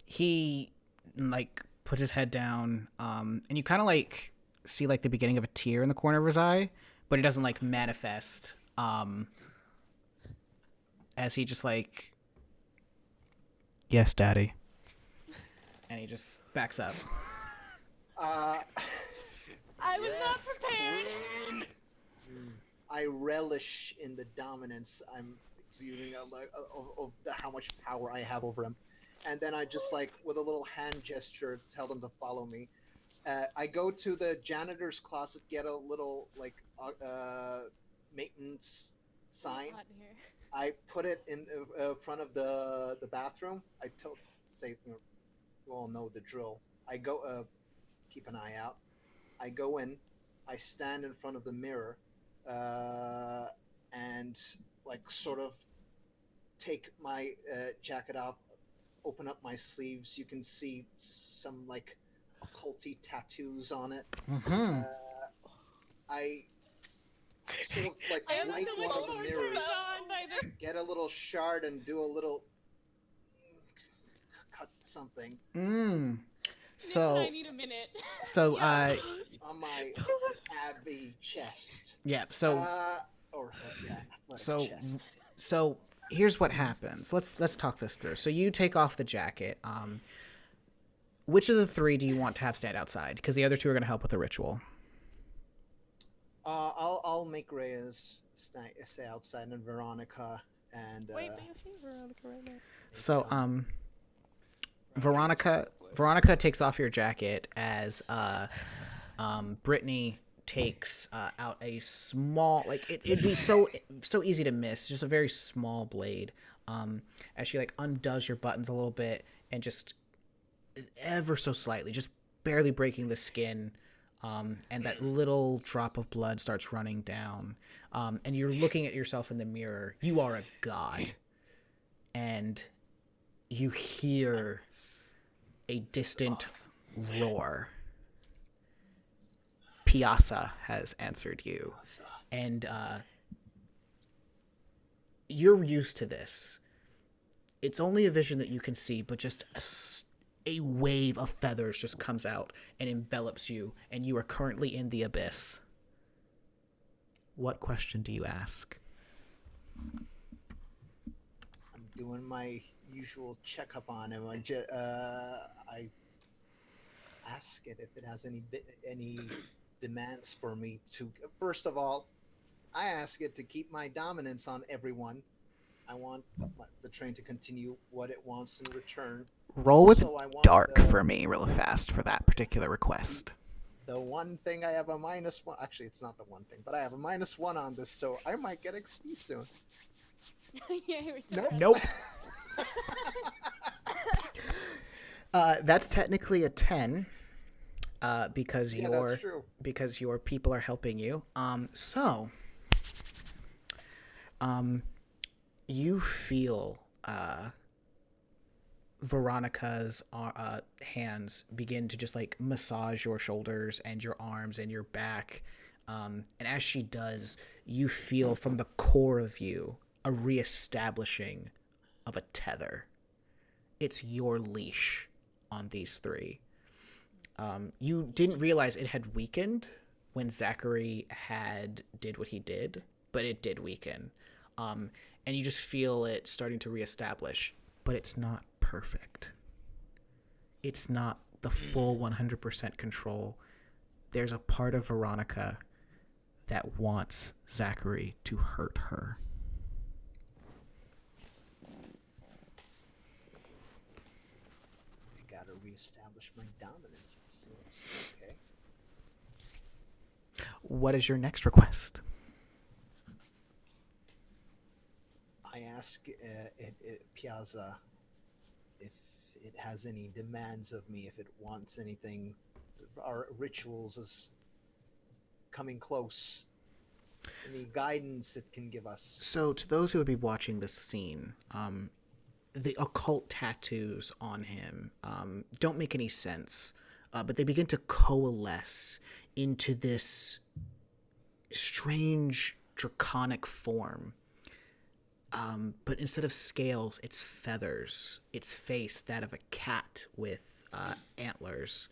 He like puts his head down, and you kind of like see like the beginning of a tear in the corner of his eye, but it doesn't like manifest. As he just like, yes, Daddy, and he just backs up. I was not prepared. I relish in the dominance I'm exuding of how much power I have over him. And then I just like, with a little hand gesture, tell them to follow me. I go to the janitor's closet, get a little like maintenance sign. Hot in here. I put it in front of the bathroom. I say, you all know the drill. I go, keep an eye out. I go in. I stand in front of the mirror, and like sort of take my jacket off, open up my sleeves. You can see some like occulty tattoos on it. Mm-hmm. I sort of like I am light so one of the much mirrors, on by this. get a little shard, and do a little cut something So I need a minute. so on my Abbey chest. yeah. So Or yeah, athletic so chest. so here's what happens. Let's talk this through. So you take off the jacket. Which of the three do you want to have stand outside? Because the other two are going to help with the ritual. I'll make Reyes stay outside, and Veronica and Wait, but you hate Veronica right now. So Veronica takes off your jacket as Brittany takes out a small, like it'd be so easy to miss, just a very small blade, as she like undoes your buttons a little bit and just ever so slightly, just barely breaking the skin, and that little drop of blood starts running down, and you're looking at yourself in the mirror. You are a god, and you hear a distant roar. Piazza has answered you, and you're used to this. It's only a vision that you can see, but just a wave of feathers just comes out and envelops you, and you are currently in the abyss. What question do you ask? I'm doing my usual checkup on him. I ask it if it has any demands for me to. First of all, I ask it to keep my dominance on everyone. I want the train to continue what it wants in return. Roll with Also, I want dark for me real fast for that particular request. The one thing I have a -1. Actually, it's not the one thing, but I have a -1 on this, so I might get XP soon. Yeah, we're still Nope. That's technically a 10, because Yeah, your that's true. because your people are helping you. You feel Veronica's hands begin to just like massage your shoulders and your arms and your back, and as she does, you feel from the core of you a reestablishing of a tether. It's your leash on these three. You didn't realize it had weakened when Zachary did what he did, but it did weaken. And you just feel it starting to reestablish, but it's not perfect. It's not the full 100% control, there's a part of Veronica that wants Zachary to hurt her. I gotta reestablish my dominance, it seems. Okay. What is your next request? I ask Piazza if it has any demands of me, if it wants anything. Our rituals is coming close. Any guidance it can give us. So, to those who would be watching this scene, the occult tattoos on him don't make any sense, but they begin to coalesce into this strange draconic form. But instead of scales, it's feathers. Its face, that of a cat with antlers.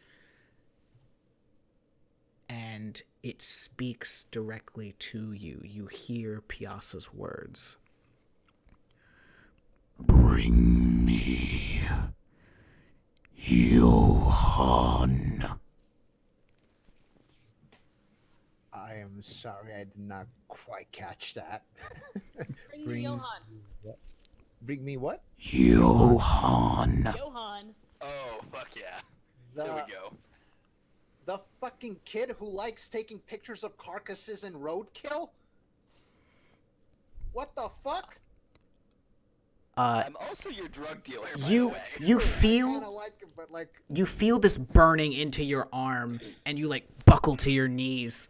And it speaks directly to you. You hear Piazza's words. Bring me Johann. I am sorry, I did not quite catch that. Bring me Johann. Bring me what? Johann. Johann. Oh, fuck yeah. The, There we go. the fucking kid who likes taking pictures of carcasses and roadkill? What the fuck? I'm also your drug dealer, by You the way. you I feel kinda like him, but like, you feel this burning into your arm, and you like buckle to your knees.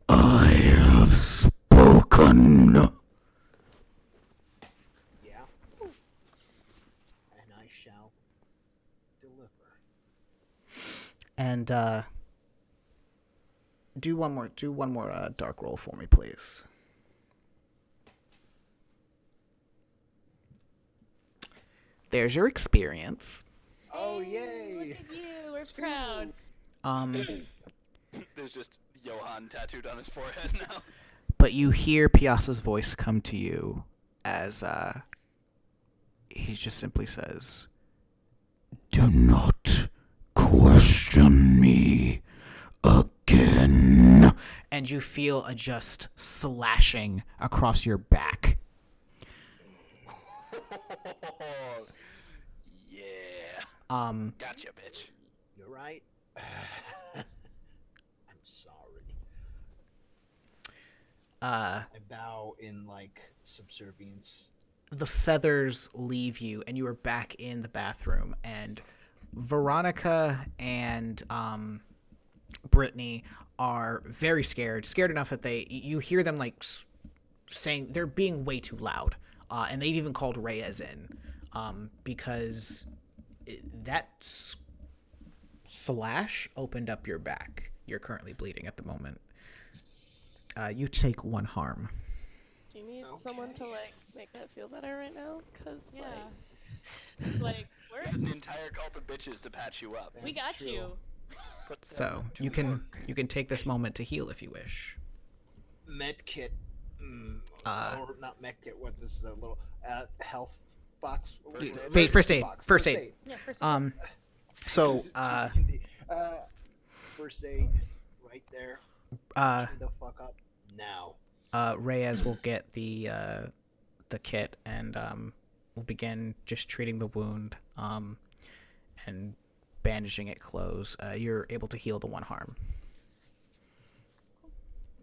I have spoken. yeah. And I shall deliver. And do one more dark roll for me, please. There's your experience. Oh, Hey, yay! Look at you. We're proud. There's just Johann tattooed on his forehead now. But you hear Piazza's voice come to you as he just simply says, "Do not question me again." And you feel a just slashing across your back. Yeah. Gotcha, bitch. You're right. I'm sorry. I bow in like subservience. The feathers leave you, and you are back in the bathroom. And Veronica and Brittany are very scared enough that you hear them like saying they're being way too loud, and they've even called Reyes in because that slash opened up your back. You're currently bleeding at the moment. You take 1 harm. Do you need someone to like make that feel better right now? Cause Yeah. like We're, Got an entire cult of bitches to patch you up. we That's got true. you. Put them So to you can work. take this moment to heal if you wish. Med kit. Or not med kit. What? This is a little First health box. aid. First aid. First aid. Yeah, first So Is it too handy? First aid. Right there. Patch me the fuck up now. Reyes will get the kit and will begin just treating the wound and bandaging it close. You're able to heal the 1 harm.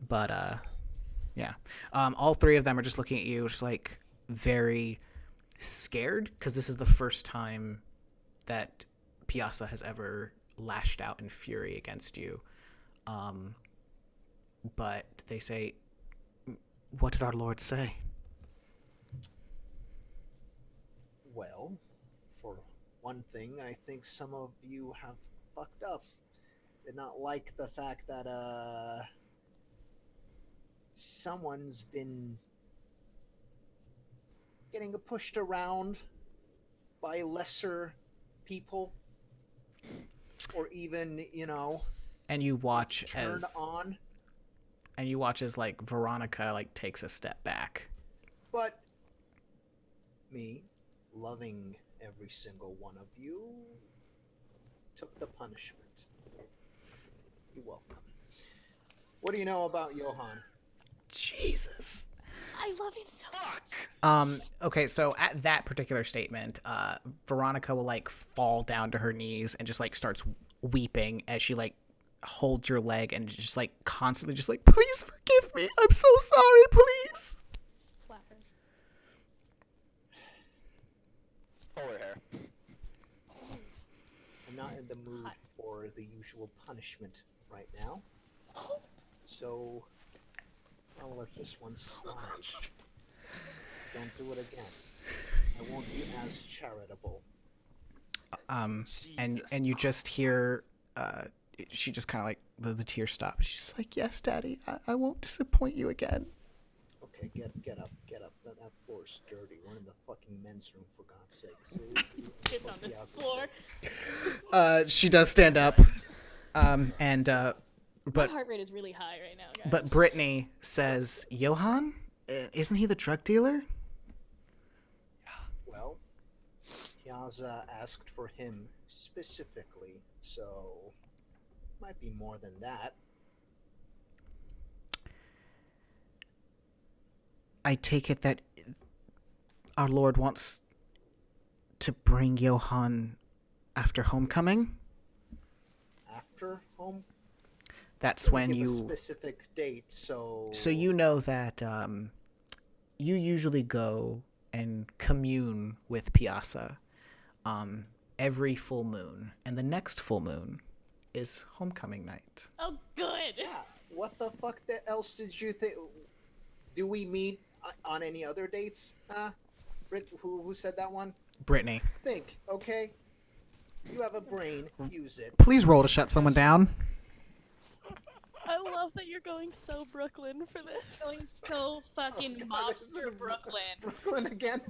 But yeah, all 3 of them are just looking at you, just like very scared, because this is the first time that Piazza has ever lashed out in fury against you. But they say, "What did our Lord say?" Well, for one thing, I think some of you have fucked up. Did not like the fact that someone's been getting pushed around by lesser people, or even, And you watch turned on. And you watch as like Veronica like takes a step back. But me, loving every single one of you, punishment. You're welcome. What do you know about Johann? Jesus. I love him so much. Okay, so at that particular statement, Veronica will like fall down to her knees and just like starts weeping as she like holds your leg and just like constantly just like, please forgive me. I'm so sorry, please. Slap her. Pull her hair. I'm not in the mood for the usual punishment right now. So I'll let this one slide. Don't do it again. I won't be as charitable. And you just hear she just kind of like the tears stop. She's just like, yes, Daddy, I won't disappoint you again. Okay, get up. That floor's dirty. We're in the fucking men's room, for God's sake. Seriously. Kiss on the floor. She does stand up. My heart rate is really high right now, guys. But Brittany says, Johann? Isn't he the drug dealer? Well, Piazza asked for him specifically, so might be more than that. I take it that our Lord wants to bring Johann after homecoming? After home? That's when give you... a specific date, so... So you know that you usually go and commune with Piazza every full moon. And the next full moon is homecoming night. Oh, good. Yeah, what the fuck else did you think? Do we meet on any other dates? Who said that one? Brittany. Think, okay? You have a brain, use it. Please roll to shut someone down. I love that you're going so Brooklyn for this. Going so fucking mobster Brooklyn. Brooklyn again?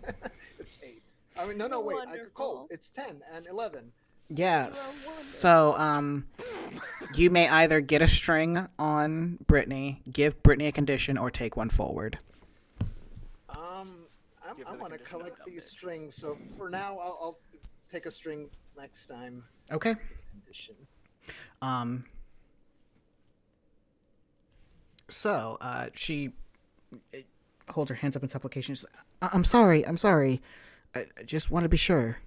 It's 8. I mean, no, wait. I could call. Wonderful. It's 10 and 11. Yeah, so, you may either get a string on Brittany, give Brittany a condition, or take one forward. I want to collect these strings, so for now, I'll take a string next time. Okay. Condition. So, she holds her hands up in supplication. She's like, I'm sorry. I just want to be sure.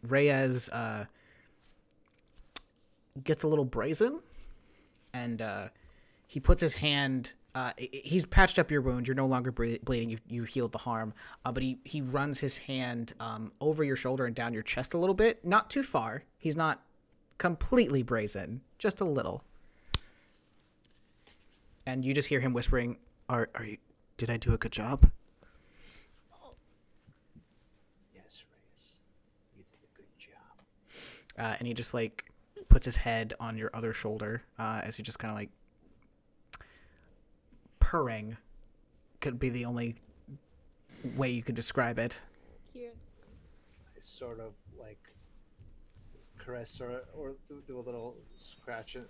Reyes gets a little brazen, and he puts his hand. He's patched up your wound. You're no longer bleeding. You healed the harm. But he runs his hand over your shoulder and down your chest a little bit. Not too far. He's not completely brazen, just a little. And you just hear him whispering, "Are you? Did I do a good job?" Yes, Reyes. You did a good job. And he just like puts his head on your other shoulder as he just kind of like purring. Could be the only way you could describe it. Cute. I sort of like caress or do a little scratch in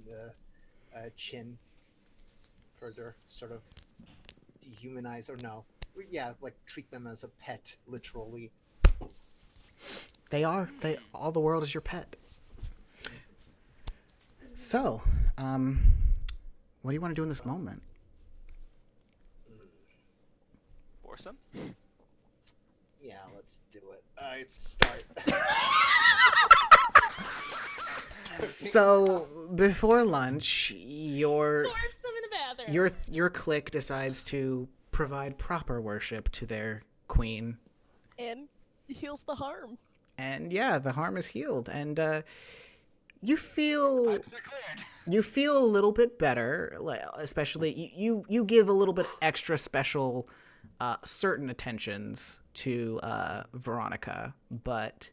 the chin, further sort of dehumanize, or no, yeah, like treat them as a pet, literally. They are. All the world is your pet. So, what do you want to do in this moment? Foursome? Yeah, let's do it. Alright, start. So, before lunch, your Force them in the bathroom. your clique decides to provide proper worship to their queen. And heals the harm. And yeah, the harm is healed, and you feel a little bit better. Especially you give a little bit extra special certain attentions to Veronica, but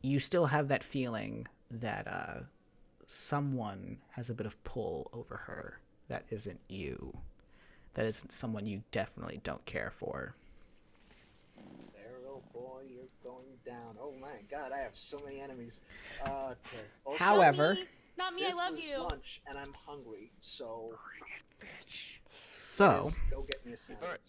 you still have that feeling that someone has a bit of pull over her. That isn't you. That is someone you definitely don't care for. Daryl, boy, you're going down. Oh my god, I have so many enemies. Okay. Also, However, Not me, this I love was you. lunch, and I'm hungry, so so Liz, go get me a sandwich. Alright.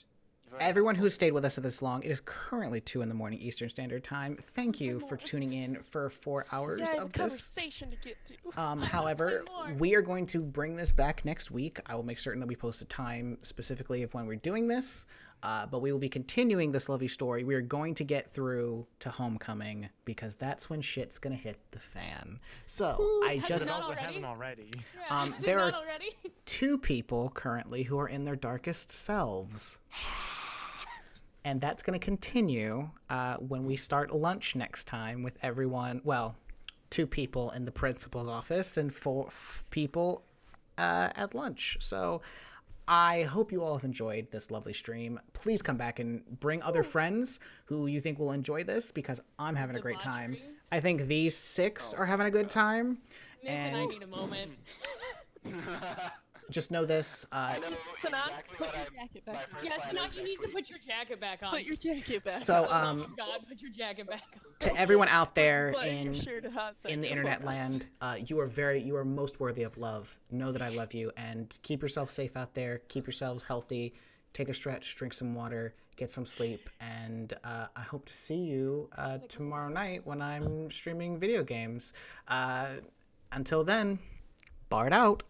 everyone who stayed with us this long, it is currently 2 in the morning Eastern Standard Time. Thank you for tuning in for 4 hours Yeah, I have a of this. conversation to get to. However, more. we are going to bring this back next week. I will make certain that we post a time specifically of when we're doing this. But we will be continuing this lovely story. We are going to get through to Homecoming because that's when shit's gonna hit the fan. So I Has it just not It already? hasn't already. Yeah, is it there not are- already? 2 people currently who are in their darkest selves. And that's going to continue when we start lunch next time with everyone. Well, 2 people in the principal's office and 4 people at lunch. So I hope you all have enjoyed this lovely stream. Please come back and bring other friends who you think will enjoy this because I'm having a great time. Debauchery. I think these 6 are having a good time. Nick and I And- need a moment. Just know this. I know Sanan, exactly put what your I'm. jacket My back. first Yes, plan now is you next need to week. put your jacket back on. Put your jacket back. So, Oh God, put your jacket back on. to everyone out there Button your in shirt a hot in the second internet for us. land, you are most worthy of love. Know that I love you, and keep yourself safe out there. Keep yourselves healthy. Take a stretch, drink some water, get some sleep, and I hope to see you tomorrow night when I'm streaming video games. Until then, Bard out.